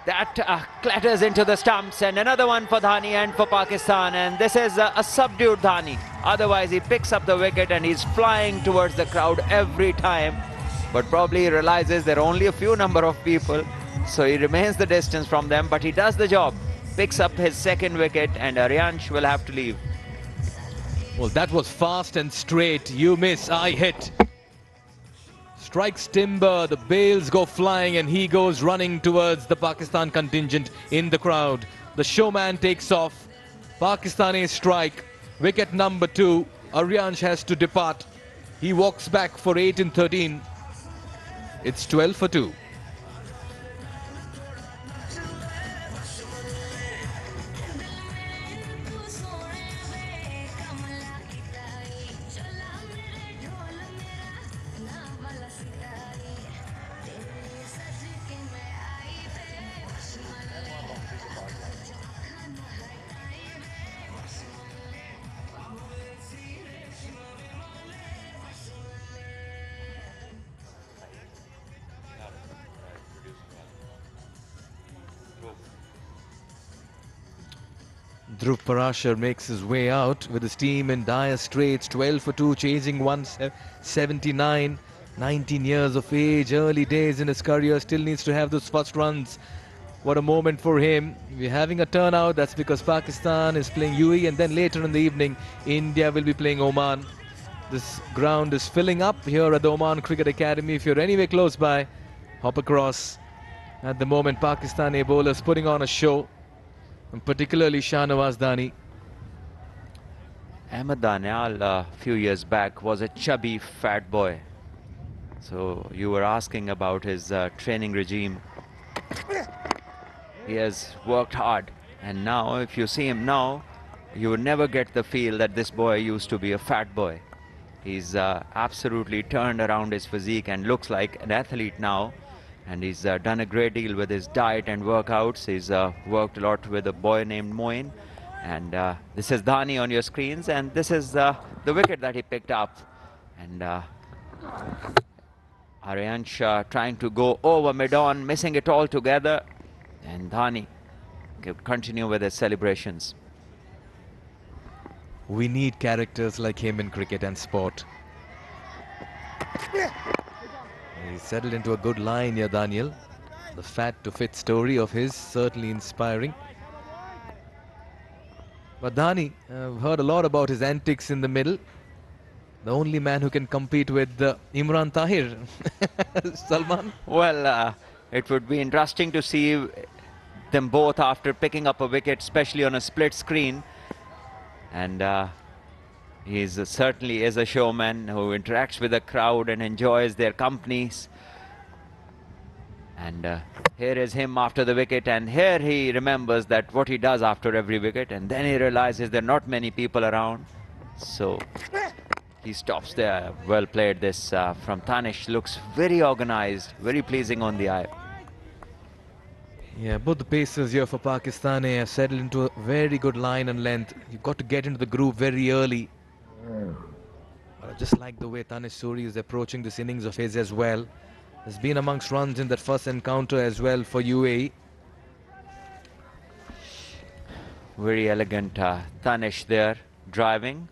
That clatters into the stumps, and another one for Dhani and for Pakistan, and this is a subdued Dhani. Otherwise he picks up the wicket and he's flying towards the crowd every time, but probably he realizes there are only a few number of people, so he remains the distance from them, but he does the job, picks up his second wicket, and Aryansh will have to leave. Well, that was fast and straight. You miss, I hit. strikes timber, the bails go flying and he goes running towards the Pakistan contingent in the crowd. The showman takes off. Pakistani strike. Wicket number 2. Aryansh has to depart. He walks back for 8 in 13. It's 12 for 2. Dhruv Parashar makes his way out with his team in dire straits. 12 for 2, chasing 179. 19 years of age, early days in his career, still needs to have those first runs. What a moment for him. We're having a turnout. That's because Pakistan is playing UAE, and then later in the evening, India will be playing Oman. This ground is filling up here at the Oman Cricket Academy. If you're anywhere close by, hop across. At the moment, Pakistani bowlers putting on a show, and particularly Shahnawaz Dani. Ahmed Daniel a few years back was a chubby fat boy. So you were asking about his training regime. He has worked hard, and now if you see him now, you would never get the feel that this boy used to be a fat boy. He's absolutely turned around his physique and looks like an athlete now. And he's done a great deal with his diet and workouts. He's worked a lot with a boy named Moin. And this is Dhani on your screens. And this is the wicket that he picked up. And Aryansh trying to go over mid-on, missing it all together. And Dhani could continue with his celebrations. We need characters like him in cricket and sport. He's settled into a good line here, Daniel. The fat to fit story of his, certainly inspiring. But Dhani, I've heard a lot about his antics in the middle. The only man who can compete with Imran Tahir. Salman? Well, it would be interesting to see them both after picking up a wicket, especially on a split screen. And he certainly is a showman who interacts with the crowd and enjoys their companies. And here is him after the wicket, and here he remembers that what he does after every wicket, and then he realizes there are not many people around. So he stops there. Well played this from Tanish. Looks very organized, very pleasing on the eye. Yeah, both the pacers here for Pakistan have settled into a very good line and length. You've got to get into the groove very early. I just like the way Tanish Suri is approaching this innings of his as well. Has been amongst runs in that first encounter as well for UAE. Very elegant Tanish there, driving.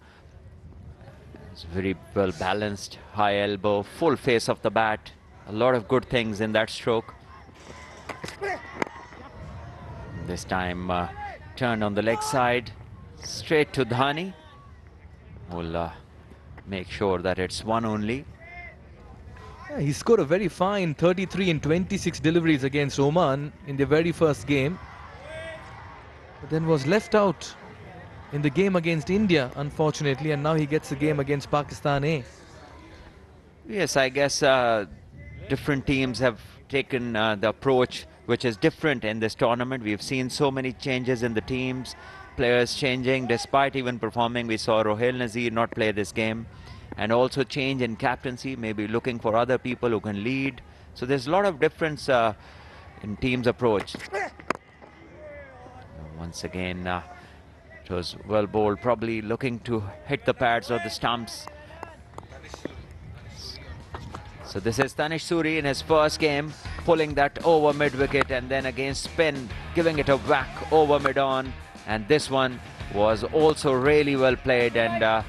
It's very well balanced, high elbow, full face of the bat. A lot of good things in that stroke. This time turned on the leg side, straight to Dhani. Will make sure that it's one only. Yeah, he scored a very fine 33 in 26 deliveries against Oman in the very first game. But then was left out in the game against India, unfortunately, and now he gets the game against Pakistan A. Yes, I guess different teams have taken the approach which is different in this tournament. We've seen so many changes in the teams, players changing despite even performing. We saw Rohil Nazir not play this game, and also change in captaincy, maybe looking for other people who can lead. So there's a lot of difference in teams' approach. Once again, it was well bowled, probably looking to hit the pads or the stumps. So this is Tanish Suri in his first game, pulling that over mid-wicket and then again spin, giving it a whack over mid-on. And this one was also really well played, and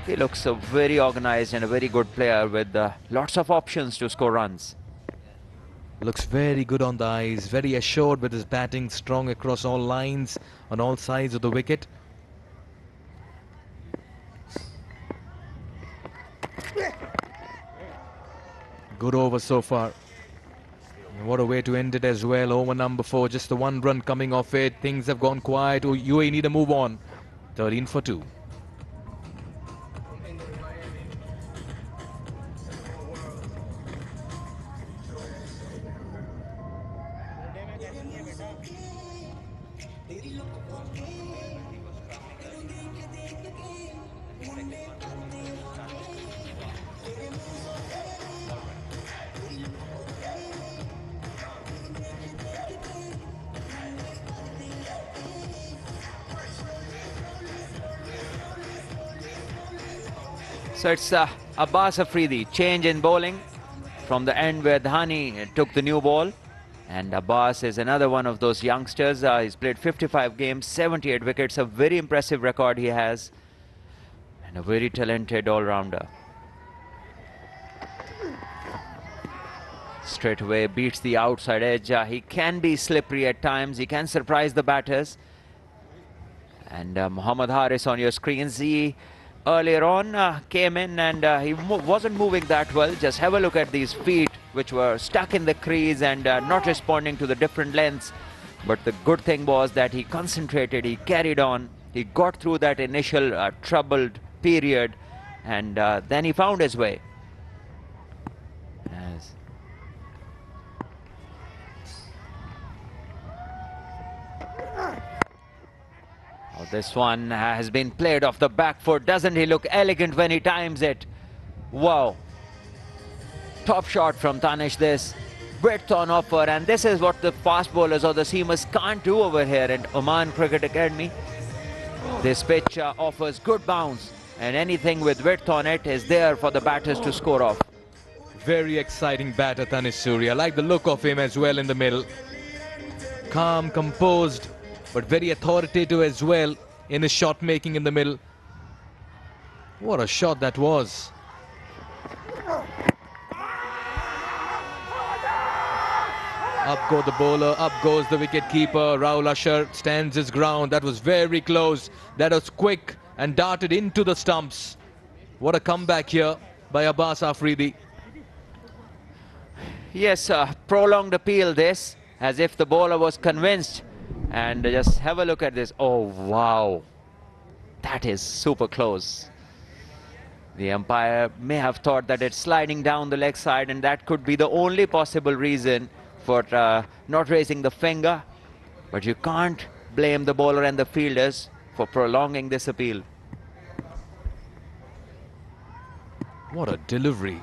he looks a very organized and a very good player with lots of options to score runs. Looks very good on the eyes, very assured with his batting, strong across all lines, on all sides of the wicket. Good over so far. And what a way to end it as well. Over number 4, just the 1 run coming off it. Things have gone quiet. UAE need to move on. 13 for 2. So it's Abbas Afridi, change in bowling from the end where Dhani took the new ball. And Abbas is another one of those youngsters. He's played 55 games, 78 wickets, a very impressive record he has. And a very talented all-rounder. Straight away beats the outside edge. He can be slippery at times. He can surprise the batters. And Mohammad Haris on your screens. He earlier on came in and he wasn't moving that well. Just have a look at these feet which were stuck in the crease and not responding to the different lengths. But the good thing was that he concentrated, he carried on, he got through that initial troubled period, and then he found his way. Yes. Oh, this one has been played off the back foot. Doesn't he look elegant when he times it? Wow. Top shot from Tanish this. Width on offer, and this is what the fast bowlers or the seamers can't do over here at Oman Cricket Academy. This pitch offers good bounce, and anything with width on it is there for the batters to score off. Very exciting batter, Tanish Suri. I like the look of him as well in the middle. Calm, composed, but very authoritative as well in his shot making in the middle. What a shot that was. Up goes the bowler, up goes the wicket keeper. Rahul Ashar stands his ground. That was very close. That was quick and darted into the stumps. What a comeback here by Abbas Afridi. Yes, prolonged appeal this, as if the bowler was convinced. And just have a look at this. Oh, wow. That is super close. The umpire may have thought that it's sliding down the leg side, and that could be the only possible reason for not raising the finger. But you can't blame the bowler and the fielders for prolonging this appeal. What a delivery.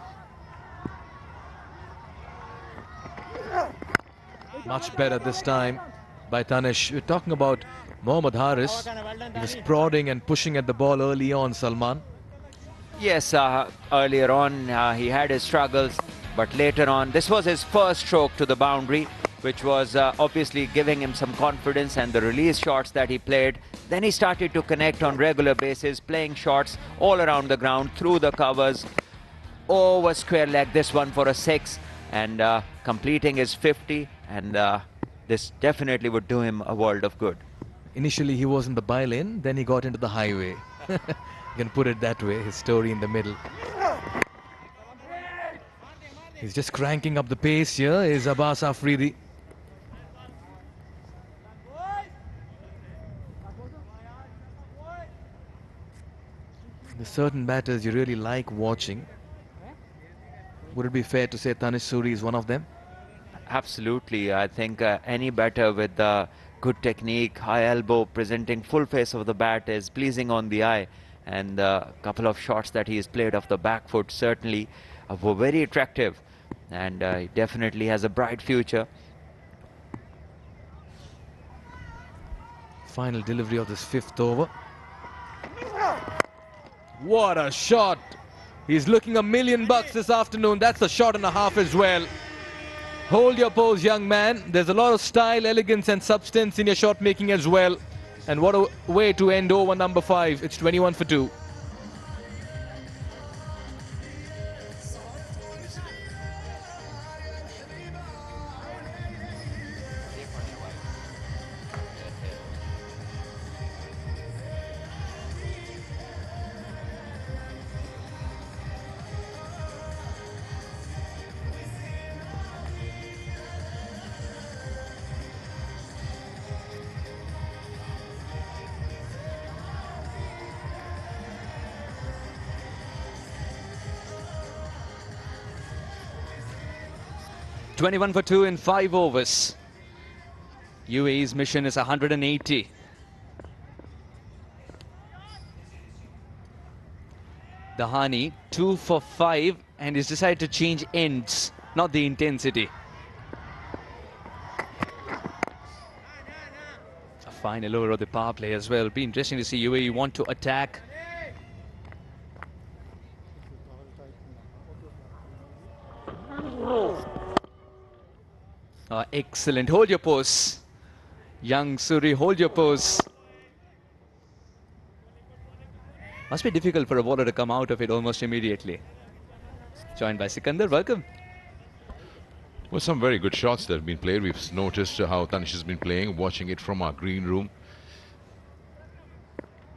Much better this time by Tanish. We're talking about Mohammad Haris. He was prodding and pushing at the ball early on, Salman. Yes, earlier on he had his struggles, but later on this was his first stroke to the boundary, which was obviously giving him some confidence, and the release shots that he played. Then he started to connect on regular basis, playing shots all around the ground, through the covers, over square leg, this one for a 6, and completing his 50, and this definitely would do him a world of good. Initially he was in the by-lane, then he got into the highway. You can put it that way, his story in the middle. He's just cranking up the pace here, is Abbas Afridi. There's certain batters you really like watching. Would it be fair to say Tanish Suri is one of them? Absolutely. I think any batter with good technique, high elbow, presenting full face of the bat is pleasing on the eye. And a couple of shots that he has played off the back foot certainly were very attractive. And he definitely has a bright future. Final delivery of this 5th over. What a shot! He's looking $1 million this afternoon. That's a shot and a half as well. Hold your pose, young man. There's a lot of style, elegance and substance in your shot making as well. And what a way to end over number 5. It's 21 for 2. 21 for 2 in 5 overs. UAE's mission is 180. Dahani 2 for 5 and he's decided to change ends, not the intensity. A final over of the power play as well. Be interesting to see UAE want to attack. Excellent. Hold your pose. Young Suri, hold your pose. Must be difficult for a bowler to come out of it almost immediately. Joined by Sikandar, welcome. Well, some very good shots that have been played. We've noticed how Tanish has been playing, watching it from our green room.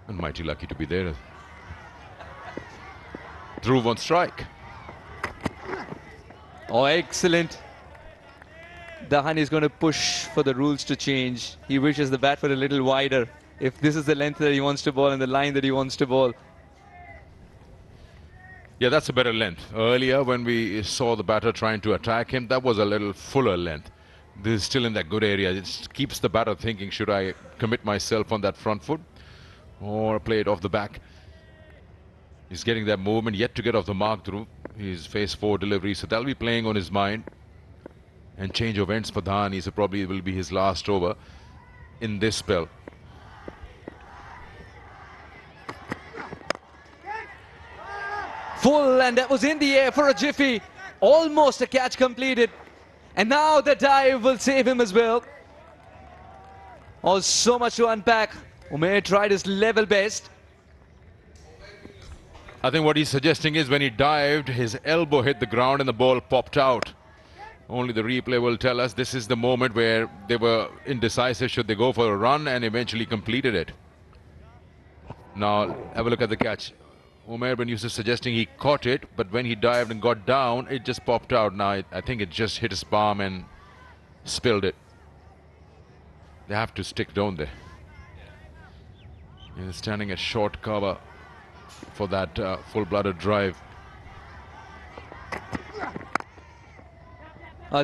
And mighty lucky to be there. Dhruv on strike. Oh, excellent. Dahani is going to push for the rules to change. He wishes the bat were a little wider. If this is the length that he wants to bowl and the line that he wants to bowl. Yeah, that's a better length. Earlier, when we saw the batter trying to attack him, that was a little fuller length. This is still in that good area. It keeps the batter thinking, should I commit myself on that front foot or play it off the back? He's getting that movement, yet to get off the mark through his phase 4 delivery. So that'll be playing on his mind. And change of ends for Dahani, so probably it will be his last over in this spell. Full, and that was in the air for a jiffy. Almost a catch completed. And now the dive will save him as well. Oh, so much to unpack. Umair tried his level best. I think what he's suggesting is when he dived, his elbow hit the ground and the ball popped out. Only the replay will tell us this is the moment where they were indecisive, should they go for a run, and eventually completed it. Now, have a look at the catch. Umair bin Yusuf suggesting he caught it, but when he dived and got down, it just popped out. Now, I think it just hit his palm and spilled it. They have to stick, don't they? He's standing at short cover for that full-blooded drive.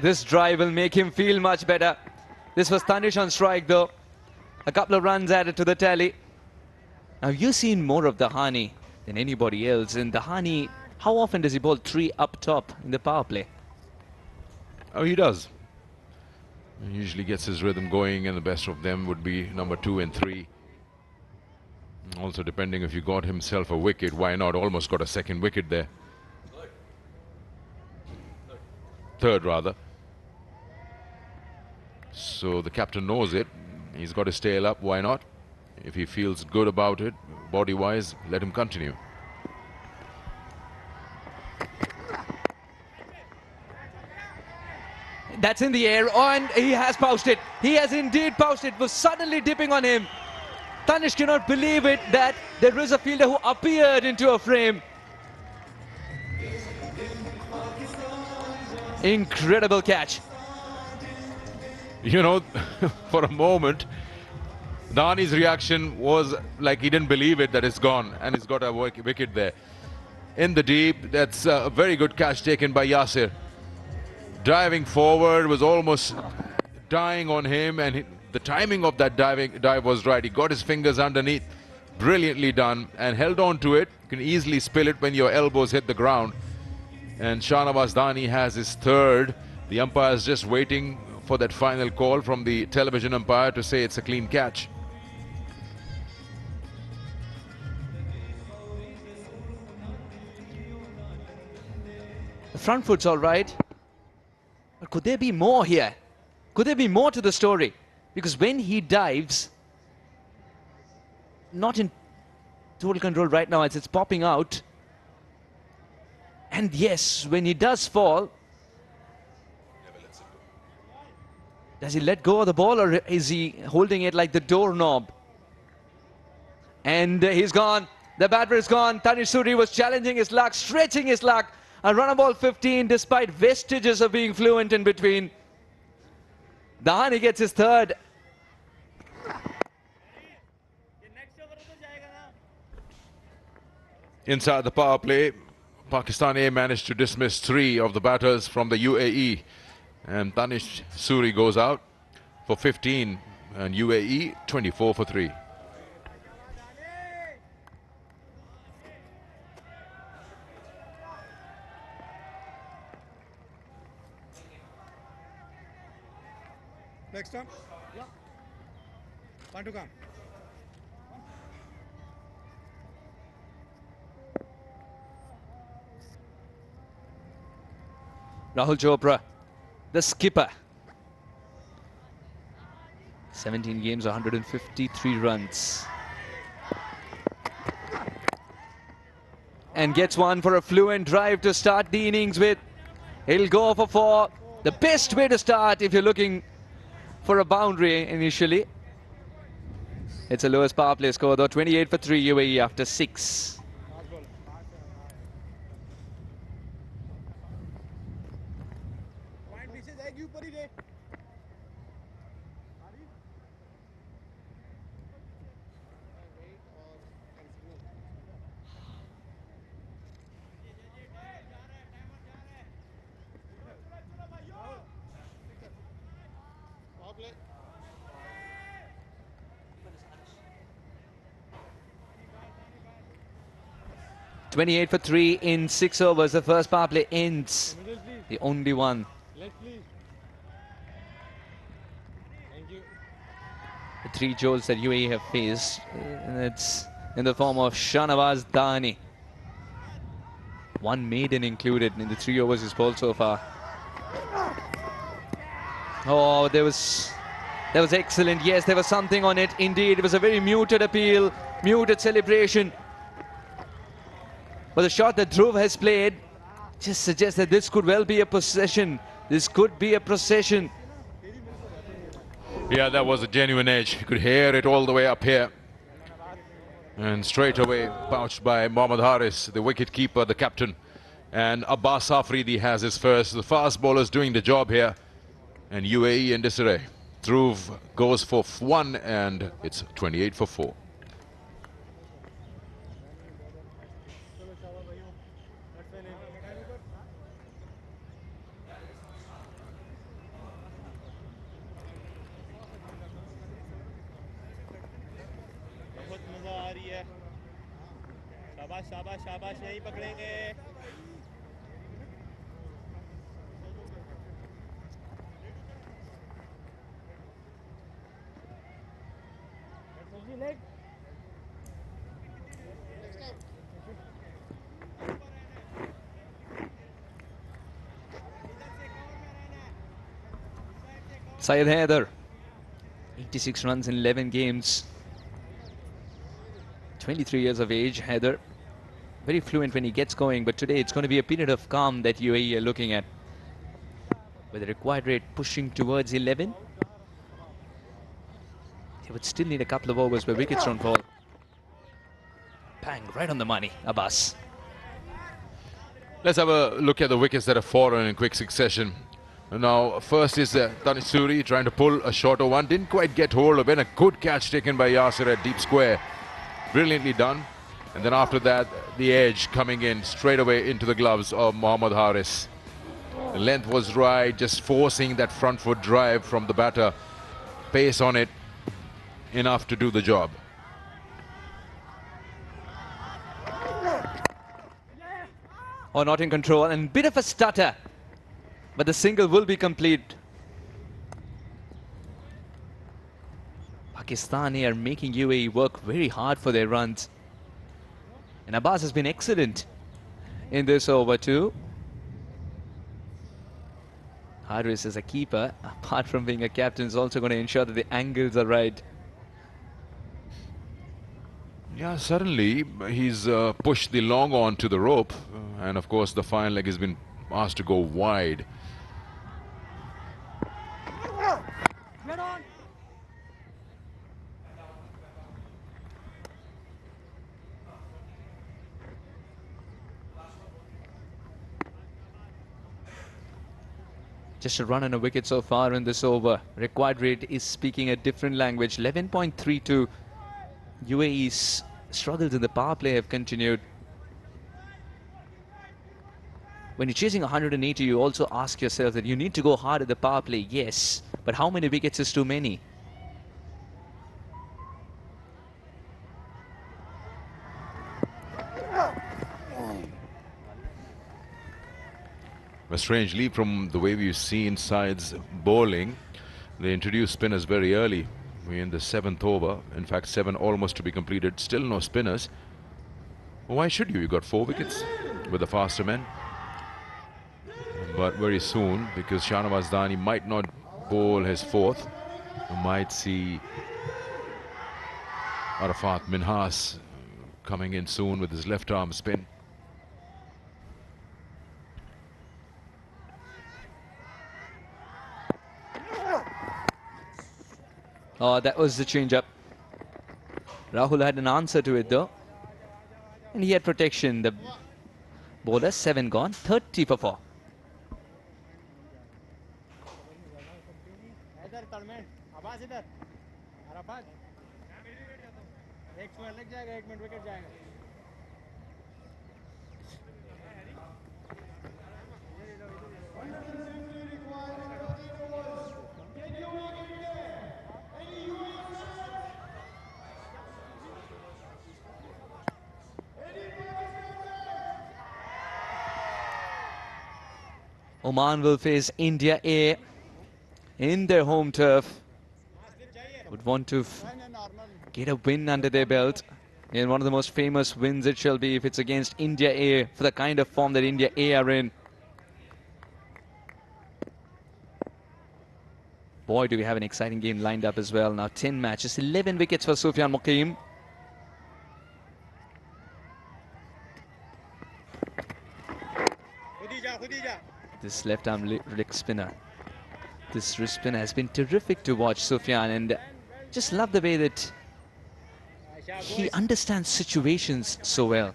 This drive will make him feel much better. This was Tanish on strike though. A couple of runs added to the tally. Now you've seen more of Dahani than anybody else. And Dahani, how often does he bowl 3 up top in the power play? Oh, he does. He usually gets his rhythm going, and the best of them would be number 2 and 3. Also, depending if you got himself a wicket, why not? Almost got a second wicket there. Third rather. So the captain knows it. He's got his tail up, why not? If he feels good about it, body-wise, let him continue. That's in the air, and he has pounced it. He has indeed pounced it. Was suddenly dipping on him. Tanish cannot believe it that there is a fielder who appeared into a frame. Incredible catch. You know, for a moment, Dahani's reaction was like he didn't believe it that it's gone, and he's got a wicket there. In the deep, that's a very good catch taken by Yasir. Diving forward, was almost dying on him, and the timing of that dive was right. He got his fingers underneath, brilliantly done, and held on to it. You can easily spill it when your elbows hit the ground. And Shahnawaz Dahani has his third. The umpire is just waiting for that final call from the television umpire to say it's a clean catch. The front foot's all right. But could there be more here? Could there be more to the story? Because when he dives, not in total control right now as it's popping out. And yes, when he does fall, does he let go of the ball or is he holding it like the doorknob? And he's gone. The batter is gone. Tanish Suri was challenging his luck, stretching his luck. A run of ball 15 despite vestiges of being fluent in between. Dahani gets his third. Inside the power play, Pakistan A managed to dismiss 3 of the batters from the UAE. And Tanish Suri goes out for 15 and UAE 24 for 3. Next time. Yeah. Time to come. Rahul Chopra, the skipper. 17 games, 153 runs. And gets one for a fluent drive to start the innings with. He'll go for 4. The best way to start if you're looking for a boundary initially. It's a lowest power play score though, 28 for 3 UAE after 6. Play. 28 for 3 in 6 overs. The first power play ends. The only one. The 3 Joes that UAE have faced. And it's in the form of Shahnawaz Dani. 1 maiden included in the 3 overs he's bowled so far. Oh, that was excellent. Yes, there was something on it. Indeed, it was a very muted appeal, muted celebration. But the shot that Dhruv has played just suggests that this could well be a possession. This could be a procession. Yeah, that was a genuine edge. You could hear it all the way up here. And straight away pouched by Mohammad Haris, the wicket keeper, the captain. And Abbas Afridi has his first. The fast bowlers doing the job here. And UAE in disarray. Dhruv goes for 1 and it's 28 for 4. शाबाश शाबाश यही पकड़ेंगे Syed Haider, 86 runs in 11 games. 23 years of age, Haider. Very fluent when he gets going, but today it's going to be a period of calm that UAE are looking at. With the required rate pushing towards 11. They would still need a couple of overs where wickets don't fall. Bang, right on the money, Abbas. Let's have a look at the wickets that have fallen in quick succession. Now, first is Tanish Suri trying to pull a shorter one. Didn't quite get hold of it. A good catch taken by Yasir at deep square. Brilliantly done. And then after that, the edge coming in straight away into the gloves of Mohammad Haris. The length was right, just forcing that front foot drive from the batter. Pace on it, enough to do the job. Oh, not in control, and bit of a stutter. But the single will be complete. Pakistani are making UAE work very hard for their runs. And Abbas has been excellent in this over too. Haris as a keeper, apart from being a captain, is also going to ensure that the angles are right. Yeah, suddenly he's pushed the long on to the rope. And of course the fine leg has been asked to go wide. Just a run and a wicket so far in this over. Required rate is speaking a different language. 11.32. UAE's struggles in the power play have continued. when you're chasing 180, you also ask yourself that you need to go hard at the power play, yes, but how many wickets is too many? A strange leap from the way we've seen sides bowling. They introduced spinners very early. We're in the 7th over. In fact, 7 almost to be completed. Still no spinners. Why should you? You got 4 wickets with the faster men. But very soon, because Shahnawaz Dani might not bowl his 4th, you might see Arafat Minhas coming in soon with his left arm spin. Oh, that was the change-up. Rahul had an answer to it though. And he had protection. The bowler, 7 gone, 30 for 4. Oman will face India A in their home turf. Would want to get a win under their belt. And one of the most famous wins it shall be if it's against India A, for the kind of form that India A are in. Boy, do we have an exciting game lined up as well. Now 10 matches, 11 wickets for Sufyan Muqim. This left-arm leg spinner. This wrist spinner has been terrific to watch, Sufyan, and just love the way that he understands situations so well.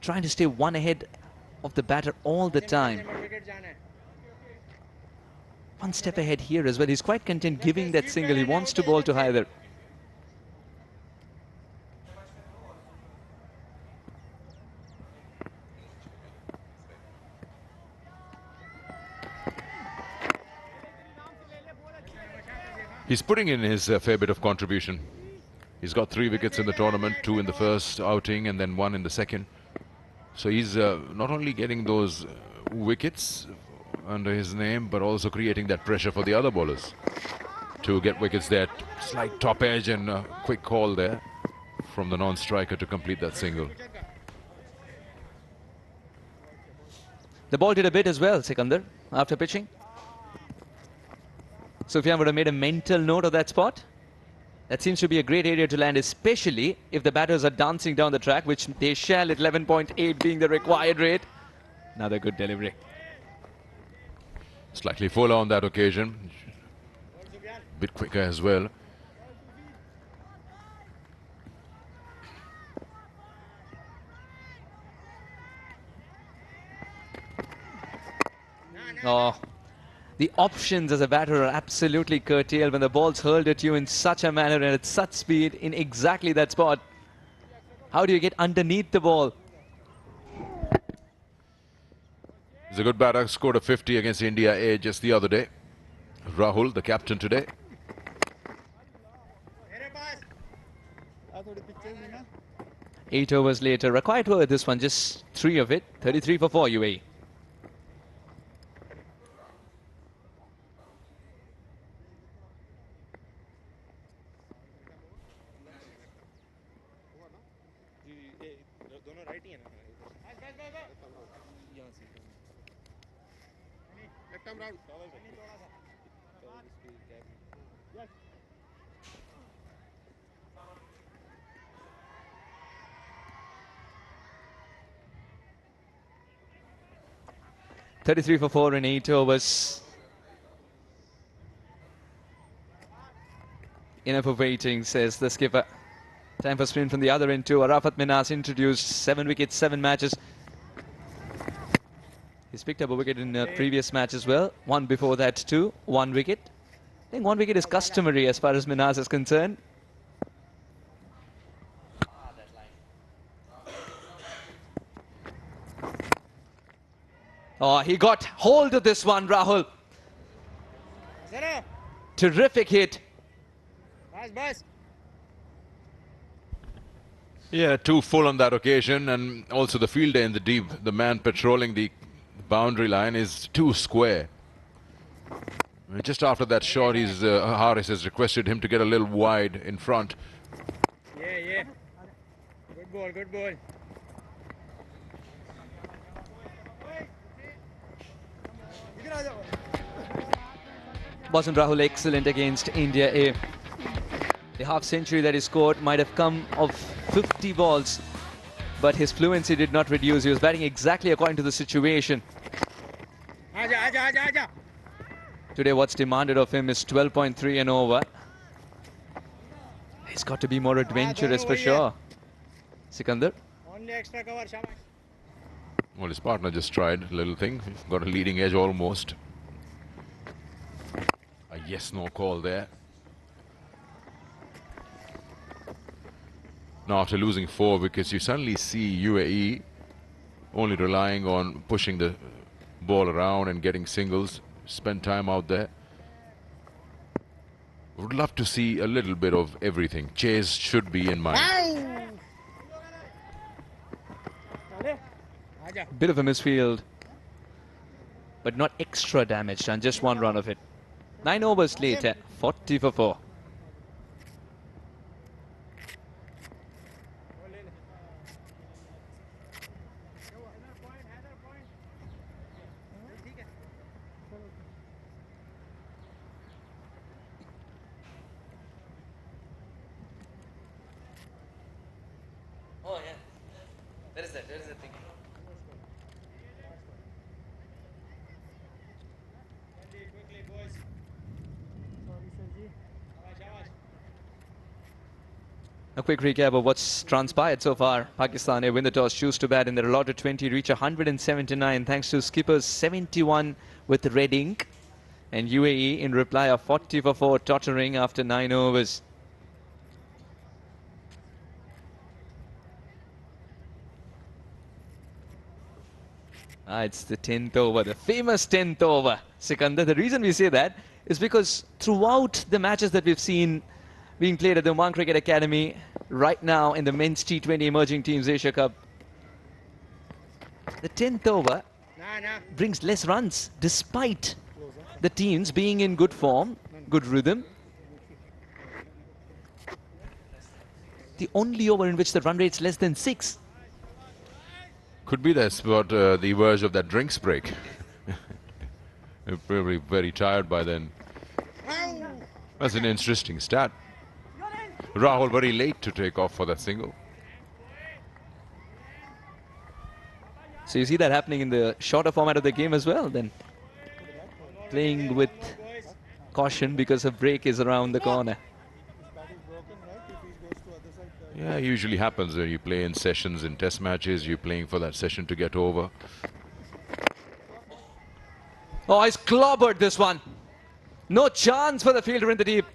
Trying to stay one ahead of the batter all the time. One step ahead here as well. He's quite content giving that single. He wants to bowl to Haider. He's putting in his fair bit of contribution. He's got 3 wickets in the tournament, 2 in the first outing and then 1 in the second. So he's not only getting those wickets under his name, but also creating that pressure for the other bowlers to get wickets there. Slight top edge and a quick call there from the non-striker to complete that single. The ball did a bit as well, Sikandar, after pitching. Sufyan would have made a mental note of that spot. That seems to be a great area to land, especially if the batters are dancing down the track, which they shall, at 11.8 being the required rate. Another good delivery. Slightly fuller on that occasion. A bit quicker as well. Oh, the options as a batter are absolutely curtailed when the ball's hurled at you in such a manner and at such speed in exactly that spot. How do you get underneath the ball? He's a good batter, scored a 50 against India A just the other day. Rahul, the captain today. Eight overs later, a quiet over this one, just 3 of it, 33 for 4 UAE. Yes. 33 for 4 in 8 overs. Enough of waiting, says the skipper. Time for spin from the other end too. Arafat Minhas introduced, 7 wickets, 7 matches. He's picked up a wicket in a previous match as well. One before that too, 1 wicket. I think 1 wicket is customary as far as Minhas is concerned. Oh, he got hold of this one, Rahul. Terrific hit. Yeah, 2 full on that occasion, and also the fielder in the deep, the man patrolling the boundary line, is 2 square. Just after that shot, Harris has requested him to get a little wide in front. Yeah. Good ball, good ball. Wasn't Rahul excellent against India A? The half century that he scored might have come of 50 balls, but his fluency did not reduce. He was batting exactly according to the situation. Aja. Today what's demanded of him is 12.3 and over. He's got to be more adventurous for sure. Sikandar? Only extra cover, Shabash. Well, his partner just tried a little thing. Got a leading edge almost. A yes-no call there. Now, after losing 4 wickets, you suddenly see UAE only relying on pushing the ball around and getting singles. Spend time out there. Would love to see a little bit of everything. Chase should be in mind. Bit of a misfield, but not extra damage, and just 1 run of it. 9 overs later, 40 for 4. Oh yeah, there is that thing. Quickly, boys. Sorry, Sergi. Shabash. A quick recap of what's transpired so far. Pakistan win the toss, choose to bat in their allotted 20, reach 179 thanks to skipper's 71 with red ink. And UAE in reply of 40 for 4, tottering after 9 overs. It's the 10th over, the famous 10th over. Sikandar, the reason we say that is because throughout the matches that we've seen being played at the Oman Cricket Academy right now in the men's T20 Emerging Teams Asia Cup, the 10th over brings less runs despite the teams being in good form, good rhythm. The only over in which the run rate's less than 6. Could be that's about the verge of that drinks break. They're probably very tired by then. That's an interesting stat. Rahul very late to take off for that single. So you see that happening in the shorter format of the game as well then. Playing with caution because a break is around the corner. Yeah, it usually happens when you play in sessions, in test matches, you're playing for that session to get over. Oh, he's clobbered this one. No chance for the fielder in the deep.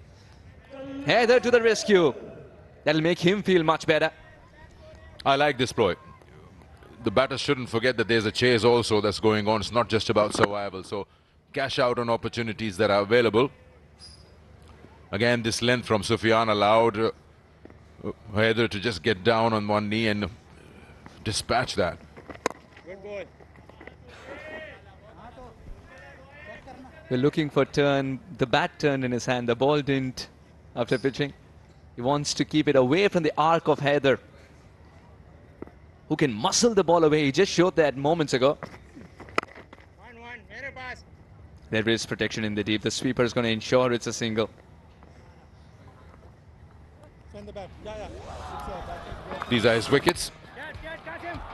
Heather to the rescue. That'll make him feel much better. I like this ploy. The batters shouldn't forget that there's a chase also that's going on. It's not just about survival. So cash out on opportunities that are available. Again, this length from Sufyan allowed Heather to just get down on one knee and dispatch that. Good ball. We're looking for turn. The bat turned in his hand. The ball didn't after pitching. He wants to keep it away from the arc of Heather, who can muscle the ball away. He just showed that moments ago. 1-1. Mere pass. There is protection in the deep. The sweeper is going to ensure it's a single. Send the bat. Yeah. These are his wickets.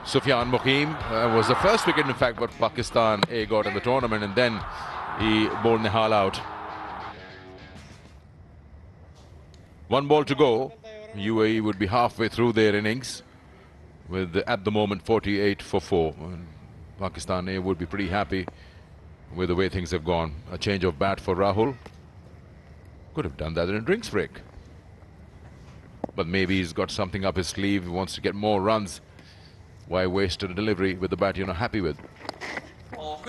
Sufyan Muqeem was the first wicket, in fact, what Pakistan A got in the tournament, and then he bowled Nihal out. 1 ball to go. UAE would be halfway through their innings with, at the moment, 48 for 4. And Pakistan A would be pretty happy with the way things have gone. A change of bat for Rahul. Could have done that in a drinks break. But maybe he's got something up his sleeve. He wants to get more runs. Why waste a delivery with the bat you're not happy with? Oh,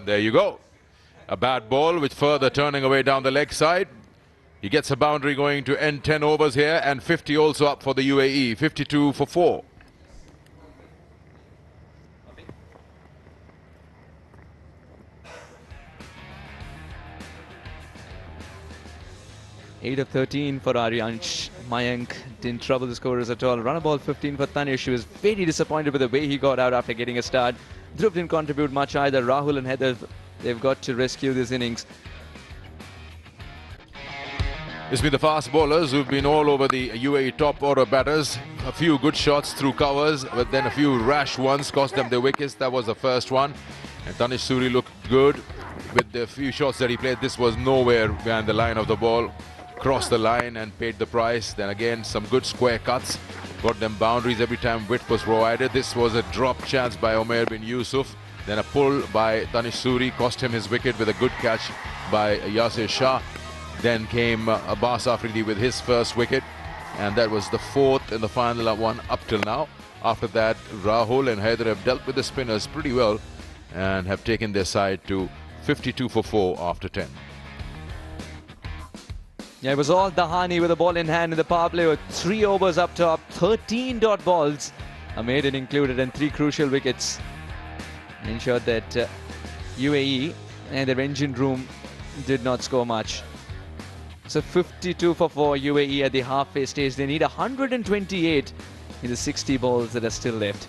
There you go. A bad ball with further turning away down the leg side. He gets a boundary going to end 10 overs here, and 50 also up for the UAE. 52 for 4. Eight of 13 for Aryansh. Mayank didn't trouble the scorers at all. Run a ball 15 for Tanish. He was very disappointed with the way he got out after getting a start. Dhruv didn't contribute much either. Rahul and Heather, they've got to rescue this innings. It's been the fast bowlers who've been all over the UAE top order batters. A few good shots through covers, but then a few rash ones cost them the wickets. That was the first one. And Tanish Suri looked good with the few shots that he played. This was nowhere behind the line of the ball. Crossed the line and paid the price. Then again, some good square cuts. Got them boundaries every time width was provided. This was a drop chance by Umair bin Yusuf. Then a pull by Tanish Suri cost him his wicket with a good catch by Yasir Shah. Then came Abbas Afridi with his first wicket, and that was the fourth and the final one up till now. After that, Rahul and Haider have dealt with the spinners pretty well and have taken their side to 52 for 4 after 10. Yeah, it was all Dahani with the ball in hand in the power play with 3 overs up top, 13 dot balls, a maiden included, and 3 crucial wickets. Ensured that UAE and their engine room did not score much. So 52 for 4 UAE at the halfway stage. They need 128 in the 60 balls that are still left.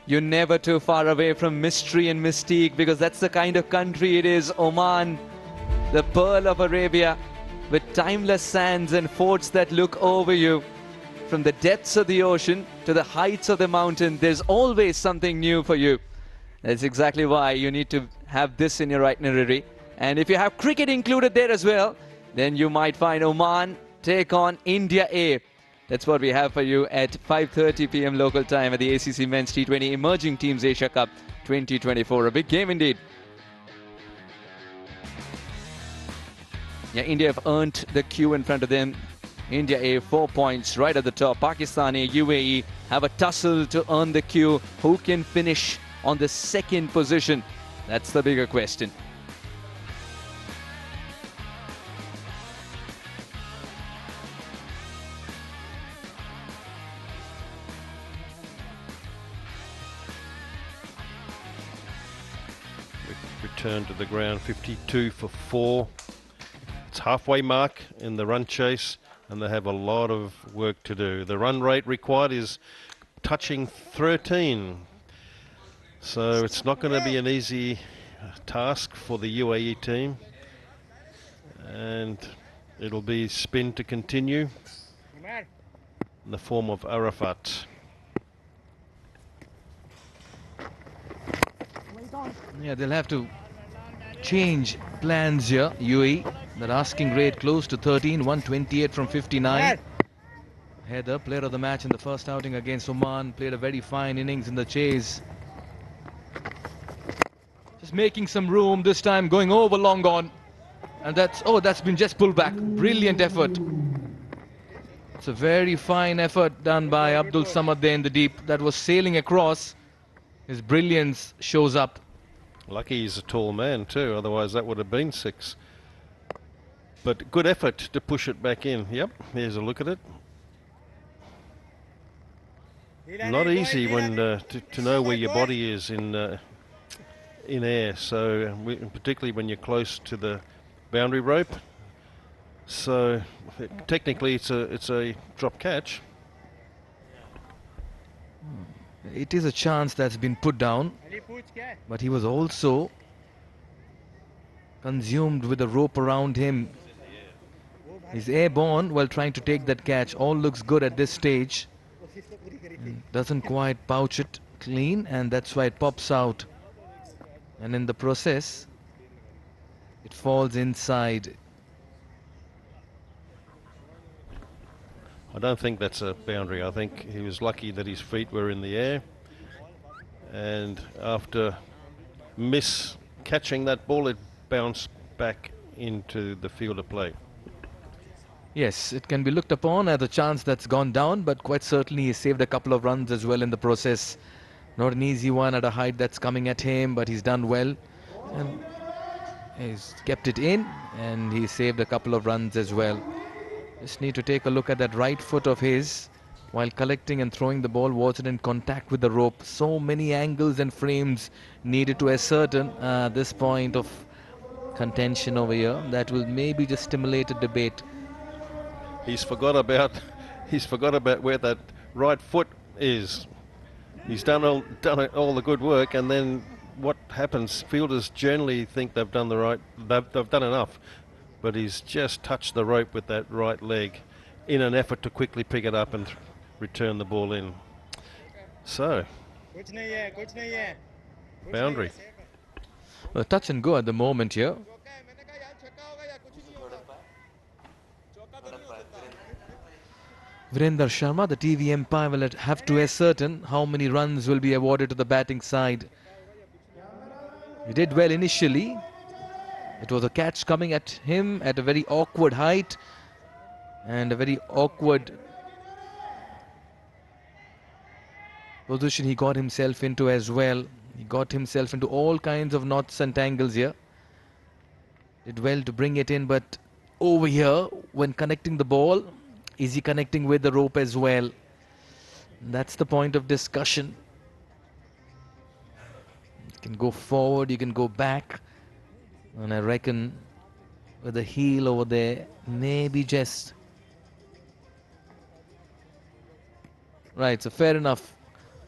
You're never too far away from mystery and mystique, because that's the kind of country it is. Oman, the pearl of Arabia, with timeless sands and forts that look over you. From the depths of the ocean to the heights of the mountain, there's always something new for you. That's exactly why you need to have this in your itinerary. And if you have cricket included there as well, then you might find Oman take on India A. That's what we have for you at 5:30 p.m. local time at the ACC Men's T20 Emerging Teams Asia Cup 2024. A big game indeed. Yeah, India have earned the queue in front of them. India A 4 points right at the top. Pakistan A, UAE have a tussle to earn the queue. Who can finish on the second position? That's the bigger question. Return to the ground, 52 for 4. It's halfway mark in the run chase, and they have a lot of work to do. The run rate required is touching 13. So it's not going to be an easy task for the UAE team. And it'll be spin to continue in the form of Arafat. Yeah, they'll have to change plans here, UAE. They're asking rate close to 13, 128 from 59. Heather, player of the match in the first outing against Oman, played a very fine innings in the chase. Just making some room, this time going over long on. And that's been just pulled back. Brilliant effort. It's a very fine effort done by Abdul Samad there in the deep. That was sailing across. His brilliance shows up. Lucky he's a tall man too, otherwise that would have been 6. But good effort to push it back in. Yep, here's a look at it. Not easy when to know where your body is in air. So particularly when you're close to the boundary rope. So technically it's a drop catch. It is a chance that's been put down, but he was also consumed with a rope around him. He's airborne while trying to take that catch. All looks good at this stage. Doesn't quite pouch it clean, and that's why it pops out. And in the process, it falls inside. I don't think that's a boundary. I think he was lucky that his feet were in the air, and after catching that ball, it bounced back into the field of play. Yes, it can be looked upon as a chance that's gone down, but quite certainly he saved a couple of runs as well in the process. Not an easy one at a height that's coming at him, but he's done well. And he's kept it in, and he saved a couple of runs as well. Just need to take a look at that right foot of his. While collecting and throwing the ball, was it in contact with the rope? So many angles and frames needed to ascertain this point of contention over here. That will maybe just stimulate a debate. He's forgot about where that right foot is. He's done all the good work, and then what happens? Fielders generally think they've done they've done enough, but he's just touched the rope with that right leg in an effort to quickly pick it up and return the ball in. So, boundary. Well, touch and go at the moment here. Virender Sharma, the TV umpire, will have to ascertain how many runs will be awarded to the batting side. He did well initially. It was a catch coming at him at a very awkward height and a very awkward position he got himself into as well. He got himself into all kinds of knots and tangles here. Did well to bring it in, but over here, when connecting the ball, is he connecting with the rope as well? That's the point of discussion. You can go forward, you can go back. And I reckon with the heel over there, maybe just... Right, so fair enough.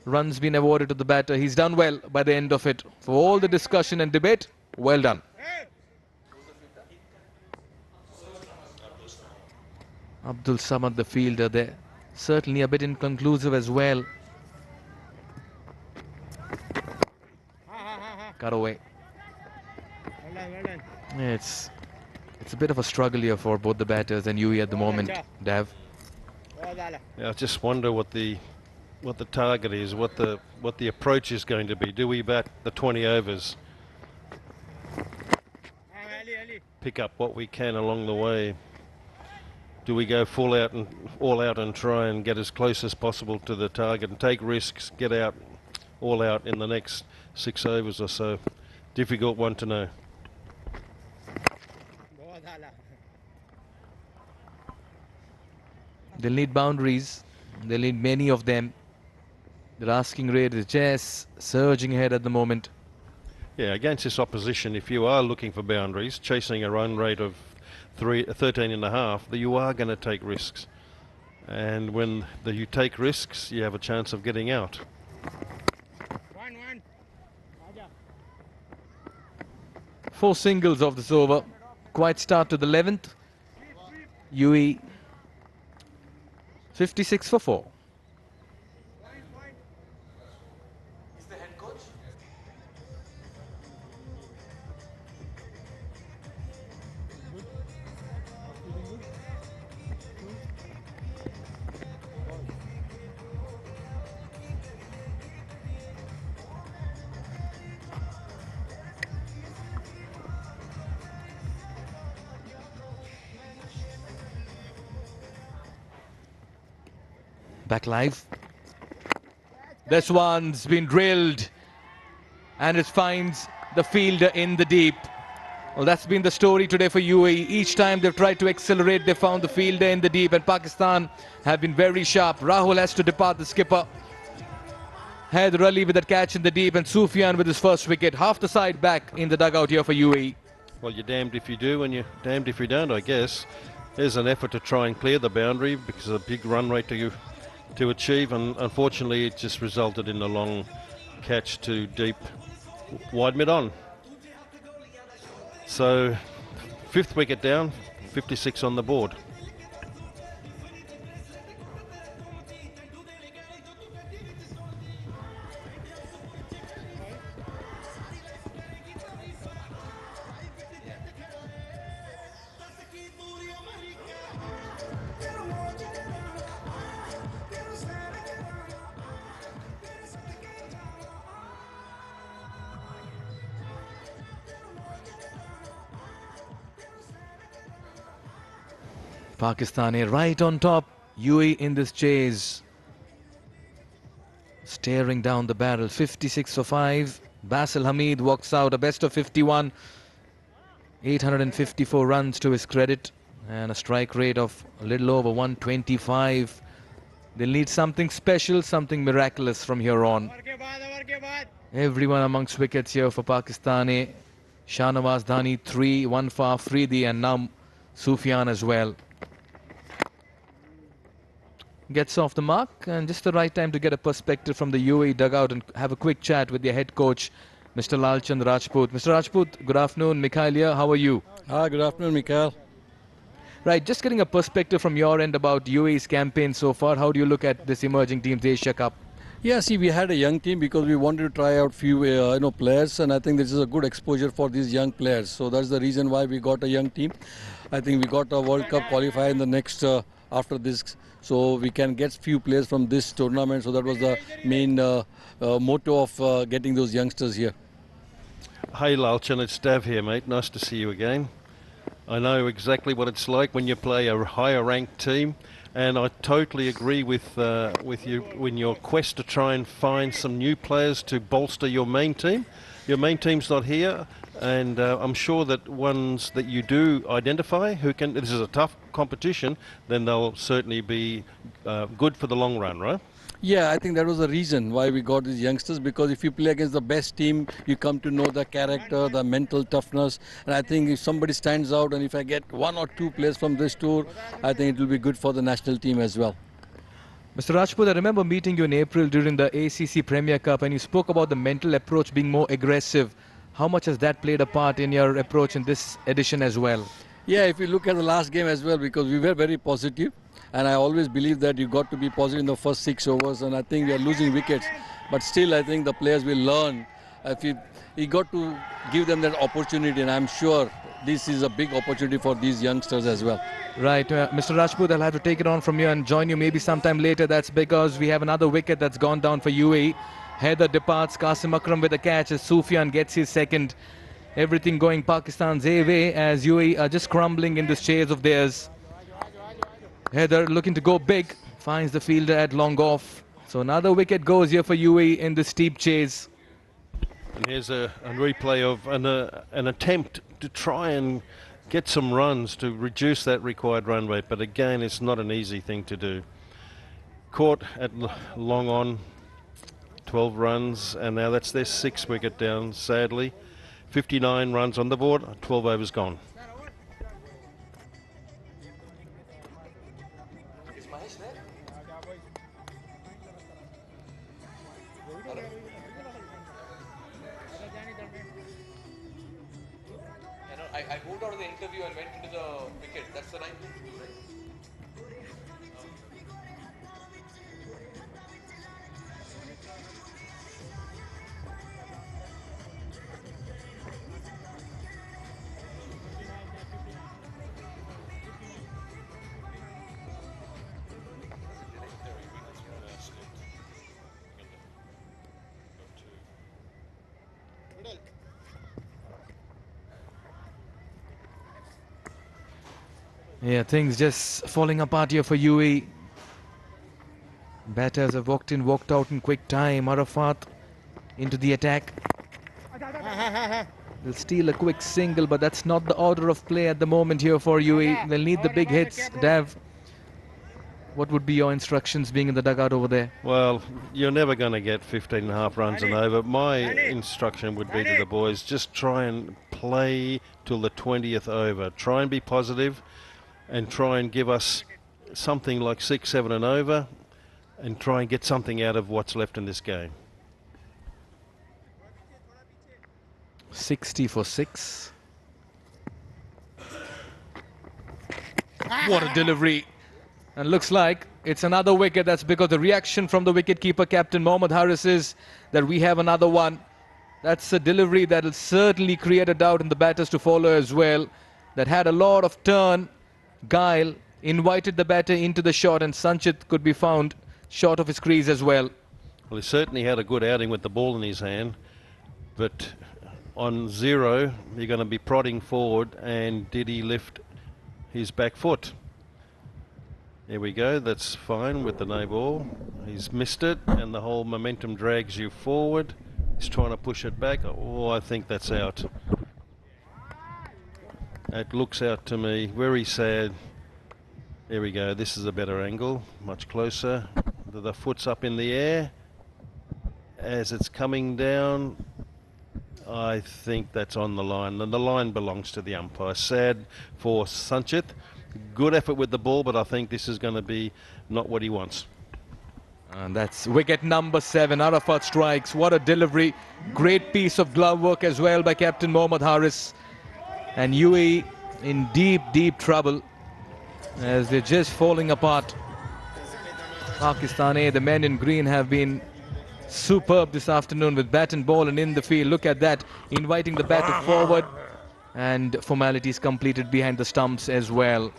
Runs been awarded to the batter. He's done well by the end of it. For all the discussion and debate, well done. Abdul Samad, the fielder there. Certainly a bit inconclusive as well. Cut away. It's a bit of a struggle here for both the batters and UAE at the moment, Dav. Yeah, I just wonder what the target is, what the approach is going to be. Do we bat the 20 overs? Pick up what we can along the way. Do we go all out and try and get as close as possible to the target and take risks, get out, all out in the next 6 overs or so? Difficult one to know. They'll need boundaries. They'll need many of them. Their asking rate is just surging ahead at the moment. Yeah, against this opposition, if you are looking for boundaries, chasing a run rate of 13.5, you are going to take risks. And when you take risks, you have a chance of getting out. Four singles of this over. Quiet start to the 11th. UAE 56 for 4. Back live. This one's been drilled and it finds the fielder in the deep. Well, that's been the story today for UAE. Each time they've tried to accelerate, they found the fielder in the deep, and Pakistan have been very sharp. Rahul has to depart, the skipper. Haider Ali with that catch in the deep, and Sufyan with his first wicket. Half the side back in the dugout here for UAE. Well, you're damned if you do and you're damned if you don't, I guess. There's an effort to try and clear the boundary because of a big run rate to achieve, and unfortunately it just resulted in a long catch to deep wide mid-on. So 5th wicket down, 56 on the board. Pakistani right on top. UAE in this chase. Staring down the barrel. 56 for 5. Basil Hamid walks out a best of 51. 854 runs to his credit. And a strike rate of a little over 125. They'll need something special, something miraculous from here on. Everyone amongst wickets here for Pakistani. Shahnawaz Dhani 3, 1 for Afridi, and now Sufyan as well. Gets off the mark, and just the right time to get a perspective from the UAE dugout and have a quick chat with their head coach, Mr. Lalchand Rajput. Mr. Rajput, good afternoon. Mikhail here, how are you? Good afternoon, Mikhail. Right, just getting a perspective from your end about UAE's campaign so far. How do you look at this emerging team's Asia Cup? Yeah, see, we had a young team because we wanted to try out few players, and I think this is a good exposure for these young players. So that's the reason why we got a young team. I think we got a World Cup qualifier in the next after this, so we can get few players from this tournament. So that was the main motto of getting those youngsters here. Hey Lalchan, it's Dav here, mate. Nice to see you again. I know exactly what it's like when you play a higher ranked team, and I totally agree with you in your quest to try and find some new players to bolster your main team. Your main team's not here, and I'm sure that ones that you do identify who can, this is a tough competition, then they'll certainly be good for the long run, right? Yeah, I think that was the reason why we got these youngsters, because if you play against the best team, you come to know the character, the mental toughness, and I think if somebody stands out, and if I get 1 or 2 players from this tour, I think it will be good for the national team as well. Mr. Rajput, I remember meeting you in April during the ACC Premier Cup, and you spoke about the mental approach being more aggressive. How much has that played a part in your approach in this edition as well? Yeah, if you look at the last game as well, because we were very positive, and I always believe that you got to be positive in the first 6 overs, and I think we are losing wickets, but still I think the players will learn. If you got to give them that opportunity, and I'm sure this is a big opportunity for these youngsters as well. Right, Mr. Rajput, I'll have to take it on from you and join you maybe sometime later. That's because we have another wicket that's gone down for UAE. Heather departs, Qasim Akram with a catch as Sufyan gets his second. Everything going Pakistan's way as UAE are just crumbling in this chase of theirs. Heather looking to go big, finds the fielder at long off. So another wicket goes here for UAE in the steep chase. And here's a replay of an attempt to try and get some runs to reduce that required run rate, but again it's not an easy thing to do. Caught at long on, 12 runs, and now that's their 6th wicket down, sadly. 59 runs on the board, 12 overs gone. I moved out of the interview and went into the wicket. That's the right thing to do, right? Yeah, things just falling apart here for UAE. Batters have walked in, walked out in quick time. Arafat into the attack. They'll steal a quick single, but that's not the order of play at the moment here for UAE. They'll need the big hits. Dav, what would be your instructions being in the dugout over there? Well, you're never going to get 15.5 runs and over. My instruction would be to the boys, just try and play till the 20th over. Try and be positive, and try and give us something like 6, 7 and over, and try and get something out of what's left in this game. 60 for 6. What a delivery. And looks like it's another wicket. That's because the reaction from the wicketkeeper, Captain Mohammad Haris, is that we have another one. That's a delivery that will certainly create a doubt in the batters to follow as well. That had a lot of turn. Guile invited the batter into the shot, and Sanchit could be found short of his crease as well. Well, he certainly had a good outing with the ball in his hand, but on 0, you're going to be prodding forward, and did he lift his back foot? There we go, that's fine with the no ball. He's missed it and the whole momentum drags you forward. He's trying to push it back. Oh, I think that's out. It looks out to me, very sad. There we go, this is a better angle, much closer. The foot's up in the air. As it's coming down, I think that's on the line, and the line belongs to the umpire. Sad for Sanchit. Good effort with the ball, but I think this is going to be not what he wants. And that's wicket number 7. Arafat strikes. What a delivery. Great piece of glove work as well by Captain Mohammad Haris. And UAE in deep, deep trouble as they're just falling apart. Pakistan, the men in green, have been superb this afternoon with bat and ball and in the field. Look at that, inviting the batter forward, and formalities completed behind the stumps as well.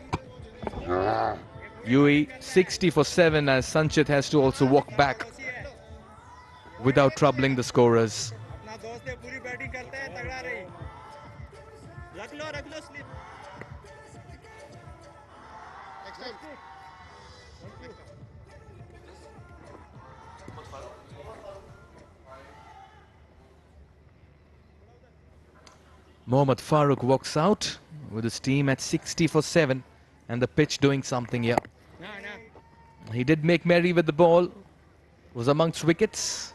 UAE 60 for 7 as Sanchit has to also walk back without troubling the scorers. Mohammad Farooq walks out with his team at 60 for 7 and the pitch doing something here. He did make merry with the ball, was amongst wickets.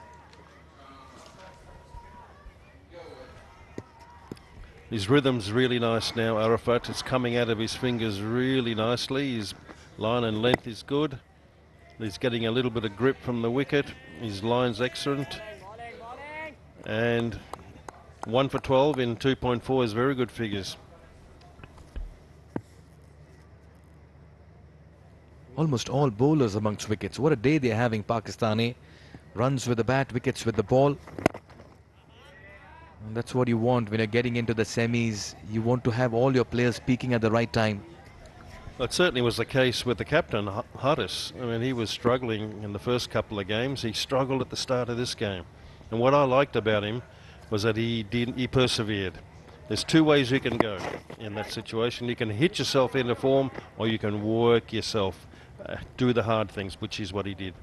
His rhythm's really nice now, Arafat. It's coming out of his fingers really nicely. His line and length is good. He's getting a little bit of grip from the wicket. His line's excellent. And 1 for 12 in 2.4 is very good figures. Almost all bowlers amongst wickets. What a day they're having, Pakistani. Runs with the bat, wickets with the ball. And that's what you want when you're getting into the semis. You want to have all your players peaking at the right time. That certainly was the case with the captain, Haris. I mean, he was struggling in the first couple of games. He struggled at the start of this game. And what I liked about him was that he persevered. There's two ways you can go in that situation. You can hit yourself into form, or you can work yourself, do the hard things, which is what he did.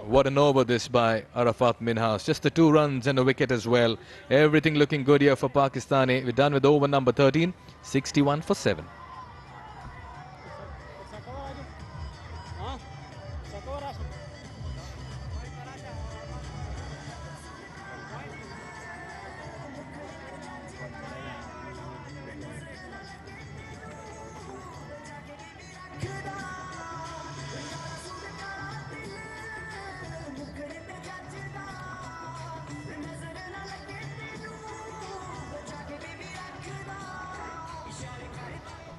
What an over this by Arafat Minhas. Just the 2 runs and a wicket as well. Everything looking good here for Pakistani. We're done with over number 13, 61 for 7.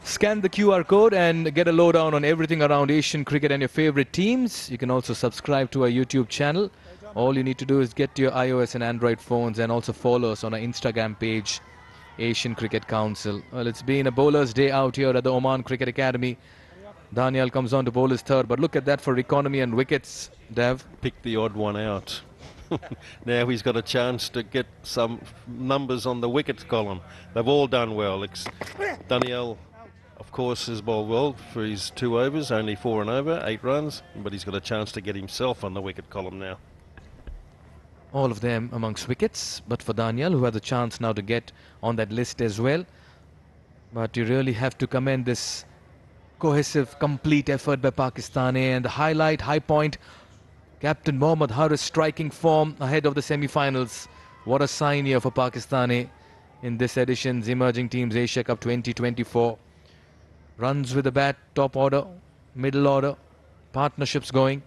Scan the QR code and get a lowdown on everything around Asian cricket and your favorite teams. You can also subscribe to our YouTube channel. All you need to do is get your iOS and Android phones and also follow us on our Instagram page, Asian Cricket Council. Well, it's been a bowler's day out here at the Oman Cricket Academy. Daniel comes on to bowl his third, but look at that for economy and wickets, Dev. Pick the odd one out. Now he's got a chance to get some numbers on the wickets column. They've all done well. Daniel, of course, has bowled well for his 2 overs, only 4 and over, 8 runs, but he's got a chance to get himself on the wicket column now. All of them amongst wickets, but for Daniel, who has a chance now to get on that list as well. But you really have to commend this cohesive, complete effort by Pakistani, and the highlight, high point, Captain Mohammad Haris striking form ahead of the semi-finals. What a sign here for Pakistani in this edition's Emerging Teams Asia Cup 2024. Runs with the bat, top order, middle order, partnerships going.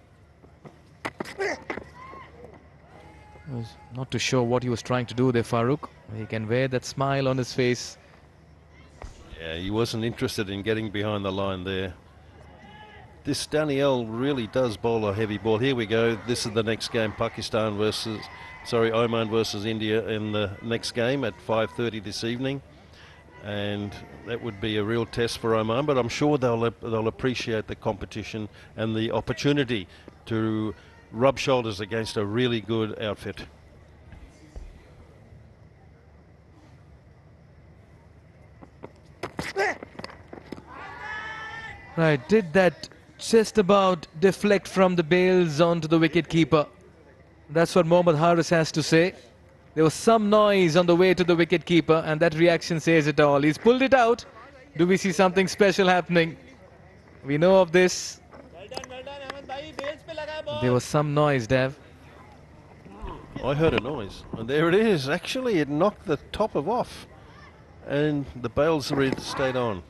Not too sure what he was trying to do there, Farooq. He can wear that smile on his face. Yeah, he wasn't interested in getting behind the line there. This Daniel really does bowl a heavy ball. Here we go. This is the next game, Oman versus India in the next game at 5:30 this evening. And that would be a real test for Oman, but I'm sure they'll appreciate the competition and the opportunity to rub shoulders against a really good outfit. Right, did that just about deflect from the bails onto the wicket-keeper. That's what Mohammad Haris has to say. There was some noise on the way to the wicket-keeper, and that reaction says it all. He's pulled it out. Do we see something special happening? We know of this. There was some noise, Dev. I heard a noise, and there it is. Actually, it knocked the top of off, and the bails reed stayed on.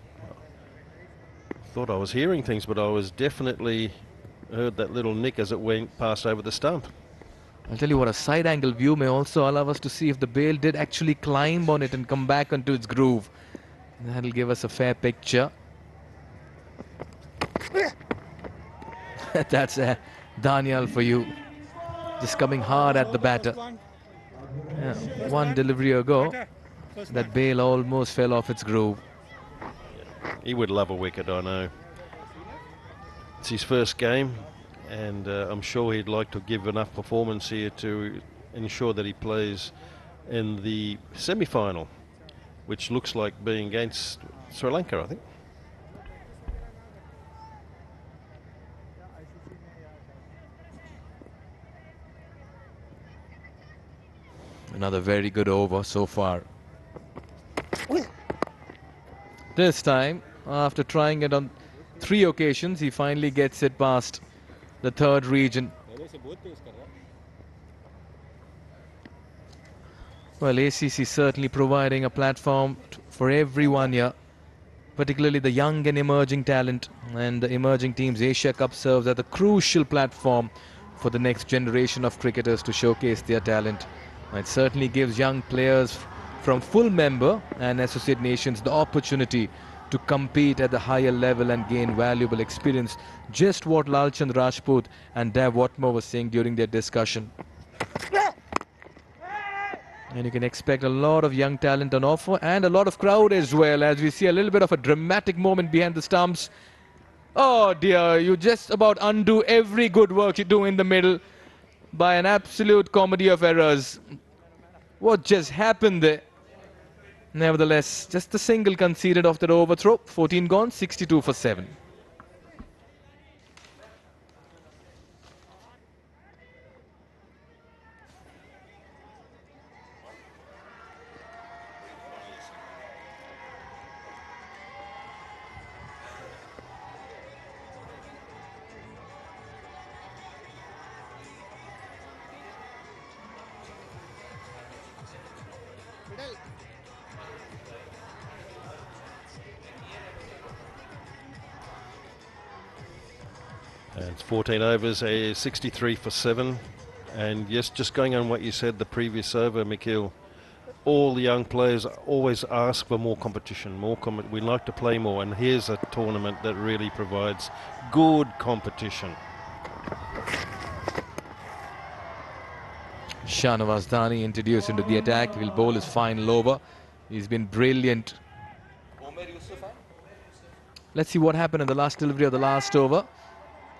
Thought I was hearing things, but I was definitely heard that little nick as it went past over the stump. I'll tell you what, a side angle view may also allow us to see if the bail did actually climb on it and come back onto its groove. That'll give us a fair picture. That's Daniel for you. Just coming hard at the batter. Yeah, one delivery ago, that bail almost fell off its groove. He would love a wicket, I know. It's his first game, and I'm sure he'd like to give enough performance here to ensure that he plays in the semi-final, which looks like being against Sri Lanka, I think. Another very good over so far. This time, after trying it on 3 occasions, he finally gets it past the third region. Well, ACC certainly providing a platform for everyone here, particularly the young and emerging talent, and the emerging teams. Asia Cup serves as a crucial platform for the next generation of cricketers to showcase their talent. It certainly gives young players from full member and associate nations the opportunity to compete at the higher level and gain valuable experience. Just what Lalchand Rajput and Dev Watmore were saying during their discussion. And you can expect a lot of young talent on offer and a lot of crowd as well, as we see a little bit of a dramatic moment behind the stumps. Oh dear, you just about undo every good work you do in the middle by an absolute comedy of errors. What just happened there? Nevertheless, just a single conceded off that overthrow. 14 gone, 62 for 7. And it's 14 overs, 63 for 7. And yes, just going on what you said the previous over, Mikhail, all the young players always ask for more competition, we like to play more, and here's a tournament that really provides good competition. Shahnawaz Dani introduced into the attack. He'll bowl his final over. He's been brilliant. Let's see what happened in the last delivery of the last over.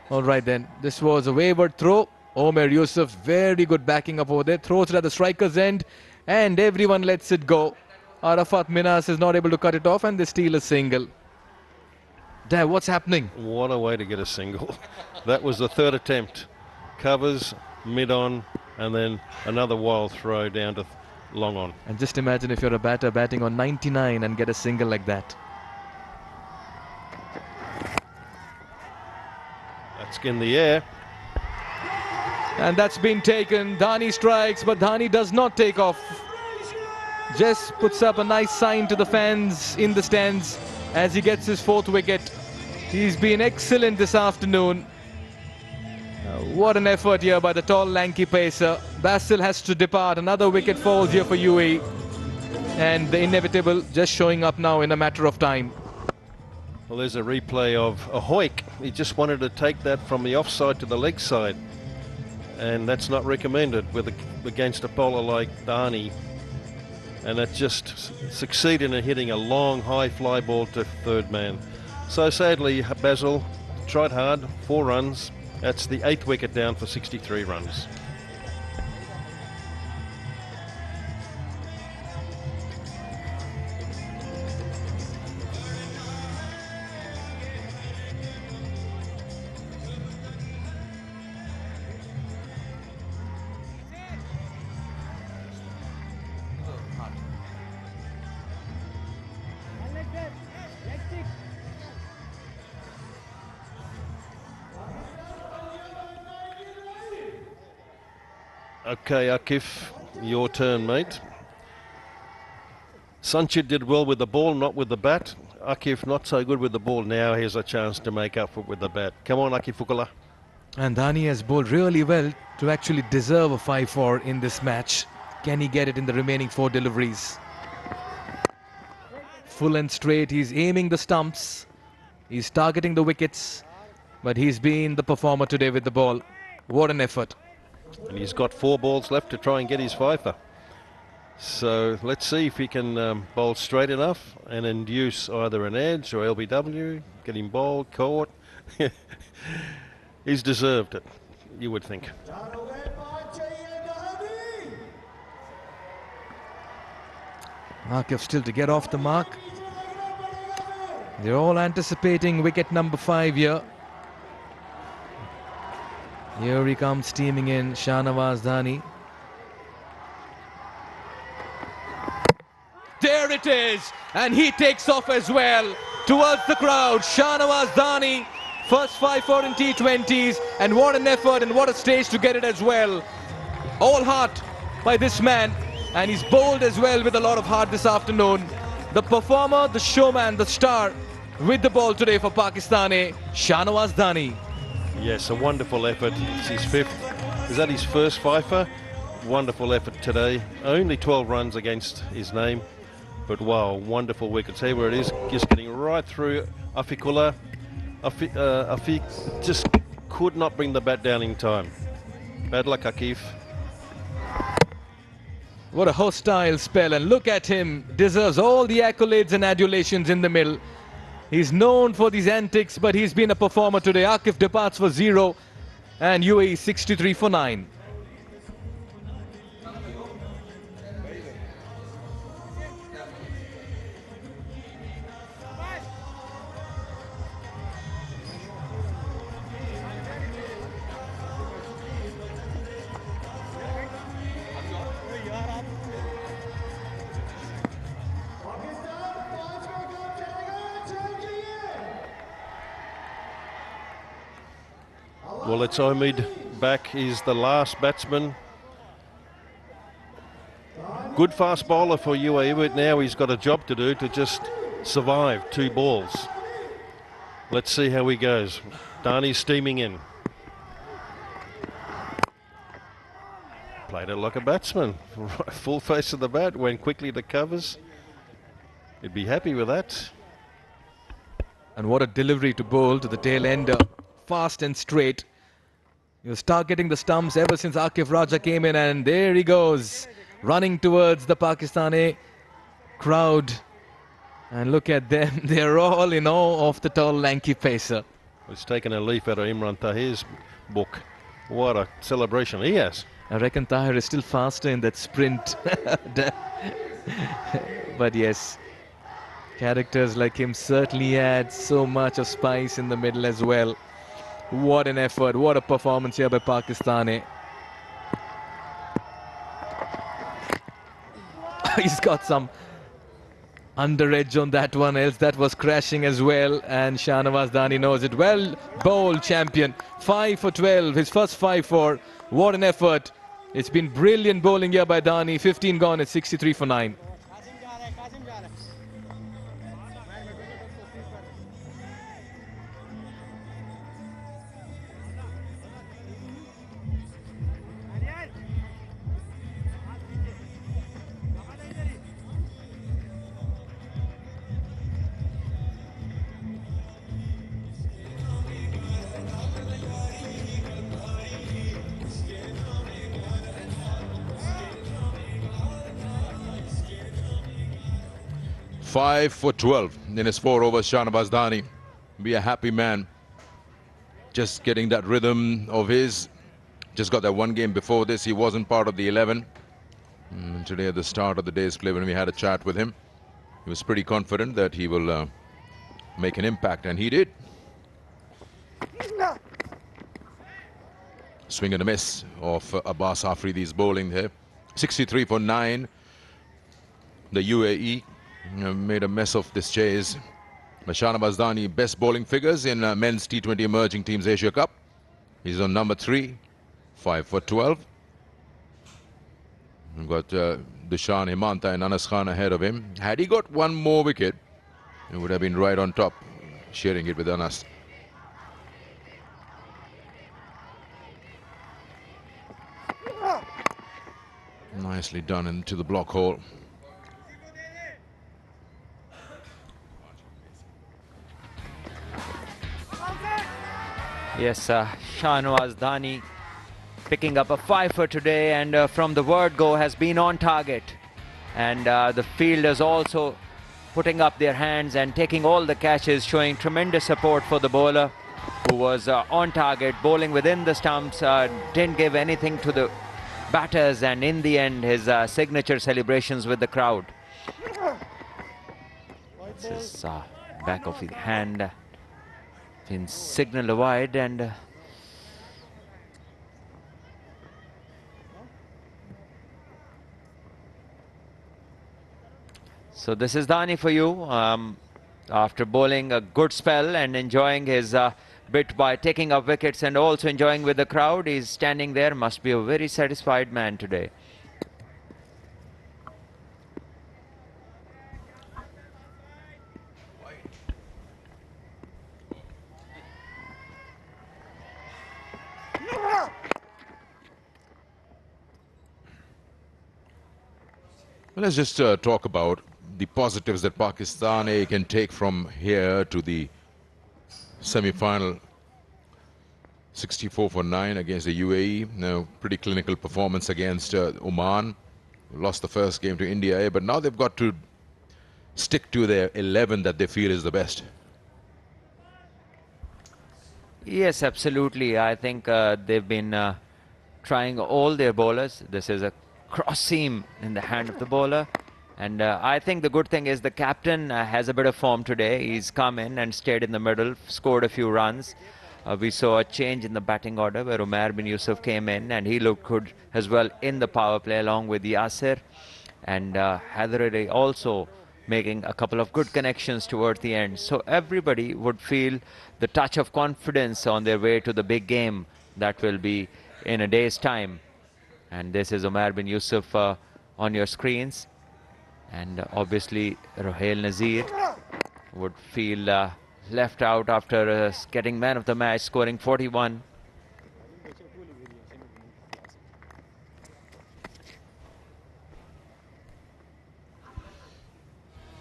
All right then, this was a wayward throw. Omer Yusuf, very good backing up over there. Throws it at the striker's end and everyone lets it go. Arafat Minas is not able to cut it off and they steal a single. Dad, what's happening? What a way to get a single. That was the third attempt. Covers, mid-on, and then another wild throw down to long on. And just imagine if you're a batter batting on 99 and get a single like that. That's in the air. And that's been taken. Dhani strikes, but Dhani does not take off. Just puts up a nice sign to the fans in the stands as he gets his 4th wicket. He's been excellent this afternoon. What an effort here by the tall, lanky pacer. Basil has to depart. Another wicket falls here for UAE. And the inevitable just showing up now in a matter of time. Well, there's a replay of a hoik. He just wanted to take that from the offside to the leg side. And that's not recommended against a bowler like Dhani. And that just succeeded in hitting a long, high fly ball to third man. So sadly, Basil tried hard, 4 runs. That's the 8th wicket down for 63 runs. Okay, Akif, your turn, mate. Sanchit did well with the ball, not with the bat. Akif not so good with the ball. Now here's a chance to make up for it with the bat. Come on, Akif Fukula. And Dhani has bowled really well to actually deserve a 5-4 in this match. Can he get it in the remaining 4 deliveries? Full and straight, he's aiming the stumps. He's targeting the wickets. But he's been the performer today with the ball. What an effort. And he's got 4 balls left to try and get his fifer. So let's see if he can bowl straight enough and induce either an edge or LBW, get him bowled, caught. He's deserved it, you would think. Akif still to get off the mark. They're all anticipating wicket number 5 here. Here he comes steaming in, Shahnawaz Dhani. There it is, and he takes off as well towards the crowd. Shahnawaz Dhani, first 5-4 in T20s, and what an effort and what a stage to get it as well. All heart by this man, and he's bowled as well with a lot of heart this afternoon. The performer, the showman, the star with the ball today for Pakistan, Shahnawaz Dhani. Yes, a wonderful effort. It's his 5th. Is that his first fifer? Wonderful effort today. Only 12 runs against his name. But wow, wonderful wicket. See where it is, just getting right through Afikula. Afiq just could not bring the bat down in time. Bad luck, Akif. What a hostile spell, and look at him. Deserves all the accolades and adulations in the middle. He's known for these antics, but he's been a performer today. Akif departs for 0 and UAE 63 for 9. Well, it's Omid back. He's the last batsman. Good fast bowler for UAE, but now he's got a job to do to just survive 2 balls. Let's see how he goes. Dhani's steaming in. Played it like a batsman. Full face of the bat, went quickly to covers. He'd be happy with that. And what a delivery to bowl to the tail ender. Fast and straight. He was targeting the stumps ever since Akif Raja came in, and there he goes, running towards the Pakistani crowd. And look at them, they're all in awe of the tall, lanky pacer. He's taken a leaf out of Imran Tahir's book. What a celebration he has. I reckon Tahir is still faster in that sprint. But yes, characters like him certainly add so much of spice in the middle as well. What an effort, what a performance here by Pakistan. He's got some under edge on that one, else that was crashing as well, and Shahnawaz Dhani knows it. Well bowled, champion. 5 for 12, his first 5-4. What an effort. It's been brilliant bowling here by Dhani. 15 gone at 63 for 9. Five for 12 in his 4 overs. Shahnawaz Dhani, be a happy man. Just getting that rhythm of his. Just got that one game before this. He wasn't part of the 11. And today at the start of the day's play, when we had a chat with him, he was pretty confident that he will make an impact, and he did. Swing and a miss of Abbas Afridi's bowling there. 63 for 9. The UAE made a mess of this chase. Shahnawaz Dhani, best bowling figures in men's T20 Emerging Teams Asia Cup. He's on number 3, 5 for 12. We've got Dushan Himanta and Anas Khan ahead of him. Had he got one more wicket, he would have been right on top, sharing it with Anas. Nicely done into the block hole. Yes, Shahnawaz Dhani picking up a 5 for today, and from the word go has been on target. And the fielders also putting up their hands and taking all the catches, showing tremendous support for the bowler, who was on target, bowling within the stumps, didn't give anything to the batters, and in the end his signature celebrations with the crowd. This is back of the hand been signaled wide, and so this is Dhani for you, after bowling a good spell and enjoying his bit by taking up wickets and also enjoying with the crowd. He's standing there, must be a very satisfied man today. Well, let's just talk about the positives that Pakistan A can take from here to the semi-final. 64 for 9 against the UAE. Now, pretty clinical performance against Oman. Lost the first game to India A, but now they've got to stick to their 11 that they feel is the best. Yes, absolutely. I think they've been trying all their bowlers. This is a cross seam in the hand of the bowler. And I think the good thing is the captain has a bit of form today. He's come in and stayed in the middle, scored a few runs. We saw a change in the batting order where Umair bin Yusuf came in, and he looked good as well in the power play along with Yasir. And Haider Ali also making a couple of good connections towards the end. So everybody would feel the touch of confidence on their way to the big game that will be in a day's time. And this is Umair bin Yusuf on your screens. And obviously Ruhail Nazir would feel left out after getting man of the match, scoring 41.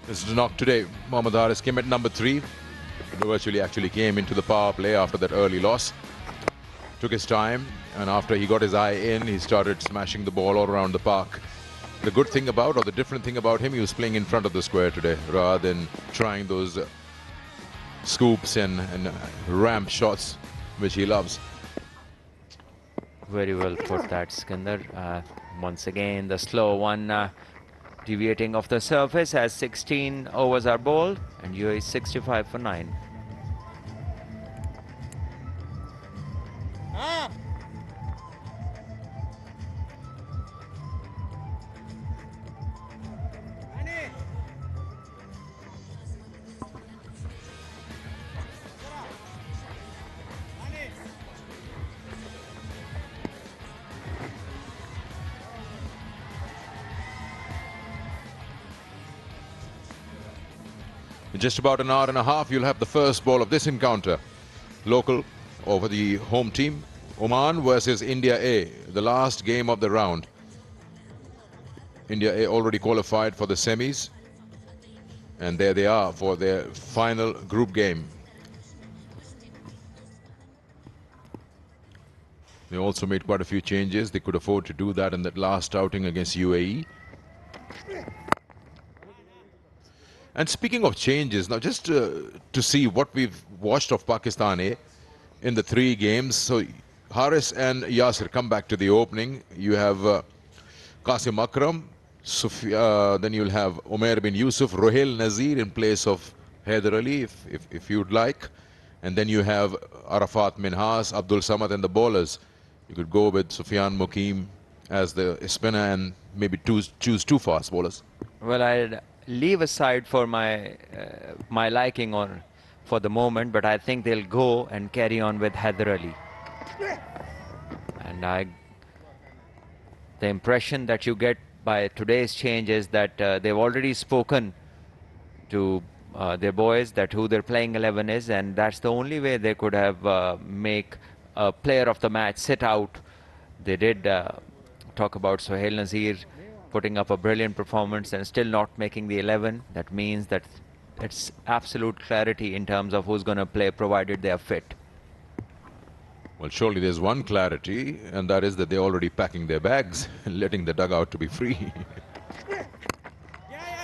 This is a knock today. Mohammad Haris came at number 3. Virtually actually came into the power play after that early loss. Took his time, and after he got his eye in, he started smashing the ball all around the park. The good thing about, or the different thing about him, he was playing in front of the square today rather than trying those scoops and ramp shots, which he loves. Very well put that, Skandar. Once again, the slow one deviating off the surface as 16 overs are bowled, and UAE 65 for 9. In just about an hour and a half, you'll have the first ball of this encounter. Local over the home team. Oman versus India A, the last game of the round. India A already qualified for the semis. And there they are for their final group game. They also made quite a few changes. They could afford to do that in that last outing against UAE. And speaking of changes, now just to see what we've watched of Pakistan A in the 3 games. So Haris and Yasir come back to the opening. You have Qasim Akram, then you'll have Umair bin Yusuf, Ruhail Nazir in place of Haider Ali, if you'd like. And then you have Arafat Minhas, Abdul Samad and the bowlers. You could go with Sufyan Mukim as the spinner and maybe choose 2 fast bowlers. Well, I'd leave aside for my my liking on for the moment, but I think they'll go and carry on with Haider Ali. And I The impression that you get by today's change is that they've already spoken to their boys that who their playing 11 is, and that's the only way they could have make a player of the match sit out. They did talk about Sohail Nazir putting up a brilliant performance and still not making the 11. That means that it's absolute clarity in terms of who's going to play, provided they are fit. Well, surely there's one clarity, and that is that they're already packing their bags and letting the dugout to be free.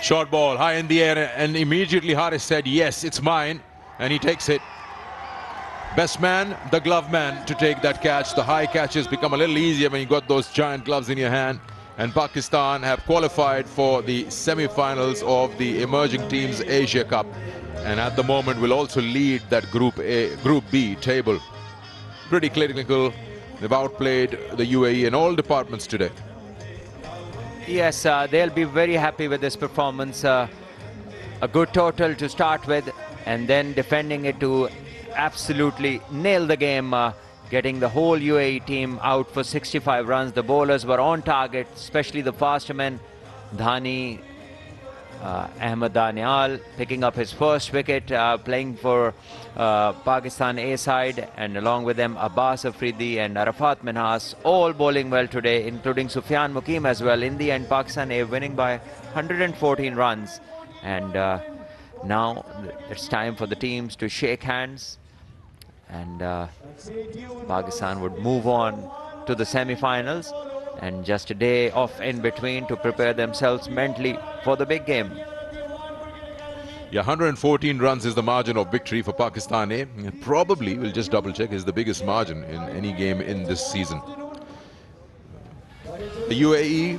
Short ball, high in the air, and immediately Haris said, yes, it's mine, and he takes it. Best man, the glove man, to take that catch. The high catches become a little easier when you got those giant gloves in your hand. And Pakistan have qualified for the semi-finals of the Emerging Teams Asia Cup, and at the moment will also lead that Group B table. Pretty clinical. They've outplayed the UAE in all departments today. Yes, they'll be very happy with this performance. A good total to start with, and then defending it to absolutely nail the game, getting the whole UAE team out for 65 runs. The bowlers were on target, especially the faster men. Dhani, Ahmed Danial picking up his first wicket, playing for Pakistan A side, and along with them Abbas Afridi and Arafat Minhas, all bowling well today, including Sufyan Mukim as well. In the end, Pakistan A winning by 114 runs. And now it's time for the teams to shake hands, and Pakistan would move on to the semi-finals, and just a day off in between to prepare themselves mentally for the big game. Yeah, 114 runs is the margin of victory for Pakistan A. Probably, we'll just double check, is the biggest margin in any game in this season. The UAE,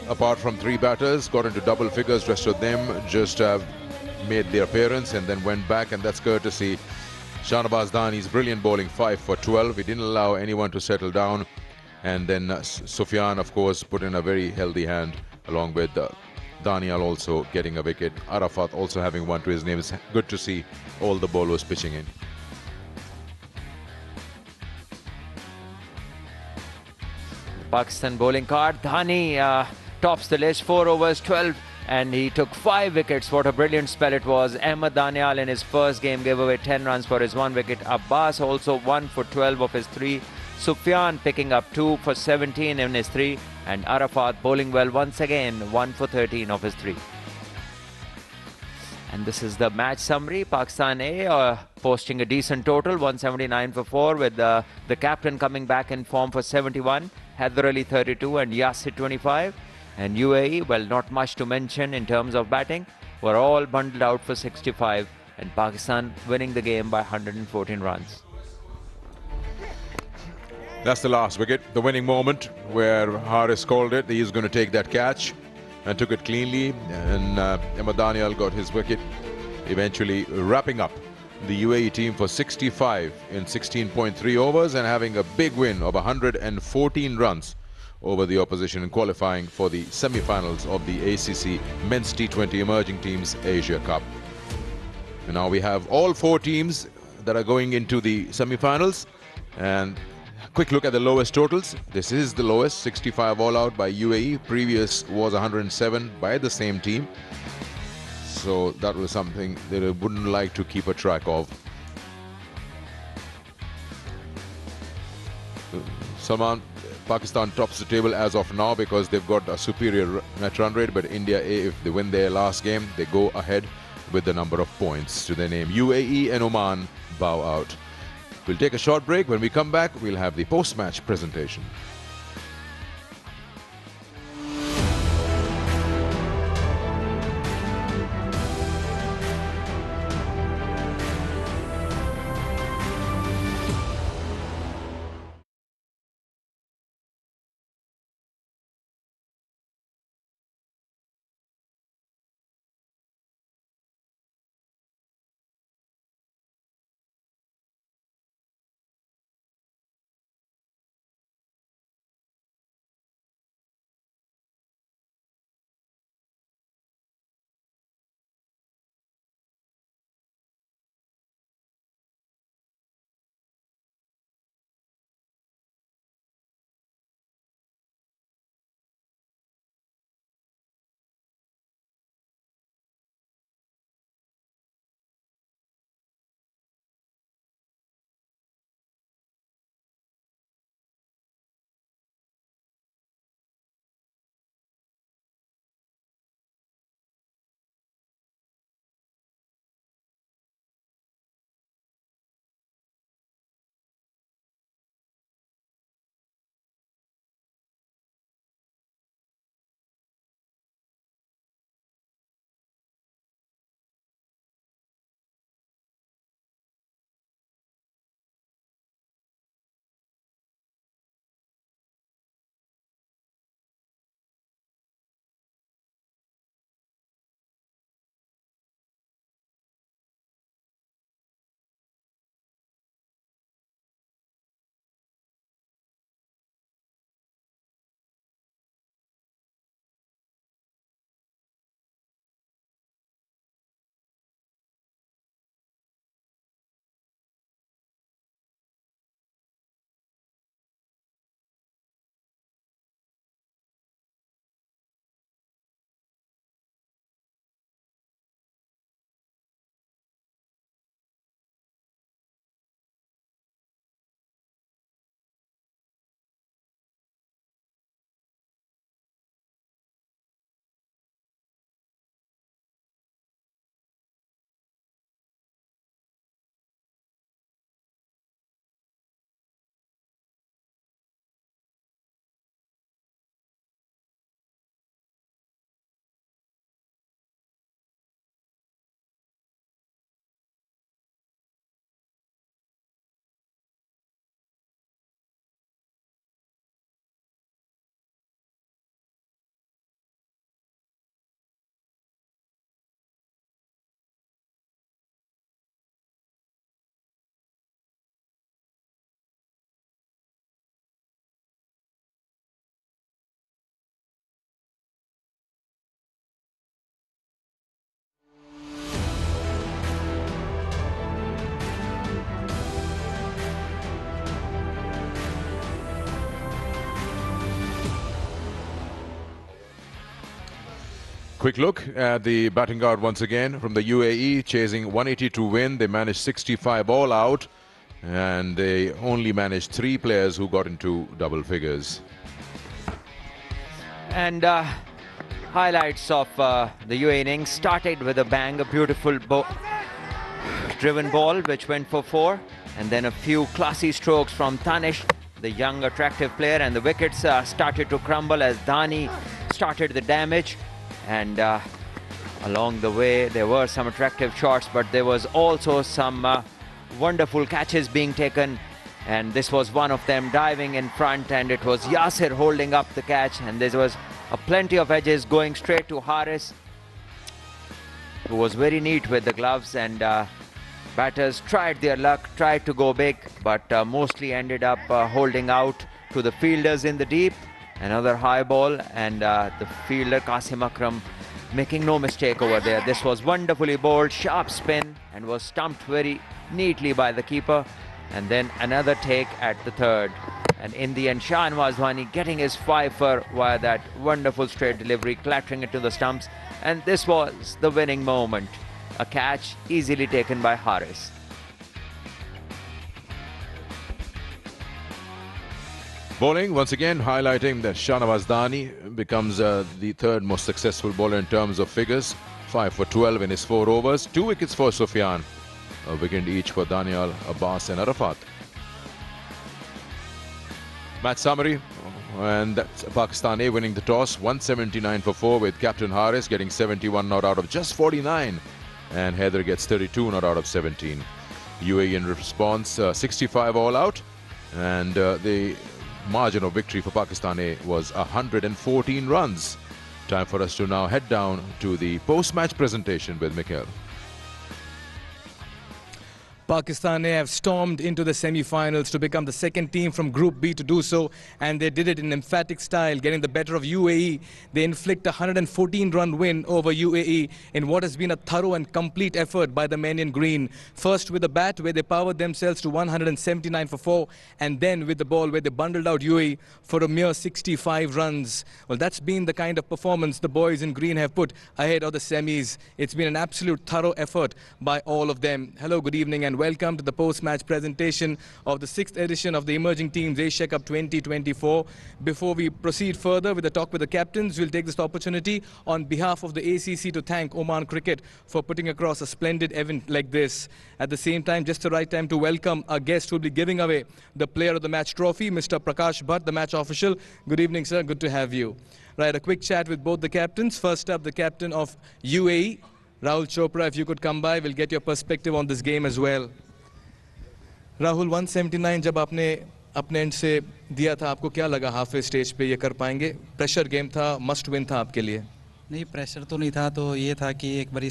apart from 3 batters, got into double figures. Rest of them just made their appearance and then went back, and that's courtesy Shahnawaz Dhani's brilliant bowling, 5 for 12. He didn't allow anyone to settle down. And then Sufyan, of course, put in a very healthy hand, along with Daniel also getting a wicket. Arafat also having one to his name. It's good to see all the bowlers pitching in. Pakistan bowling card. Dhani tops the list, 4 overs, 12, and he took 5 wickets. What a brilliant spell it was. Ahmed Danial in his first game gave away 10 runs for his 1 wicket. Abbas also 1 for 12 of his 3. Sufyan picking up 2 for 17 in his 3. And Arafat bowling well once again, 1 for 13 of his 3. And this is the match summary. Pakistan A posting a decent total, 179 for 4, with the captain coming back in form for 71, Haider Ali 32 and Yasir 25. And UAE, well, not much to mention in terms of batting, were all bundled out for 65, and Pakistan winning the game by 114 runs. That's the last wicket, the winning moment where Haris called it. He was going to take that catch and took it cleanly, and Ahmed Danial got his wicket, eventually wrapping up the UAE team for 65 in 16.3 overs and having a big win of 114 runs over the opposition in qualifying for the semi-finals of the ACC Men's T20 Emerging Teams Asia Cup. And now we have all 4 teams that are going into the semi-finals, and quick look at the lowest totals. This is the lowest, 65 all out by UAE. Previous was 107 by the same team. So that was something that I wouldn't like to keep a track of. Salman, Pakistan tops the table as of now because they've got a superior net run rate, but India, if they win their last game, they go ahead with the number of points to their name. UAE and Oman bow out. We'll take a short break. When we come back, we'll have the post-match presentation. quick look at the batting guard once again from the UAE, chasing 180 to win. They managed 65 all out, and they only managed 3 players who got into double figures. And highlights of the UAE innings started with a bang, a beautiful driven ball which went for 4, and then a few classy strokes from Tanish, the young attractive player, and the wickets started to crumble as Dani started the damage. And along the way there were some attractive shots, but there was also some wonderful catches being taken, and this was one of them, diving in front, and it was Yasir holding up the catch, and there was plenty of edges going straight to Haris, who was very neat with the gloves. And batters tried their luck, tried to go big, but mostly ended up holding out to the fielders in the deep. Another high ball, and the fielder Qasim Akram making no mistake over there. This was wonderfully bowled, sharp spin, and was stumped very neatly by the keeper. And then another take at the third. And in the end, Shahnawaz Wani getting his fifer via that wonderful straight delivery, clattering it to the stumps. And this was the winning moment. A catch easily taken by Haris. Bowling, once again, highlighting that Shahnawaz Dani becomes the third most successful bowler in terms of figures. 5 for 12 in his 4 overs. 2 wickets for Sufyan. A wicket each for Danial, Abbas and Arafat. Match summary, and that's Pakistan A winning the toss, 179 for 4, with Captain Haris getting 71 not out of just 49, and Heather gets 32 not out of 17. UAE in response, 65 all out, and the margin of victory for Pakistan A was 114 runs. Time for us to now head down to the post-match presentation with Mikhail. Pakistan have stormed into the semi-finals to become the second team from Group B to do so, and they did it in emphatic style, getting the better of UAE. They inflict a 114-run win over UAE in what has been a thorough and complete effort by the men in green. First with the bat, where they powered themselves to 179 for 4, and then with the ball, where they bundled out UAE for a mere 65 runs. Well, that's been the kind of performance the boys in green have put ahead of the semis. It's been an absolute thorough effort by all of them. Hello, good evening, and welcome to the post-match presentation of the 6th edition of the Emerging Teams Asia Cup 2024. Before we proceed further with the talk with the captains, we'll take this opportunity on behalf of the ACC to thank Oman Cricket for putting across a splendid event like this. At the same time, just the right time to welcome our guest who will be giving away the Player of the Match trophy, Mr. Prakash Bhatt, the match official. Good evening, sir. Good to have you. Right, a quick chat with both the captains. First up, the captain of UAE, Rahul Chopra, if you could come by, we'll get your perspective on this game as well. Rahul, 179 जब आपने अपने and से दिया था, आपको क्या लगा half stage पे ये कर पाएंगे? प्रेशर गेम था, मस्ट विन था आपके लिए? नहीं, प्रेशर तो नहीं था, तो ये था कि एक बारी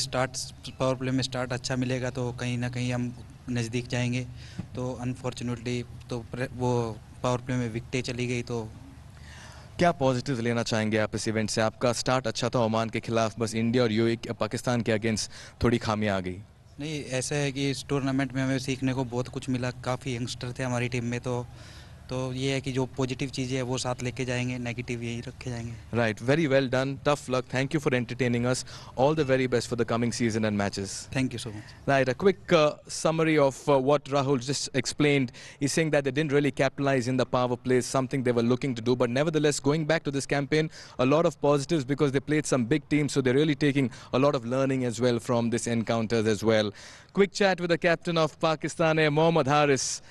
पावर प्ले में स्टार्ट अच्छा मिलेगा तो कहीं ना कहीं हम नज़दीक जाएंगे. तो अनफॉर्चुनेटली तो वो पावर प्ले में विकेटें चली गई. तो क्या पॉजिटिव लेना चाहेंगे आप इस इवेंट से? आपका स्टार्ट अच्छा था ओमान के खिलाफ, बस इंडिया और यूएई पाकिस्तान के अगेंस्ट थोड़ी खामियां आ गई. नहीं, ऐसा है कि इस टूर्नामेंट में हमें सीखने को बहुत कुछ मिला. काफ़ी यंगस्टर थे हमारी टीम में, तो ये है कि जो पॉजिटिव चीज़ें हैं वो साथ लेके जाएंगे, नेगेटिव यही रखे जाएंगे. Right, very well done. Tough luck. Thank you for entertaining us. All the very best for the coming season and matches. Thank you so much. Right, a quick summary of what Rahul just explained. He's saying that they didn't really capitalize in the power plays, something they were looking to do. But nevertheless, going back to this campaign, a lot of positives because they played some big teams, so they're really taking a lot of learning as well from this encounters as well. Quick chat with the captain of Pakistan, Mohammad Haris.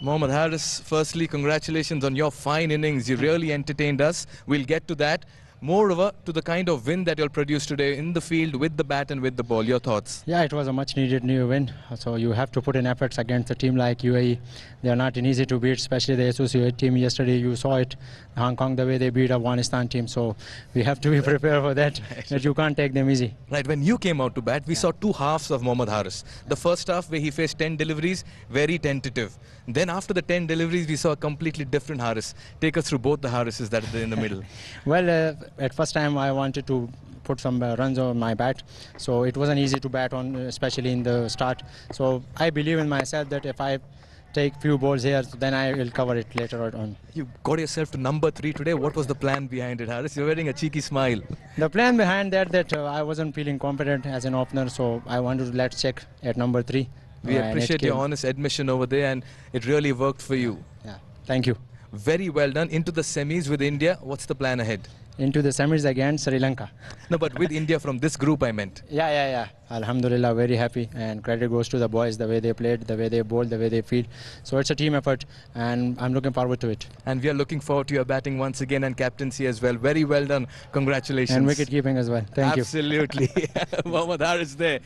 Mohammad Haris, firstly, congratulations on your fine innings. You really entertained us. We'll get to that. Moreover, to the kind of win that you'll produce today in the field with the bat and with the ball. Your thoughts? Yeah, it was a much needed new win. So you have to put in efforts against a team like UAE. They are not easy to beat, especially the associate team yesterday. You saw it, Hong Kong, the way they beat Afghanistan team. So we have to be prepared for that, that you can't take them easy. Right, when you came out to bat, we saw two halves of Mohammad Haris. The first half where he faced 10 deliveries, very tentative. Then after the 10 deliveries, we saw a completely different Haris. Take us through both the Harises that are in the middle. Well, at first time I wanted to put some runs on my bat, so it wasn't easy to bat on, especially in the start. So I believe in myself that if I take few balls here, so then I will cover it later on. You got yourself to number 3 today. What was the plan behind it, Harris? You're wearing a cheeky smile. The plan behind that I wasn't feeling confident as an opener, so I wanted to let's check at number 3. We and it appreciate your came. honest admission over there, and it really worked for you. Yeah, thank you. Very well done. Into the semis with India. What's the plan ahead? Into the semis against Sri Lanka. No, but with India from this group, I meant. Yeah. Alhamdulillah, very happy, and credit goes to the boys, the way they played, the way they bowled, the way they feed. So it's a team effort, and I'm looking forward to it. And we are looking forward to your batting once again and captaincy as well. Very well done. Congratulations. And wicket keeping as well. Thank you. Absolutely. Mohammad Harris there.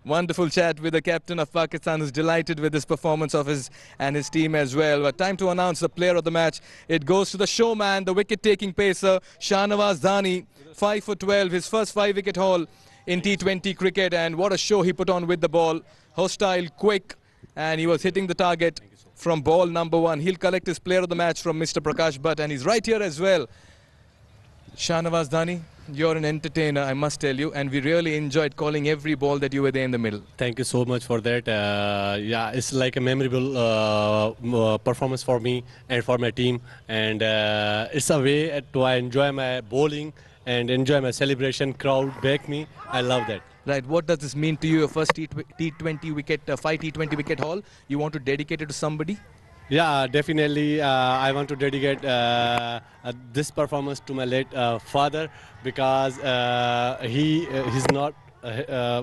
Wonderful chat with the captain of Pakistan, who's delighted with this performance of his and his team as well. But time to announce the player of the match. It goes to the showman, the wicket-taking pacer, Shahnawaz Dani, 5 for 12, his first 5-wicket haul in T20 cricket, and what a show he put on with the ball. Hostile, quick, and he was hitting the target from ball number 1. He'll collect his player of the match from Mr. Prakash Bhatt, and he's right here as well. Shahnawaz Dani, you're an entertainer, I must tell you, and we really enjoyed calling every ball that you were there in the middle. Thank you so much for that. Yeah, it's like a memorable performance for me and for my team, and it's a way to enjoy my bowling and enjoy my celebration. Crowd back me. I love that. Right, what does this mean to you? Your first T20 wicket, 5 T20 wicket haul. You want to dedicate it to somebody? Yeah, definitely. I want to dedicate this performance to my late father, because he's not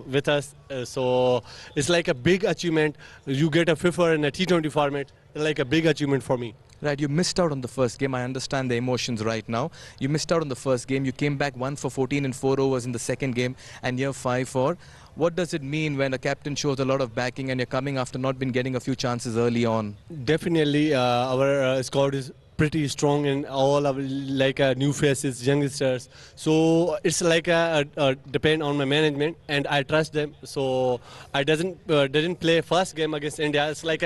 with us. So it's like a big achievement. You get a fiffer in a T20 format, like a big achievement for me. Right, you missed out on the first game. I understand the emotions right now. You missed out on the first game. You came back 1 for 14 in 4 overs in the second game, and you're 5 for. What does it mean when a captain shows a lot of backing and you're coming after not been getting a few chances early on? Definitely, our squad is pretty strong, and all of like new faces, youngsters. So it's like depend on my management, and I trust them. So I didn't play first game against India. It's like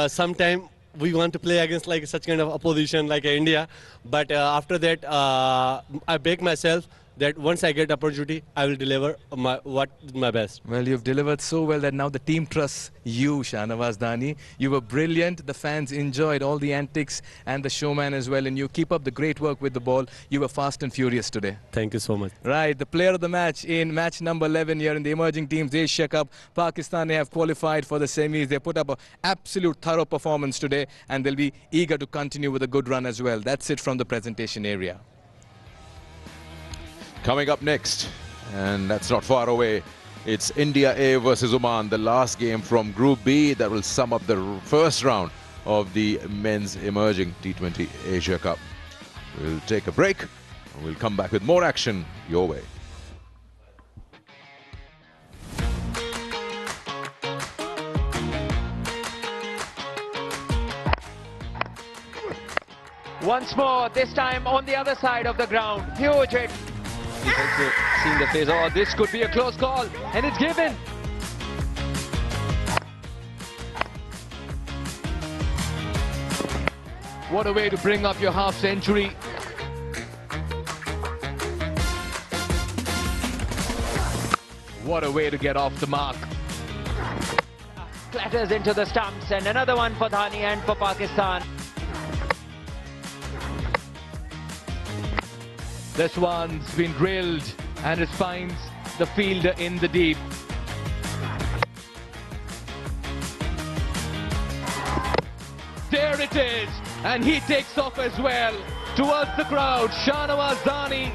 sometime we want to play against like such kind of opposition like India, but after that I beg myself that once I get opportunity, I will deliver my best. Well, you've delivered so well that now the team trusts you, Shahnawaz Dani. You were brilliant. The fans enjoyed all the antics and the showman as well. And you keep up the great work with the ball. You were fast and furious today. Thank you so much. Right, the player of the match in match number 11 here in the Emerging Teams Asia Cup. Pakistan, they have qualified for the semis. They put up an absolute thorough performance today, and they'll be eager to continue with a good run as well. That's it from the presentation area. Coming up next, and that's not far away, it's India A versus Oman, the last game from Group B that will sum up the first round of the men's emerging T20 Asia Cup. We'll take a break and we'll come back with more action your way. Once more, this time on the other side of the ground. Huge hit. He's also seen the phase. Oh, this could be a close call, and it's given. What a way to bring up your half century. What a way to get off the mark. Clatters into the stumps, and another one for Dhani and for Pakistan. This one's been drilled, and it finds the fielder in the deep. There it is, and he takes off as well towards the crowd. Shahnawaz Dani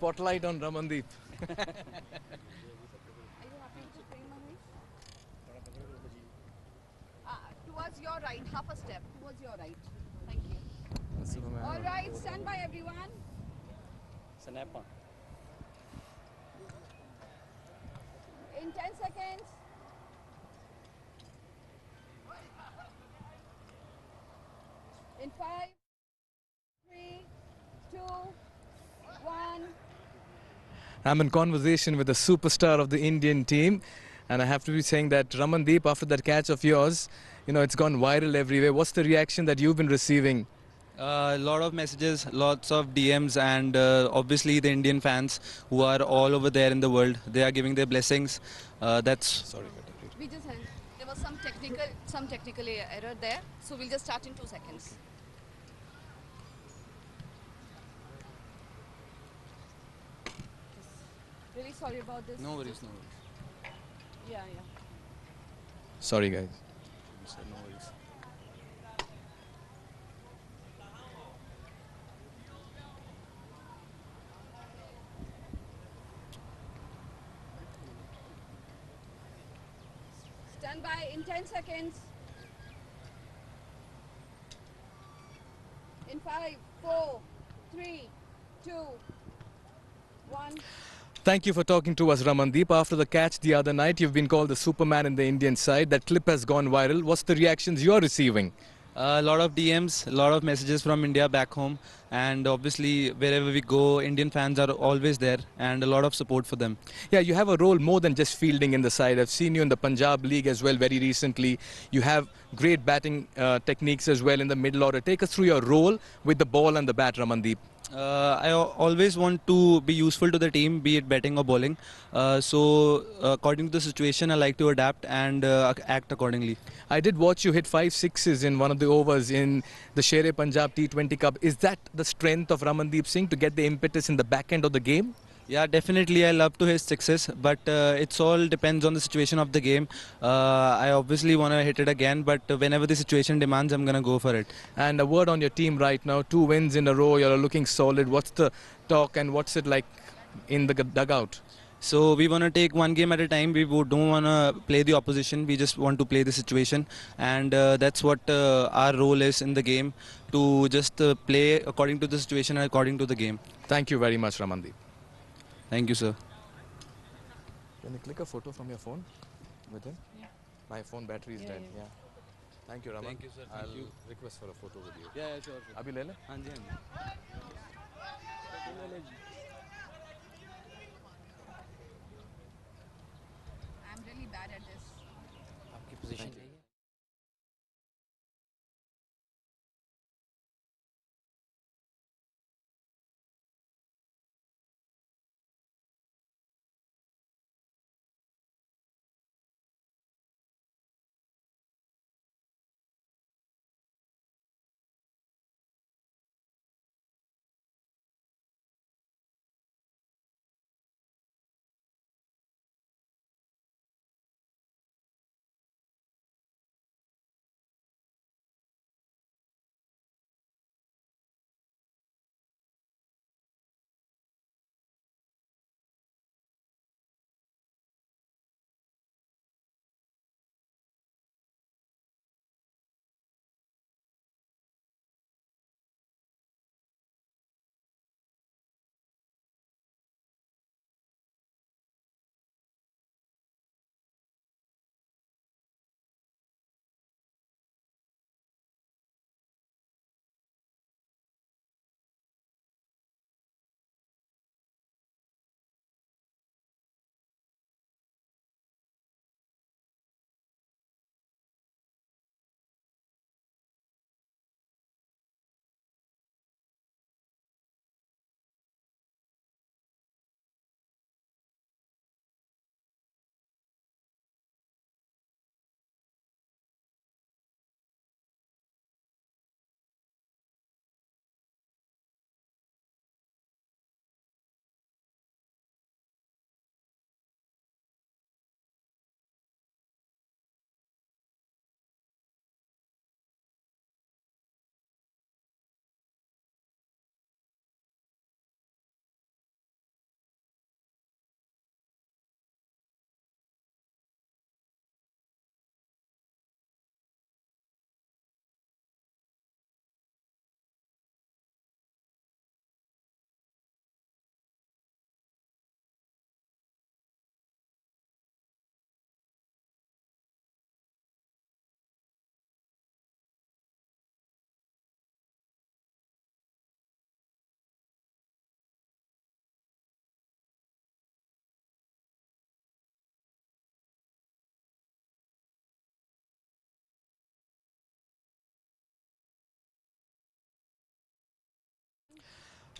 spotlight on Ramandeep. Towards your right, half a step. Towards your right. Thank you. All right, stand by everyone. Snap on. In 10 seconds. In 5, 3, 2, 1. I'm in conversation with the superstar of the Indian team, and I have to be saying that Ramandeep, after that catch of yours, you know, it's gone viral everywhere. What's the reaction that you've been receiving? A lot of messages, lots of DMs, and obviously the Indian fans who are all over there in the world. They are giving their blessings. Sorry. We just had, there was some technical error there, so we'll just start in 2 seconds. Really sorry about this. No worries, no worries. Yeah. Sorry, guys. No worries. Stand by in 10 seconds. In 5, 4, 3, 2, 1. Thank you for talking to us, Ramandeep. After the catch the other night, you've been called the Superman in the Indian side. That clip has gone viral. What's the reactions you're receiving? A lot of DMs, a lot of messages from India back home, and obviously wherever we go, Indian fans are always there, and a lot of support for them. Yeah, you have a role more than just fielding in the side. I've seen you in the Punjab League as well very recently. You have great batting techniques as well in the middle order. Take us through your role with the ball and the bat, Ramandeep. I always want to be useful to the team, be it batting or bowling. So according to the situation, I like to adapt and act accordingly. I did watch you hit 5 sixes in one of the overs in the Sher Punjab T20 Cup. Is that the strength of Ramandeep Singh to get the impetus in the back end of the game? Yeah, definitely. I love to hit sixes, but it's all depends on the situation of the game. I obviously want to hit it again, but whenever the situation demands, I'm gonna go for it. And a word on your team right now. 2 wins in a row. You're looking solid. What's the talk and what's it like in the dugout? So we want to take one game at a time. We don't want to play the opposition. We just want to play the situation, and that's what our role is in the game, to just play according to the situation and according to the game. Thank you very much, Ramandeep. Thank you, sir. Can you click a photo from your phone with him? Yeah. My phone battery is dead. Yeah. Thank you, Raman. Thank you, sir. Thank I'll you. request for a photo with you. Yeah, sure. Abhi le le? हाँ जी, हाँ जी. I'm really bad at this. आपकी position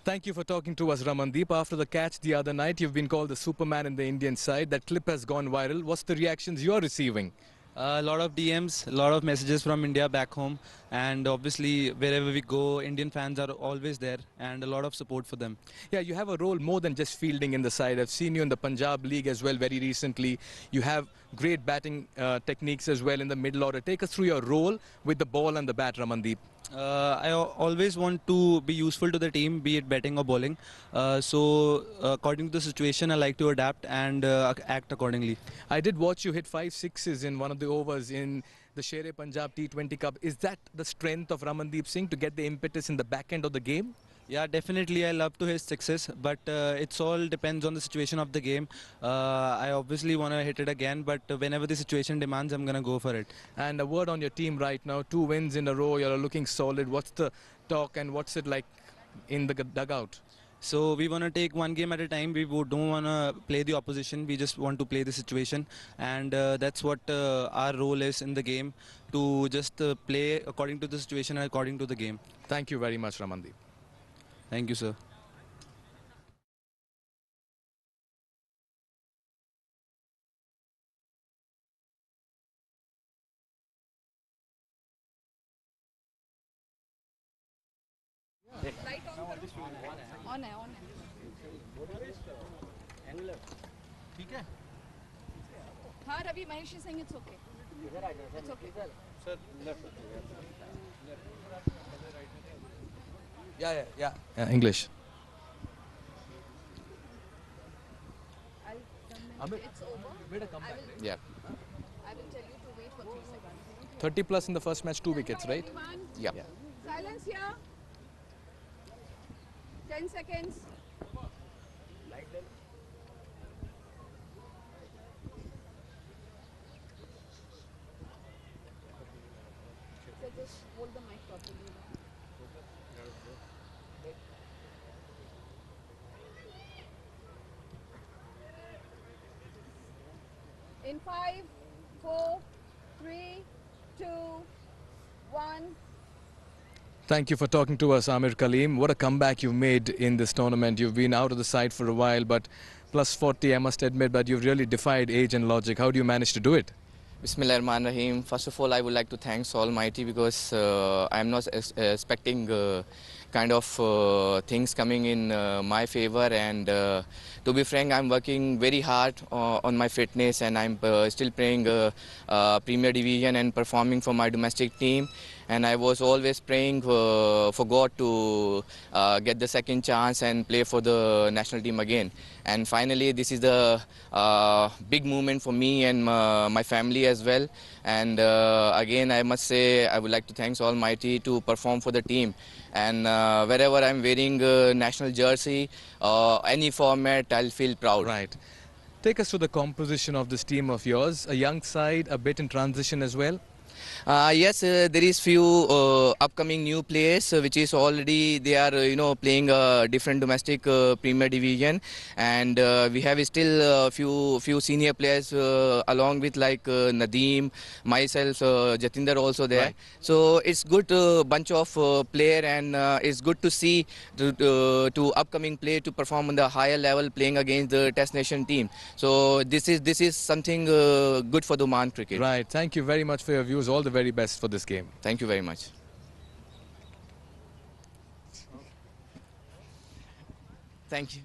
Thank you for talking to us, Ramandeep. After the catch the other night, you've been called the Superman in the Indian side. That clip has gone viral. What's the reactions you're receiving? A lot of DMs, a lot of messages from India back home, and obviously wherever we go, Indian fans are always there, and a lot of support for them. Yeah, you have a role more than just fielding in the side. I've seen you in the Punjab League as well very recently. You have great batting techniques as well in the middle order. Take us through your role with the ball and the bat, Ramandeep. Always want to be useful to the team, be it batting or bowling. According to the situation, I like to adapt and act accordingly. I did watch you hit 5 sixes in one of the overs in the Sher Punjab T20 Cup. Is that the strength of Ramandeep Singh to get the impetus in the back end of the game? Yeah, definitely. I love to hit sixes, but it's all depends on the situation of the game. I obviously want to hit it again, but whenever the situation demands, I'm gonna go for it. And a word on your team right now: 2 wins in a row. You're looking solid. What's the talk and what's it like in the dugout? So we want to take one game at a time. We don't want to play the opposition. We just want to play the situation, and that's what our role is in the game, to just play according to the situation and according to the game. Thank you very much, Ramandeep. Thank you, sir. Right on है on है ठीक है हाँ Ravi Mahesh is saying it's okay it's okay sir left Yeah, English. it's over Yeah. I will tell you to wait for 3 seconds 30 plus in the first match, 2 wickets, right? yeah silence here 10 seconds so just hold the mic properly in 5 4 3 2 1 Thank you for talking to us, Amir Kaleem. What a comeback you've made in this tournament. You've been out of the side for a while, but plus 40, I must admit, but you've really defied age and logic. How do you manage to do it? Bismillahirrahmanirrahim. First of all, I would like to thank Almighty because I'm not expecting kind of things coming in my favor, and to be frank, I'm working very hard on my fitness, and I'm still playing Premier Division and performing for my domestic team. And I was always praying for God to get the second chance and play for the national team again. And finally, this is the big moment for me and my family as well. And again, I must say, I would like to thank Almighty to perform for the team. And wherever I'm wearing national jersey, any format, I'll feel proud. Right. Take us through the composition of this team of yours. A young side, a bit in transition as well. Yes, there is few upcoming new players which is already they are playing different domestic Premier Division, and we have still few senior players along with like Nadeem, myself, Jatinder also there. Right. So it's good bunch of player, and it's good to see to upcoming player to perform on the higher level playing against the Test Nation team. So this is something good for the Oman cricket. Right. Thank you very much for your views. All the very best for this game. Thank you very much. Thank you.